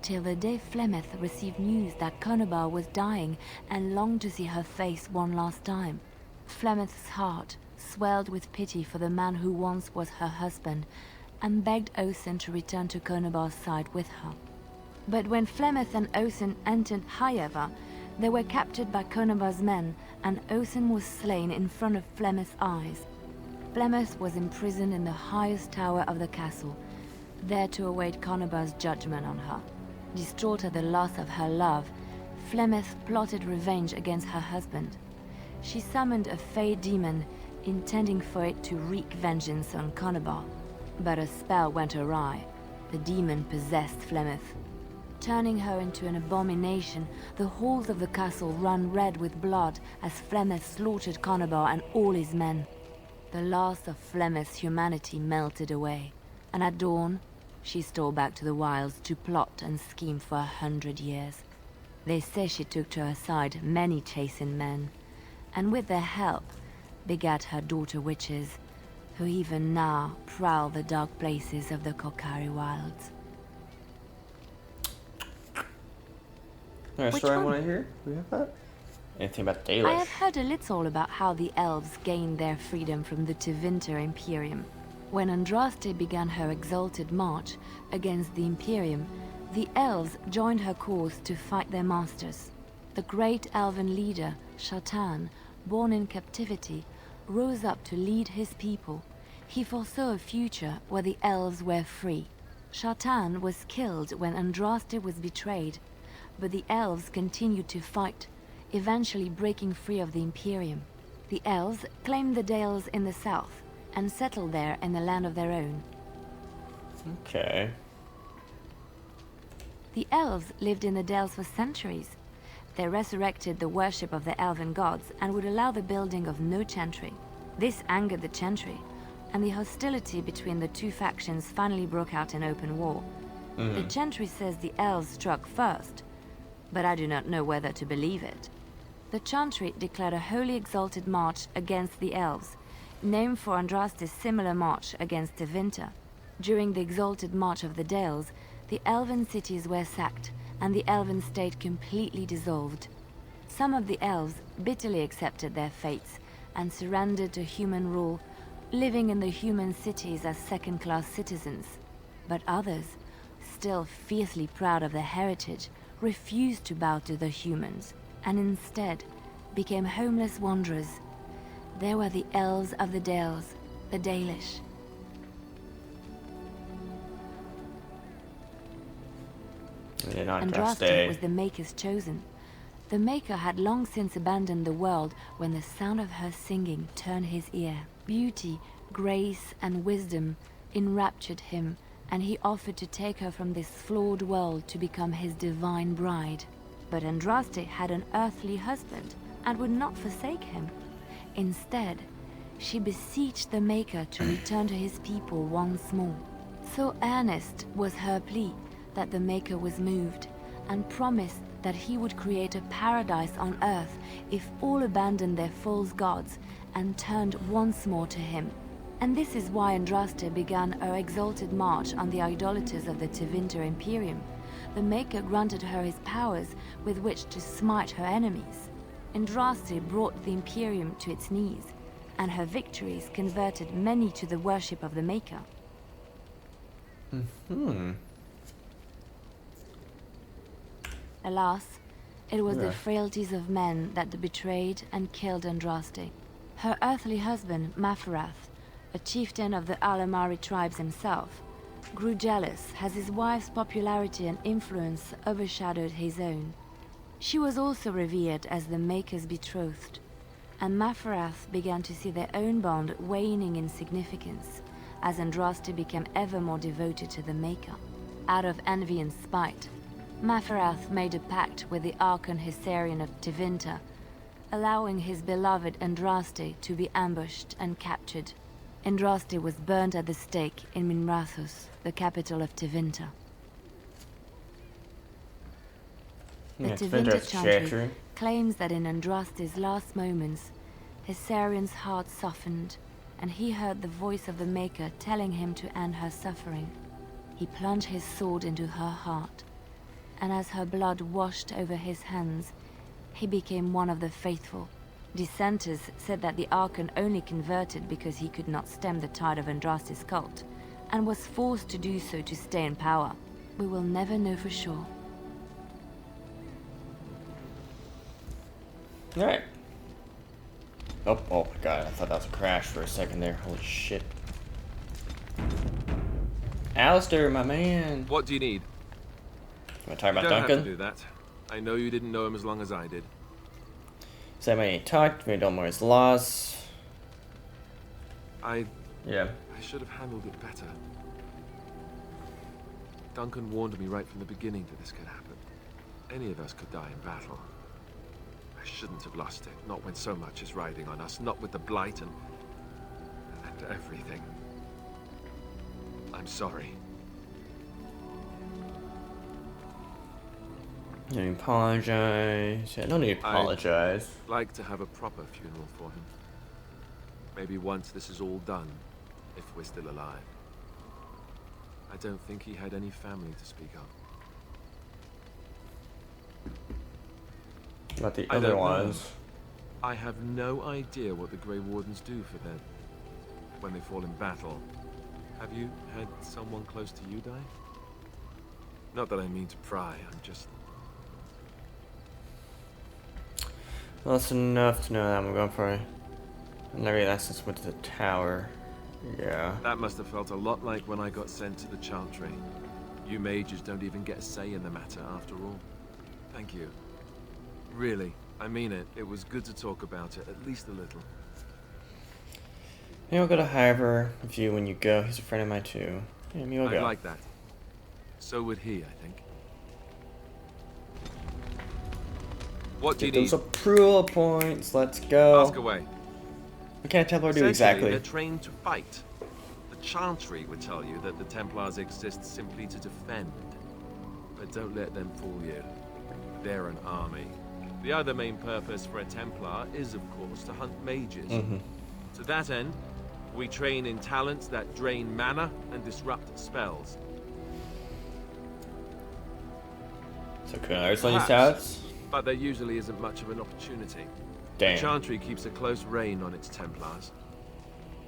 O: till the day Flemeth received news that Conobar was dying and longed to see her face one last time. Flemeth's heart swelled with pity for the man who once was her husband, and begged Osen to return to Conobar's side with her. But when Flemeth and Osen entered Highever, they were captured by Conobar's men, and Osen was slain in front of Flemeth's eyes. Flemeth was imprisoned in the highest tower of the castle, there to await Conobar's judgment on her. Distraught at the loss of her love, Flemeth plotted revenge against her husband. She summoned a fey demon, intending for it to wreak vengeance on Conobar. But a spell went awry. The demon possessed Flemeth. Turning her into an abomination, the halls of the castle ran red with blood as Flemeth slaughtered Conobar and all his men. The last of Flemeth's humanity melted away, and at dawn, she stole back to the wilds to plot and scheme for 100 years. They say she took to her side many Chasing men, and with their help, begat her daughter witches, who even now prowl the dark places of the Kokari wilds.
A: Another story I want to hear? Do we have that? Anything about Dalish?
O: I have heard a little about how the elves gained their freedom from the Tevinter Imperium. When Andraste began her exalted march against the Imperium, the elves joined her cause to fight their masters. The great elven leader, Shatan, born in captivity, rose up to lead his people. He foresaw a future where the elves were free. Shatan was killed when Andraste was betrayed, but the elves continued to fight, eventually breaking free of the Imperium. The elves claimed the Dales in the south, and settled there in the land of their own.
A: Okay.
O: The elves lived in the Dales for centuries. They resurrected the worship of the elven gods and would allow the building of no chantry. This angered the chantry, and the hostility between the two factions finally broke out in open war. The chantry says the elves struck first, but I do not know whether to believe it. The chantry declared a holy exalted march against the elves, named for Andraste's similar march against Tevinter. During the exalted march of the Dales, the elven cities were sacked, and the elven state completely dissolved. Some of the elves bitterly accepted their fates and surrendered to human rule, living in the human cities as second-class citizens. But others, still fiercely proud of their heritage, refused to bow to the humans, and instead became homeless wanderers. They were the elves of the Dales, the Dalish. Andraste was the Maker's chosen. The Maker had long since abandoned the world when the sound of her singing turned his ear. Beauty, grace, and wisdom enraptured him, and he offered to take her from this flawed world to become his divine bride. But Andraste had an earthly husband and would not forsake him. Instead, she beseeched the Maker to return to his people once more. So earnest was her plea that the Maker was moved, and promised that he would create a paradise on earth if all abandoned their false gods and turned once more to him. And this is why Andraste began her exalted march on the idolaters of the Tevinter Imperium. The Maker granted her his powers with which to smite her enemies. Andraste brought the Imperium to its knees, and her victories converted many to the worship of the Maker. Alas, it was the frailties of men that betrayed and killed Andraste. Her earthly husband, Maferath, a chieftain of the Alamari tribes himself, grew jealous as his wife's popularity and influence overshadowed his own. She was also revered as the Maker's betrothed, and Maferath began to see their own bond waning in significance as Andraste became ever more devoted to the Maker. Out of envy and spite, Maferath made a pact with the Archon Hysarian of Tevinter, allowing his beloved Andraste to be ambushed and captured. Andraste was burned at the stake in Minrathous, the capital of Tevinter. The Tevinter Chantry claims that in Andraste's last moments, Hysarian's heart softened, and he heard the voice of the Maker telling him to end her suffering. He plunged his sword into her heart, and as her blood washed over his hands, he became one of the faithful. Dissenters said that the Archon only converted because he could not stem the tide of Andraste's cult, and was forced to do so to stay in power. We will never know for sure.
A: Alright. Oh my god, I thought that was a crash for a second there. Holy shit. Alistair, my man.
I: What do you need?
A: Want to talk about
I: you don't
A: Duncan?
I: have to do that. I know you didn't know him as long as I did.
A: So I ain't talked, we don't know his laws.
I: I
A: I
I: should have handled it better. Duncan warned me right from the beginning that this could happen. Any of us could die in battle. I shouldn't have lost it, not when so much is riding on us, not with the Blight and everything. I'm sorry.
A: You don't apologize. Yeah, no need to apologize.
I: I'd like to have a proper funeral for him. Maybe once this is all done, if we're still alive. I don't think he had any family to speak of.
A: About the other ones.
I: I have no idea what the Grey Wardens do for them when they fall in battle. Have you had someone close to you die? Not that I mean to pry, I'm just...
A: Well, that's enough to know that I'm going for another lessons with the tower. Yeah.
I: That must have felt a lot like when I got sent to the Chantry. You mages don't even get a say in the matter after all. Thank you. Really, I mean it. It was good to talk about it, at least a little.
A: Maybe I'll go to Hiver with you when you go. He's a friend of mine too. Yeah, maybe I'll go.
I: I'd like that. So would he, I think. What do you need?
A: Those approval points. Let's go.
I: Ask away.
A: What can a Templar do exactly?
I: They're trained to fight. The Chantry would tell you that the Templars exist simply to defend. But don't let them fool you. They're an army. The other main purpose for a Templar is, of course, to hunt mages. To that end, we train in talents that drain mana and disrupt spells.
A: So can I learn these talents?
I: But there usually isn't much of an opportunity.
A: Damn.
I: The Chantry keeps a close rein on its Templars.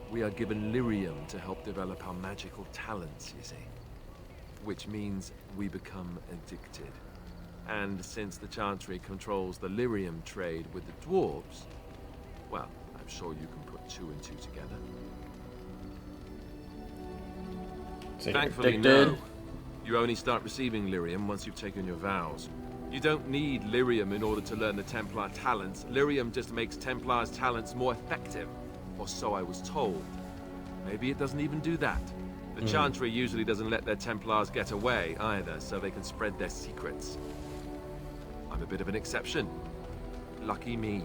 I: We are given lyrium to help develop our magical talents, you see. Which means we become addicted. And since the Chantry controls the lyrium trade with the dwarves, well, I'm sure you can put 2 and 2 together.
A: So
I: thankfully, no. You only start receiving lyrium once you've taken your vows. You don't need lyrium in order to learn the Templar talents. Lyrium just makes Templars' talents more effective. Or so I was told. Maybe it doesn't even do that. The Chantry usually doesn't let their Templars get away either, so they can spread their secrets. I'm a bit of an exception. Lucky me.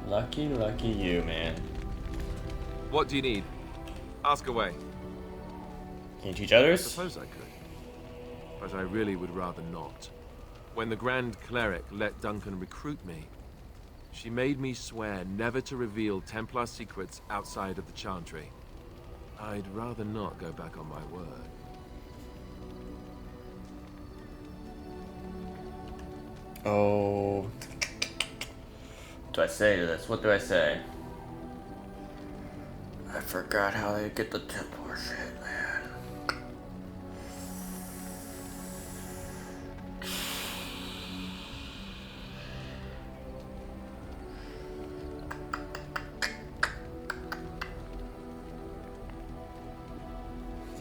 A: Lucky you, man.
I: What do you need? Ask away.
A: Can you teach others?
I: I suppose I could. But I really would rather not. When the Grand Cleric let Duncan recruit me, she made me swear never to reveal Templar secrets outside of the Chantry. I'd rather not go back on my word.
A: Oh. What do I say to this? What do I say? I forgot how they get the Templar shit, man.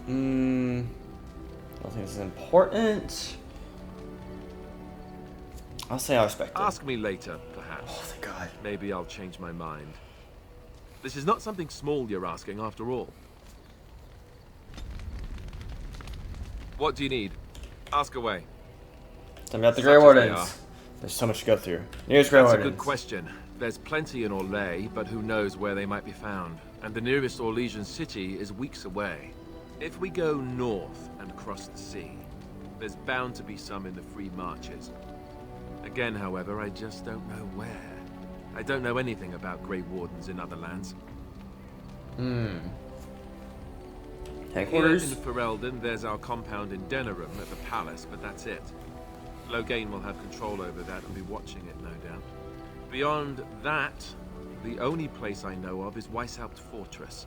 A: I don't think this is important. I'll say I respect it.
I: Ask me later, perhaps.
A: Oh, thank God.
I: Maybe I'll change my mind. This is not something small you're asking, after all. What do you need? Ask away.
A: Tell me about the Grey Wardens. There's so much to go through. Here's Grey Wardens.
I: That's a good question. There's plenty in Orlais, but who knows where they might be found. And the nearest Orlesian city is weeks away. If we go north and cross the sea, there's bound to be some in the Free Marches. Again, however, I just don't know where. I don't know anything about Grey Wardens in other lands.
A: Headquarters?
I: Here in Ferelden, there's our compound in Denerim at the palace, but that's it. Loghain will have control over that and be watching it, no doubt. Beyond that, the only place I know of is Weishaupt Fortress.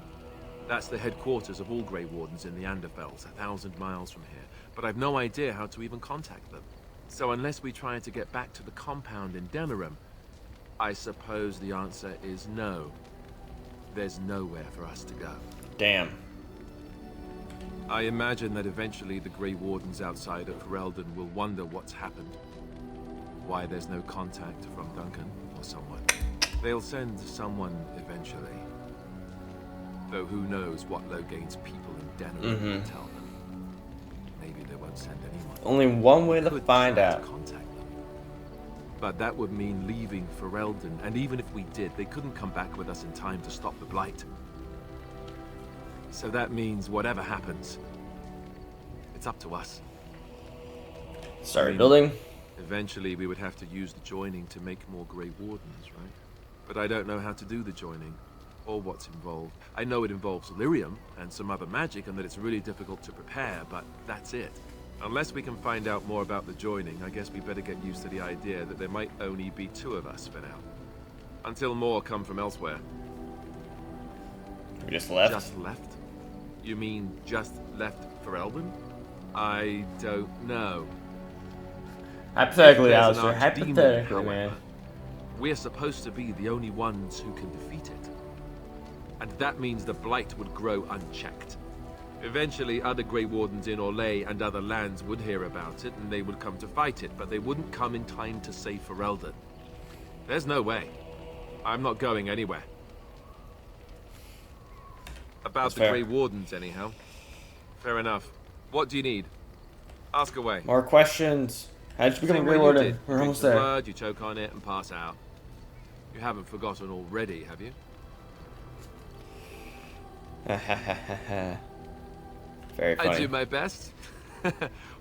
I: That's the headquarters of all Grey Wardens in the Anderfells, 1,000 miles from here. But I've no idea how to even contact them. So unless we try to get back to the compound in Denerim, I suppose the answer is no. There's nowhere for us to go.
A: Damn.
I: I imagine that eventually the Grey Wardens outside of Ferelden will wonder what's happened. Why there's no contact from Duncan or someone. They'll send someone eventually. Though who knows what Loghain's people in Denerim will tell them. Maybe they won't send anyone.
A: Only one way to find out.
I: But that would mean leaving Ferelden, and even if we did, they couldn't come back with us in time to stop the Blight. So that means whatever happens, it's up to us.
A: Start building.
I: Eventually we would have to use the joining to make more Grey Wardens, right? But I don't know how to do the joining, or what's involved. I know it involves lyrium and some other magic, and that it's really difficult to prepare, but that's it. Unless we can find out more about the joining, I guess we better get used to the idea that there might only be 2 of us for now. Until more come from elsewhere.
A: We just left?
I: Just left? You mean just left Ferelden? I don't know.
A: Hypothetically, Alistair. Hypothetically, man.
I: We're supposed to be the only ones who can defeat it. And that means the Blight would grow unchecked. Eventually, other Grey Wardens in Orlais and other lands would hear about it, and they would come to fight it, but they wouldn't come in time to save Ferelden. There's no way. I'm not going anywhere. About the Grey Wardens, anyhow. Fair enough. What do you need? Ask away.
A: More questions. How did you become a Grey Warden? We're almost there.
I: Blood, you choke on it and pass out. You haven't forgotten already, have you?
A: Very funny.
I: I do my best.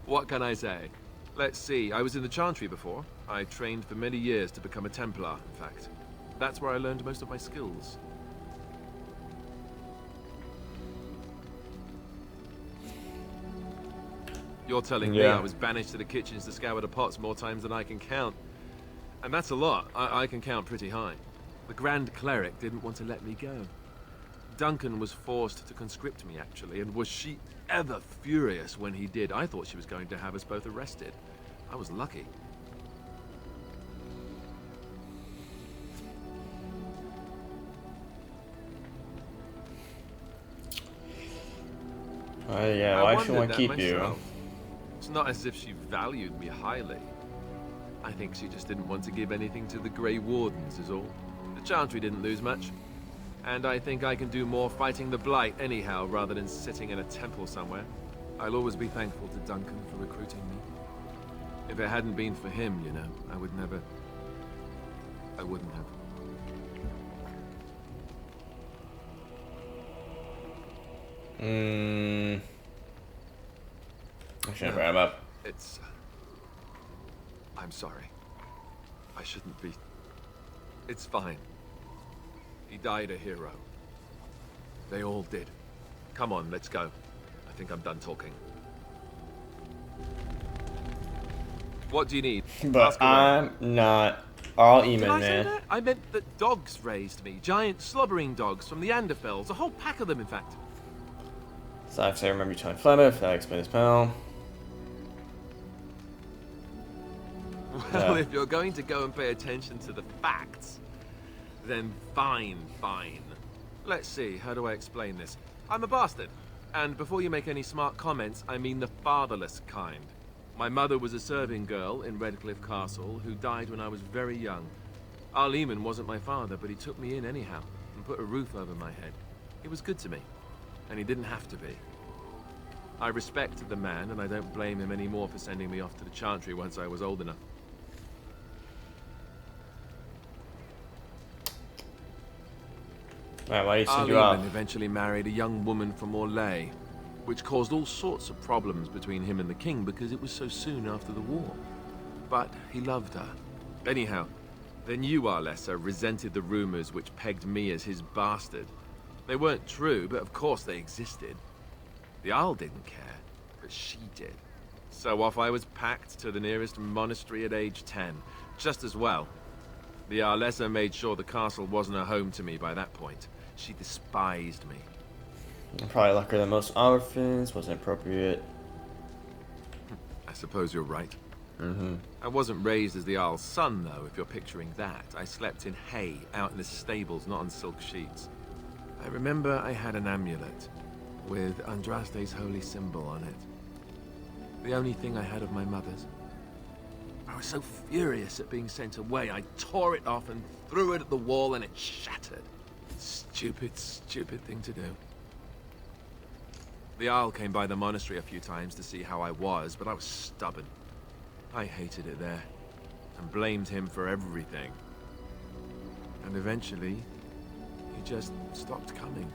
I: What can I say? Let's see, I was in the Chantry before. I trained for many years to become a Templar, in fact. That's where I learned most of my skills. You're telling me I was banished to the kitchens to scour the pots more times than I can count. And that's a lot. I can count pretty high. The Grand Cleric didn't want to let me go. Duncan was forced to conscript me, actually, and was she ever furious when he did. I thought she was going to have us both arrested. I was lucky.
A: Yeah, why should I want to keep you?
I: It's not as if she valued me highly. I think she just didn't want to give anything to the Grey Wardens, is all. The Chantry didn't lose much. And I think I can do more fighting the Blight anyhow, rather than sitting in a temple somewhere. I'll always be thankful to Duncan for recruiting me. If it hadn't been for him, you know, I wouldn't have.
A: I shouldn't bring him up.
I: I'm sorry. I shouldn't be. It's fine. He died a hero. They all did. Come on, let's go. I think I'm done talking. What do you need?
A: But I'm not all even,
I: Did I say
A: man.
I: that? I meant that dogs raised me. Giant slobbering dogs from the Anderfells. A whole pack of them, in fact.
A: So I remember you telling Flemeth that I explained his pal.
I: Well, if you're going to go and pay attention to the facts, then fine. Let's see, how do I explain this? I'm a bastard. And before you make any smart comments, I mean the fatherless kind. My mother was a serving girl in Redcliffe Castle who died when I was very young. Arleman wasn't my father, but he took me in anyhow and put a roof over my head. He was good to me, and he didn't have to be. I respected the man, and I don't blame him anymore for sending me off to the Chantry once I was old enough.
A: Right, why do you send you off?
I: Arleman eventually married a young woman from Orlais, which caused all sorts of problems between him and the king because it was so soon after the war. But he loved her. Anyhow, then you, Arlessa, resented the rumors which pegged me as his bastard. They weren't true, but of course they existed. The Arl didn't care, but she did. So off I was packed to the nearest monastery at age 10, just as well. The Arlessa made sure the castle wasn't a home to me by that point. She despised me.
A: I'm probably luckier than most orphans, wasn't appropriate.
I: I suppose you're right. I wasn't raised as the Arl's son, though, if you're picturing that. I slept in hay, out in the stables, not on silk sheets. I remember I had an amulet with Andraste's holy symbol on it. The only thing I had of my mother's. I was so furious at being sent away, I tore it off and threw it at the wall and it shattered. Stupid thing to do. The Arl came by the monastery a few times to see how I was, but I was stubborn. I hated it there, and blamed him for everything. And eventually, he just stopped coming.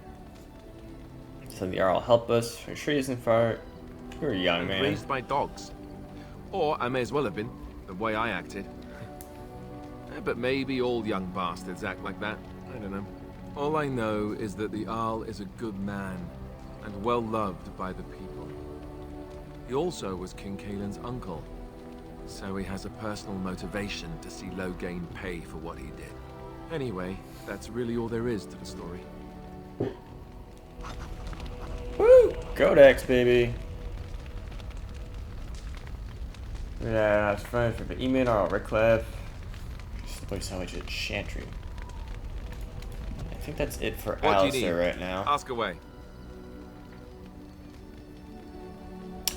A: So the Arl help us. Are you sure he isn't far? You're a young man.
I: Raised by dogs. Or I may as well have been, the way I acted. But maybe all young bastards act like that. I don't know. All I know is that the Arl is a good man, and well loved by the people. He also was King Cailan's uncle, so he has a personal motivation to see Loghain pay for what he did. Anyway, that's really all there is to the story.
A: Woo! Codex, baby! Yeah, I was friends with the Eamon or Redcliffe. Just the place how much at Chantry. I think that's it for Alistair right now.
I: Ask away.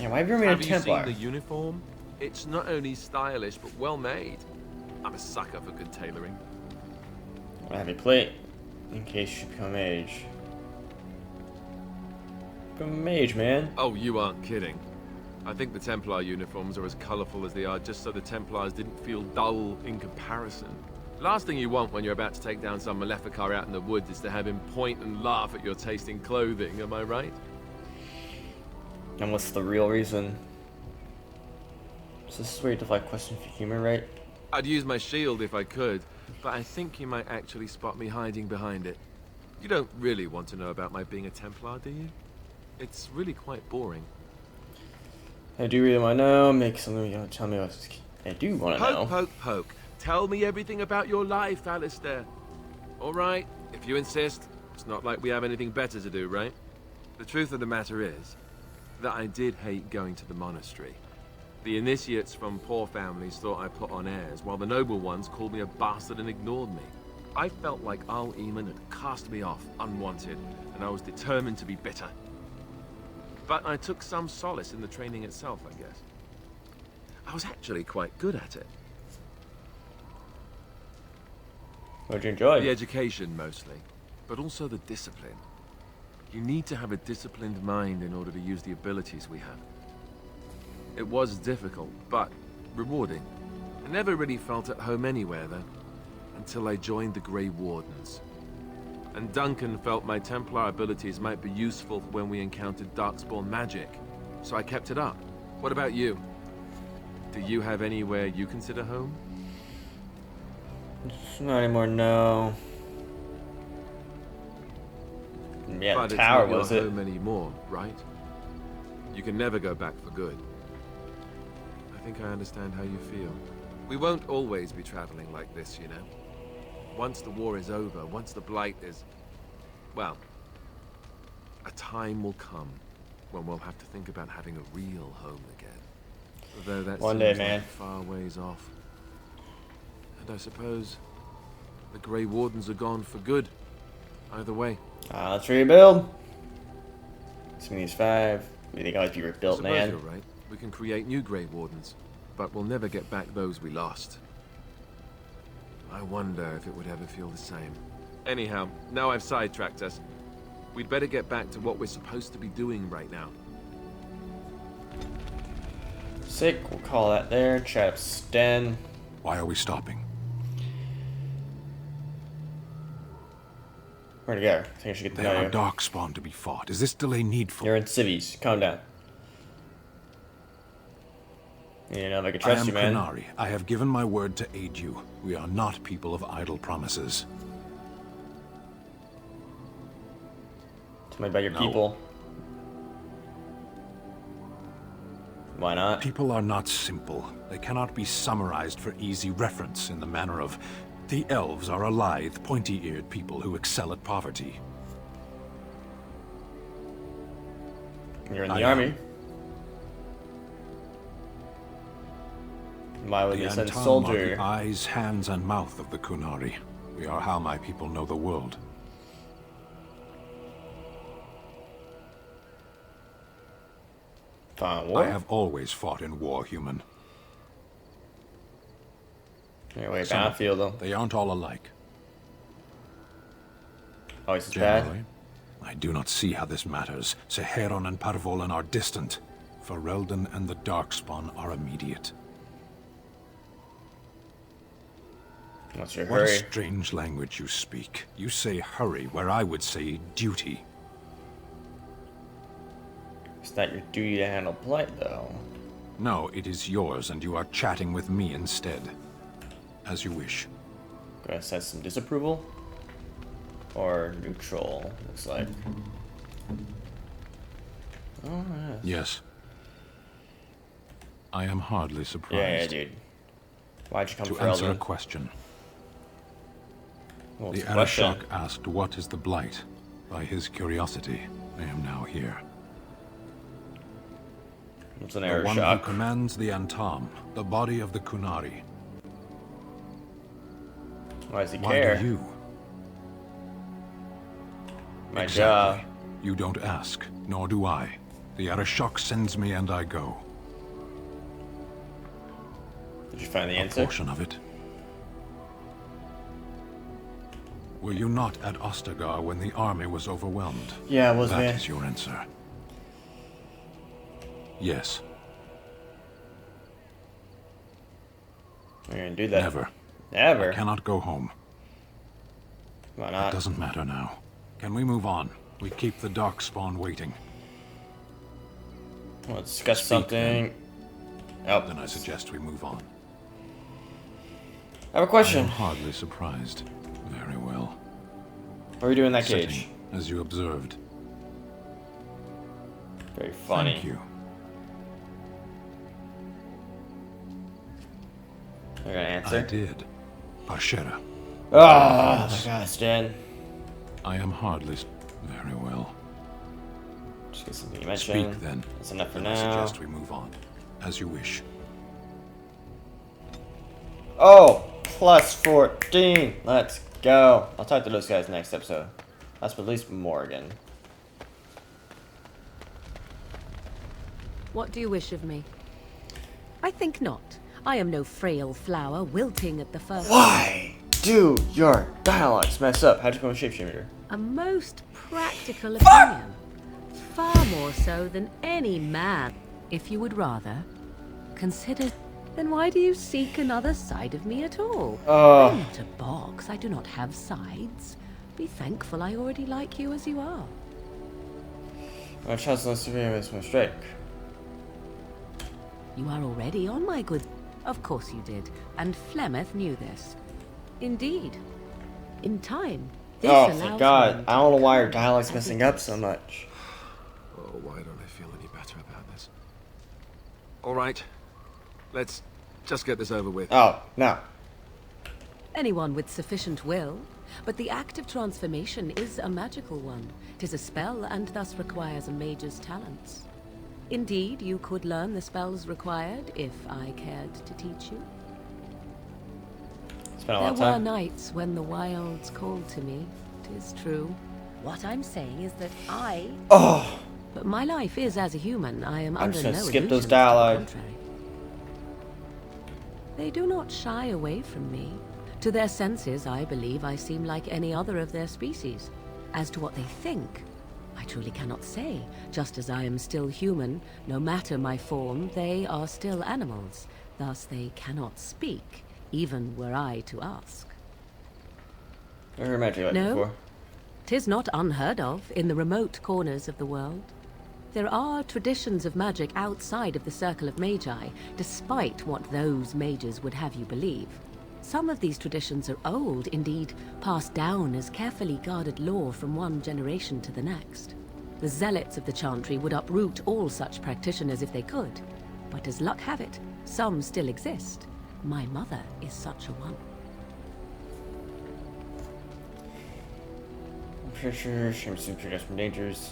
A: Yeah, why have you remained a Templar?
I: Have you seen the uniform? It's not only stylish, but well made. I'm a sucker for good tailoring.
A: I have a plate, in case you become a mage. Become a mage, man.
I: Oh, you aren't kidding. I think the Templar uniforms are as colourful as they are just so the Templars didn't feel dull in comparison. Last thing you want when you're about to take down some Maleficar out in the woods is to have him point and laugh at your taste in clothing, am I right?
A: And what's the real reason? So this is where you deflect questions for humor, right?
I: I'd use my shield if I could, but I think you might actually spot me hiding behind it. You don't really want to know about my being a Templar, do you? It's really quite boring.
A: I do really want to know. Make something you don't tell me what I do want to know.
I: Poke. Tell me everything about your life, Alistair. All right, if you insist. It's not like we have anything better to do, right? The truth of the matter is that I did hate going to the monastery. The initiates from poor families thought I put on airs, while the noble ones called me a bastard and ignored me. I felt like Arl Eamon had cast me off, unwanted, and I was determined to be bitter. But I took some solace in the training itself, I guess. I was actually quite good at it.
A: What'd you enjoy?
I: The education, mostly. but also the discipline. You need to have a disciplined mind in order to use the abilities we have. It was difficult, but rewarding. I never really felt at home anywhere, though, until I joined the Grey Wardens. And Duncan felt my Templar abilities might be useful when we encountered Darkspawn magic, so I kept it up. What about you? Do you have anywhere you consider home?
A: Not anymore, no. Yeah,
I: but
A: the tower
I: it's not
A: was
I: your
A: it.
I: home anymore, right? You can never go back for good. I think I understand how you feel. We won't always be traveling like this, you know. Once the war is over, once the Blight is... well, a time will come when we'll have to think about having a real home again. Although that
A: One
I: seems
A: day, man.
I: like far ways off. And I suppose the Grey Wardens are gone for good. Either way.
A: Let's rebuild. Some of these 5. We think always be rebuilt,
I: I suppose
A: man.
I: you're right. We can create new Grey Wardens, but we'll never get back those we lost. I wonder if it would ever feel the same. Anyhow, now I've sidetracked us. We'd better get back to what we're supposed to be doing right now.
A: Sick, we'll call that there. Chat up Sten.
L: Why are we stopping?
A: Where'd it go? I think I should get to
L: There
A: know
L: are
A: you.
L: Darkspawn to be fought. Is this delay needful?
A: You're in civies. Calm down. You know if I can trust you, man.
L: Kunari. I have given my word to aid you. We are not people of idle promises.
A: Tell me about your
L: No.
A: people. Why not?
L: People are not simple. They cannot be summarized for easy reference in the manner of... The elves are a lithe, pointy-eared people who excel at poverty.
A: You're in the army. Why would
L: The
A: you send
L: Antam are
A: soldier?
L: the eyes, hands, and mouth of the Kunari. We are how my people know the world.
A: War?
L: I have always fought in war, human.
A: Anyway,
L: Some of
A: battlefield though.
L: They aren't all alike.
A: Always is bad.
L: Generally, I do not see how this matters. Seheron and Parvolan are distant. Ferelden and the Darkspawn are immediate.
A: What's your
L: What a
A: hurry?
L: strange language you speak. You say hurry, where I would say duty.
A: It's not your duty to handle Blight, though.
L: No, it is yours, and you are chatting with me instead. As you wish.
A: Gonna sense some disapproval? Or neutral, looks like. Oh, yes.
L: Yes. I am hardly surprised.
A: Yeah, dude. Why'd you come
L: to
A: for
L: answer a
A: Elden?
L: question.
A: Well,
L: The
A: it's a question.
L: Arashok asked what is the Blight. By his curiosity, I am now here.
A: What's an
L: The one who
A: Arashok?
L: commands the Antam, the body of the Kunari.
A: Why does he
L: Why
A: care?
L: do you?
A: My
L: Exactly.
A: job.
L: You don't ask, nor do I. The Arashok sends me and I go.
A: Did you find the
L: A
A: answer?
L: portion of it. Were you not at Ostager when the army was overwhelmed?
A: Yeah, I was, man.
L: That is your answer. Yes.
A: We're gonna do that.
L: Never.
A: Never.
L: I cannot go home.
A: Why
L: It
A: not?
L: doesn't matter now. Can we move on? We keep the Darkspawn waiting.
A: Let's discuss
L: Speak,
A: something. Oh.
L: Then I suggest we move on.
A: I have a question.
L: I am hardly surprised. Very well.
A: What are we doing in that
L: Sitting,
A: cage?
L: as you observed.
A: Very funny.
L: Thank you.
A: You're gonna answer?
L: I did. Parshera.
A: Oh my god, Stan.
L: I am hardly... Very well.
A: Just get something you mentioned.
L: Speak then.
A: That's enough for
L: Then I
A: now.
L: suggest we move on. As you wish.
A: Oh, plus 14. Let's go. I'll talk to those guys next episode. That's at least Morgan.
E: What do you wish of me? I think not. I am no frail flower wilting at the first.
A: Why do your dialogues mess up? How'd you become a shapeshifter?
E: A most practical opinion. Far more so than any man. If you would rather consider, then why do you seek another side of me at all? I'm not a box. I do not have sides. Be thankful I already like you as you are.
A: My chance not to be a mistake.
E: You are already on my good. Of course you did, and Flemeth knew this. Indeed. In time, this
A: Oh,
E: allows
A: thank God.
E: me
A: I don't know why your dialogue's messing up so much.
I: Oh, why don't I feel any better about this? All right. Let's just get this over with.
A: Oh, no.
E: Anyone with sufficient will, but the act of transformation is a magical one. 'Tis a spell and thus requires a mage's talents. Indeed, you could learn the spells required if I cared to teach you.
A: Spent a lot
E: There
A: of
E: were
A: time.
E: nights when the wilds called to me. 'Tis true. What I'm saying is that but my life is as a human. I am
A: I'm
E: under
A: just
E: no
A: gonna skip those
E: illusions to the
A: dialogue.
E: contrary. They do not shy away from me. To their senses, I believe I seem like any other of their species. As to what they think, I truly cannot say. Just as I am still human, no matter my form, they are still animals. Thus they cannot speak, even were I to ask.
A: Never heard magic like
E: No.
A: before.
E: 'Tis not unheard of in the remote corners of the world. There are traditions of magic outside of the circle of magi, despite what those mages would have you believe. Some of these traditions are old, indeed, passed down as carefully guarded lore from one generation to the next. The zealots of the chantry would uproot all such practitioners if they could, but as luck have it, some still exist. My mother is such a one.
A: Pressure, shame to protect from dangers.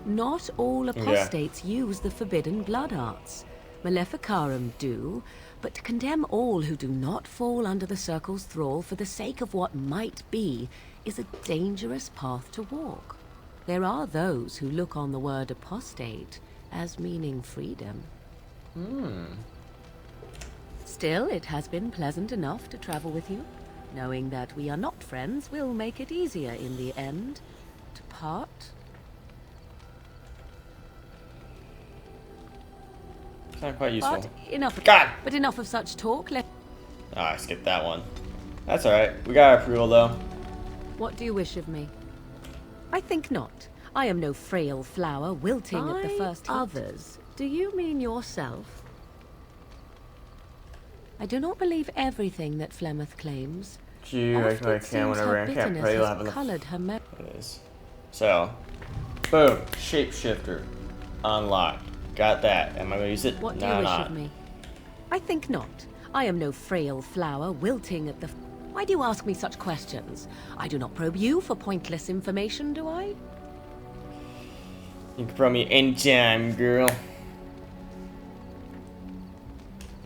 E: Not all apostates use the forbidden blood arts. Maleficarum do, but to condemn all who do not fall under the circle's thrall for the sake of what might be is a dangerous path to walk. There are those who look on the word apostate as meaning freedom. Still, it has been pleasant enough to travel with you. Knowing that we are not friends will make it easier in the end to part.
A: It's not quite useful.
E: But enough.
A: God!
E: But enough of such talk.
A: I skipped that one. That's alright. We got our approval though.
E: What do you wish of me? I think not. I am no frail flower wilting at the first hit. Others? Do you mean yourself? I do not believe everything that Flemeth claims.
A: I can whenever I can't pray. You'll have enough.
E: Colored her
A: it is. So, boom, shapeshifter, unlocked. Got that. Am I gonna use it?
E: What do you wish of me? I think not. I am no frail flower wilting at the. Why do you ask me such questions? I do not probe you for pointless information, do I?
A: You can probe me anytime, girl.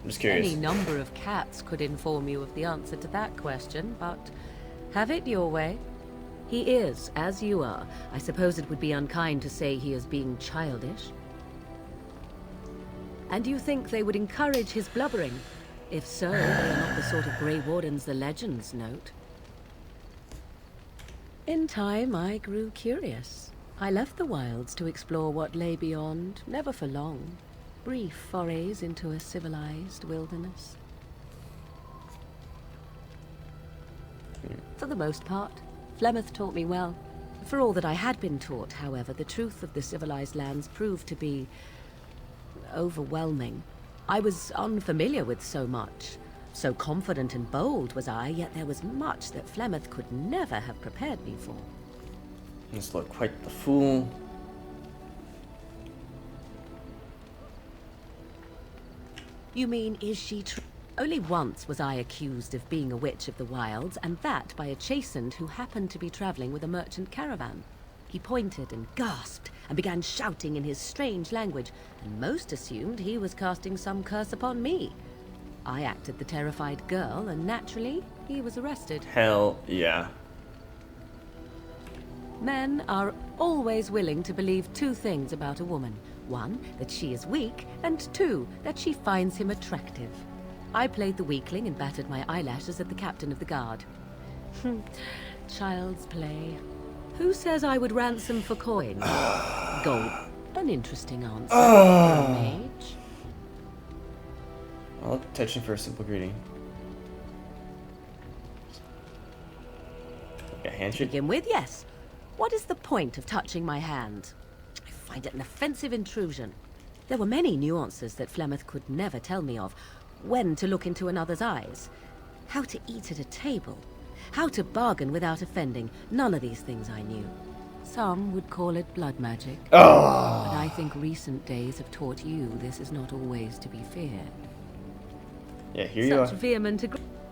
A: I'm just curious.
E: Any number of cats could inform you of the answer to that question, but have it your way. He is, as you are. I suppose it would be unkind to say he is being childish. And you think they would encourage his blubbering? If so, they are not the sort of Grey Wardens the legends note. In time, I grew curious. I left the wilds to explore what lay beyond, never for long. Brief forays into a civilized wilderness. For the most part, Flemeth taught me well. For all that I had been taught, however, the truth of the civilized lands proved to be overwhelming. I was unfamiliar with so much. So confident and bold was I, yet there was much that Flemeth could never have prepared me for.
A: Just look quite the fool.
E: You mean, is she true? Only once was I accused of being a witch of the wilds, and that by a chastened who happened to be traveling with a merchant caravan. He pointed and gasped, and began shouting in his strange language, and most assumed he was casting some curse upon me. I acted the terrified girl, and naturally, he was arrested.
A: Hell yeah.
E: Men are always willing to believe two things about a woman. One, that she is weak, and two, that she finds him attractive. I played the weakling and battered my eyelashes at the captain of the guard. Child's play. Who says I would ransom for coin? Gold. An interesting answer for a mage.
A: I'll touch him for a simple greeting. A handshake?
E: To begin with, yes. What is the point of touching my hand? I find it an offensive intrusion. There were many nuances that Flemeth could never tell me of. When to look into another's eyes. How to eat at a table. How to bargain without offending. None of these things I knew. Some would call it blood magic.
A: Oh.
E: But I think recent days have taught you this is not always to be feared.
A: Yeah, here you are.
E: Such vehement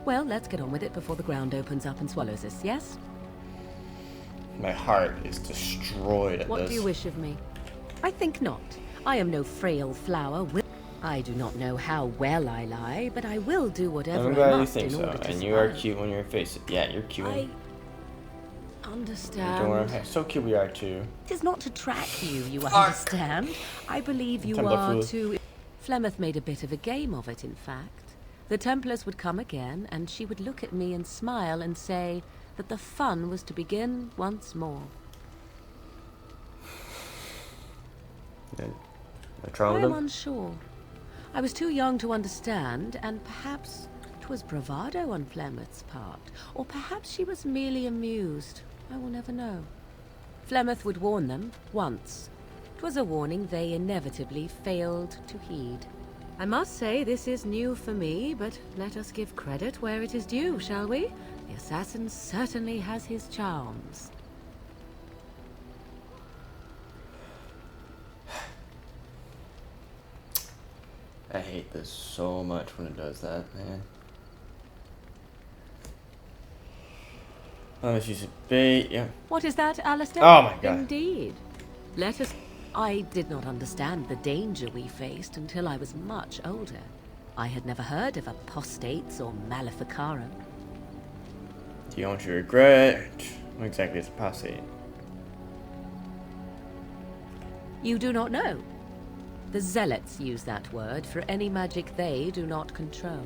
E: well, let's get on with it before the ground opens up and swallows us, yes?
A: My heart is destroyed at
E: What
A: this.
E: do you wish of me? I think not. I am no frail flower. I do not know how well I lie, but I will do whatever
A: I'm glad
E: I
A: you
E: must
A: think
E: in
A: so.
E: order to
A: And you are
E: survive.
A: cute when you're face. Yeah, you're cute.
E: I
A: Don't
E: understand.
A: worry. So cute we are too.
E: It is not to track you, you understand. I believe you are to... Flemeth made a bit of a game of it, in fact. The Templars would come again, and she would look at me and smile and say that the fun was to begin once more.
A: What's wrong with
E: I'm
A: them?
E: unsure. I was too young to understand, and perhaps 'twas bravado on Flemeth's part, or perhaps she was merely amused. I will never know. Flemeth would warn them once. 'Twas a warning they inevitably failed to heed. I must say this is new for me, but let us give credit where it is due, shall we? The assassin certainly has his charms.
A: I hate this so much when it does that, man. Let's use a bait, yeah.
E: What is that, Alistair?
A: Oh my god.
E: Indeed. Let us... I did not understand the danger we faced until I was much older. I had never heard of apostates or maleficarum.
A: Do you want your regret? What exactly is apostate?
E: You do not know. The zealots use that word for any magic they do not control.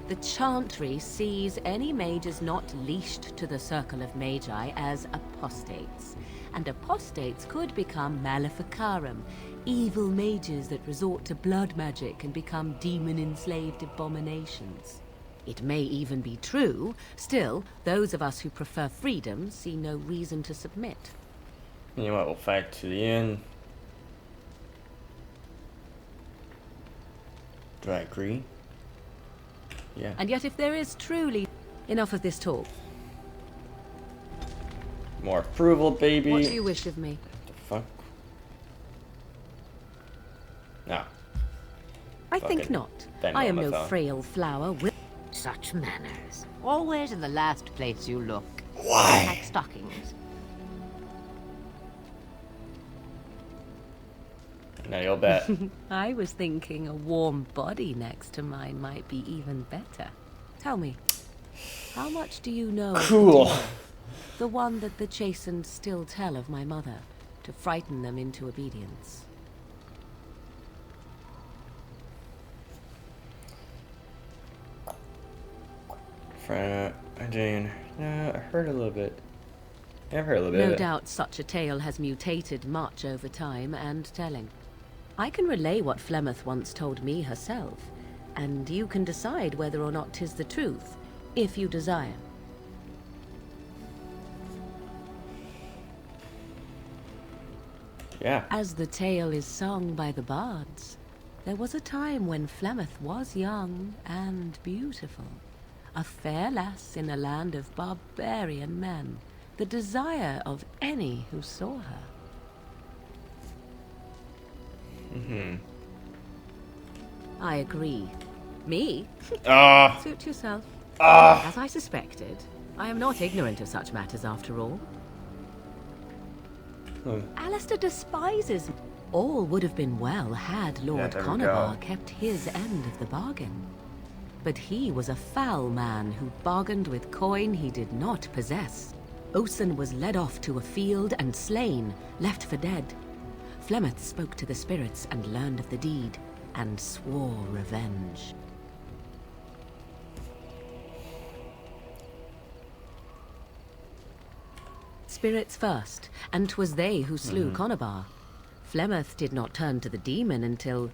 E: The chantry sees any mages not leashed to the circle of magi as apostates. And apostates could become maleficarum, evil mages that resort to blood magic and become demon-enslaved abominations. It may even be true, still, those of us who prefer freedom see no reason to submit.
A: You know what, we'll fight to the end. Do I agree? Yeah.
E: And yet if there is truly enough of this talk.
A: More approval, baby.
E: What do you wish of me?
A: The fuck? No.
E: I think not. I am no frail flower with
C: such manners. Always in the last place you look.
A: Why?
C: Like stockings.
A: Now you'll bet.
E: I was thinking a warm body next to mine might be even better. Tell me, how much do you know?
A: Cool.
E: The one that the chastened still tell of my mother, to frighten them into obedience.
A: Jane, I heard a little bit. I've heard a little bit.
E: No doubt such a tale has mutated much over time and telling. I can relay what Flemeth once told me herself, and you can decide whether or not 'tis the truth, if you desire.
A: Yeah.
E: As the tale is sung by the bards, there was a time when Flemeth was young and beautiful, a fair lass in a land of barbarian men, the desire of any who saw her. I agree. Me? Suit yourself. As I suspected, I am not ignorant of such matters after all. Alistair despises me. All would have been well had Lord Conobar kept his end of the bargain. But he was a foul man who bargained with coin he did not possess. Osen was led off to a field and slain, left for dead. Flemeth spoke to the spirits and learned of the deed, and swore revenge. spirits first, and 'twas they who slew Conobar. Flemeth did not turn to the demon until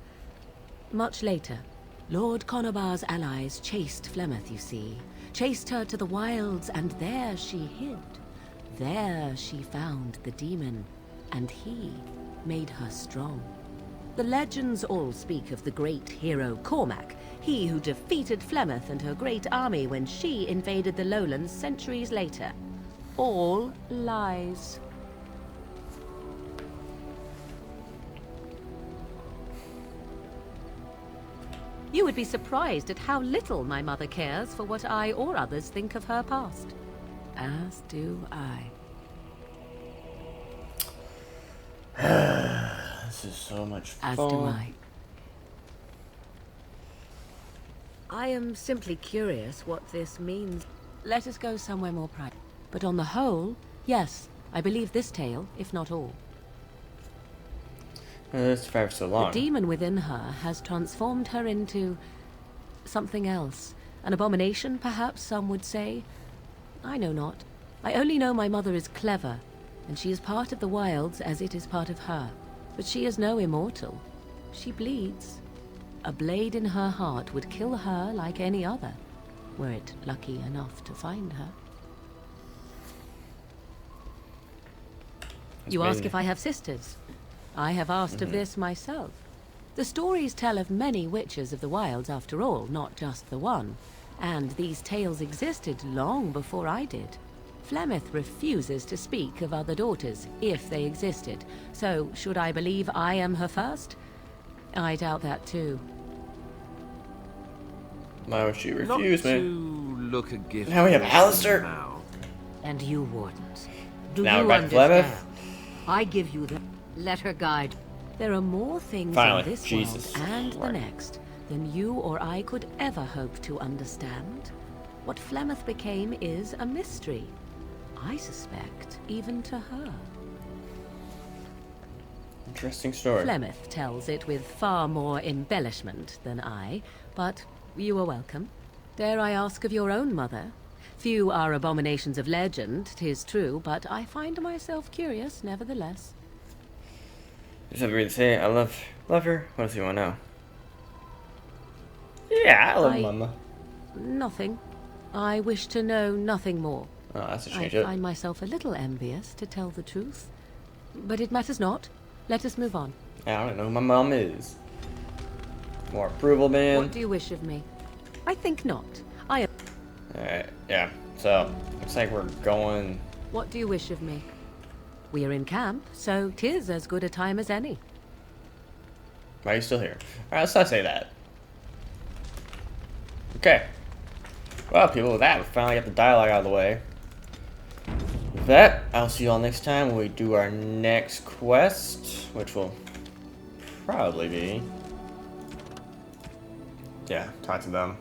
E: much later. Lord Conobar's allies chased Flemeth, you see. Chased her to the wilds, and there she hid. There she found the demon, and he made her strong. The legends all speak of the great hero Cormac, he who defeated Flemeth and her great army when she invaded the lowlands centuries later. All lies. You would be surprised at how little my mother cares for what I or others think of her past. As do I.
A: This is so much fun.
E: As do I. I am simply curious what this means. Let us go somewhere more private. But on the whole, yes, I believe this tale, if not all.
A: This for so long.
E: The demon within her has transformed her into something else. An abomination, perhaps some would say. I know not. I only know my mother is clever, and she is part of the wilds as it is part of her. But she is no immortal. She bleeds. A blade in her heart would kill her like any other, were it lucky enough to find her. You ask if I have sisters. I have asked of this myself. The stories tell of many witches of the wilds after all, not just the one. And these tales existed long before I did. Flemeth refuses to speak of other daughters, if they existed. So, should I believe I am her first? I doubt that too.
A: Why would she refuse me?
I: Look a gift.
A: Now we have Alistair.
C: And you, Wardens. Do
A: Now
C: you
A: we're back to Flemeth.
C: understand? I give you the... Let her guide.
E: There are more things
A: Finally,
E: in this
A: Jesus.
E: world and the next than you or I could ever hope to understand. What Flemeth became is a mystery. I suspect, even to her.
A: Interesting story.
E: Flemeth tells it with far more embellishment than I, but you are welcome. Dare I ask of your own mother? Few are abominations of legend, 'tis true, but I find myself curious nevertheless.
A: There's nothing really to say. I love her. What else do you want to know? Yeah, I love Mama.
E: Nothing. I wish to know nothing more.
A: Oh, that's a
E: I
A: change.
E: find myself a little envious, to tell the truth. But it matters not. Let us move on.
A: I don't know who my mom is. More approval, man.
E: What do you wish of me? I think not. I am...
A: Alright, yeah. So, looks like we're going...
E: What do you wish of me? We are in camp, so 'tis as good a time as any.
A: Why are you still here? Alright, let's not say that. Okay. Well, people, with that, we finally got the dialogue out of the way. With that, I'll see you all next time when we do our next quest, which will probably be... Yeah, talk to them.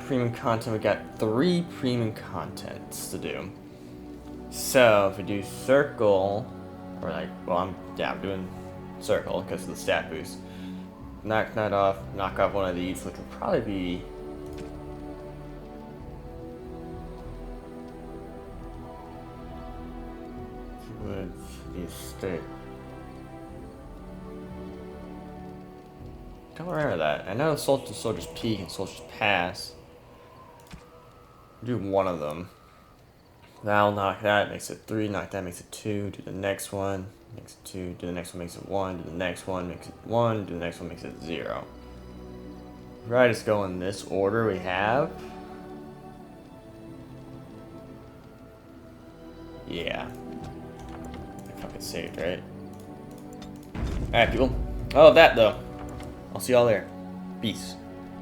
A: Premium content, we got 3 premium contents to do. So, if we do circle, or like, well, I'm doing circle because of the stat boost. Knock off one of these, which would probably be... with the estate. Don't remember that. I know Soldier's Peak and Soldier's Pass. Do one of them. That'll knock that, makes it 3, knock that, makes it 2, do the next one, makes it 2, do the next one, makes it 1, do the next one, makes it 1, do the next one, makes it 0. Right, just go in this order we have. Yeah. If I could save, right? Alright, people. Oh, that though. I'll see y'all there. Peace.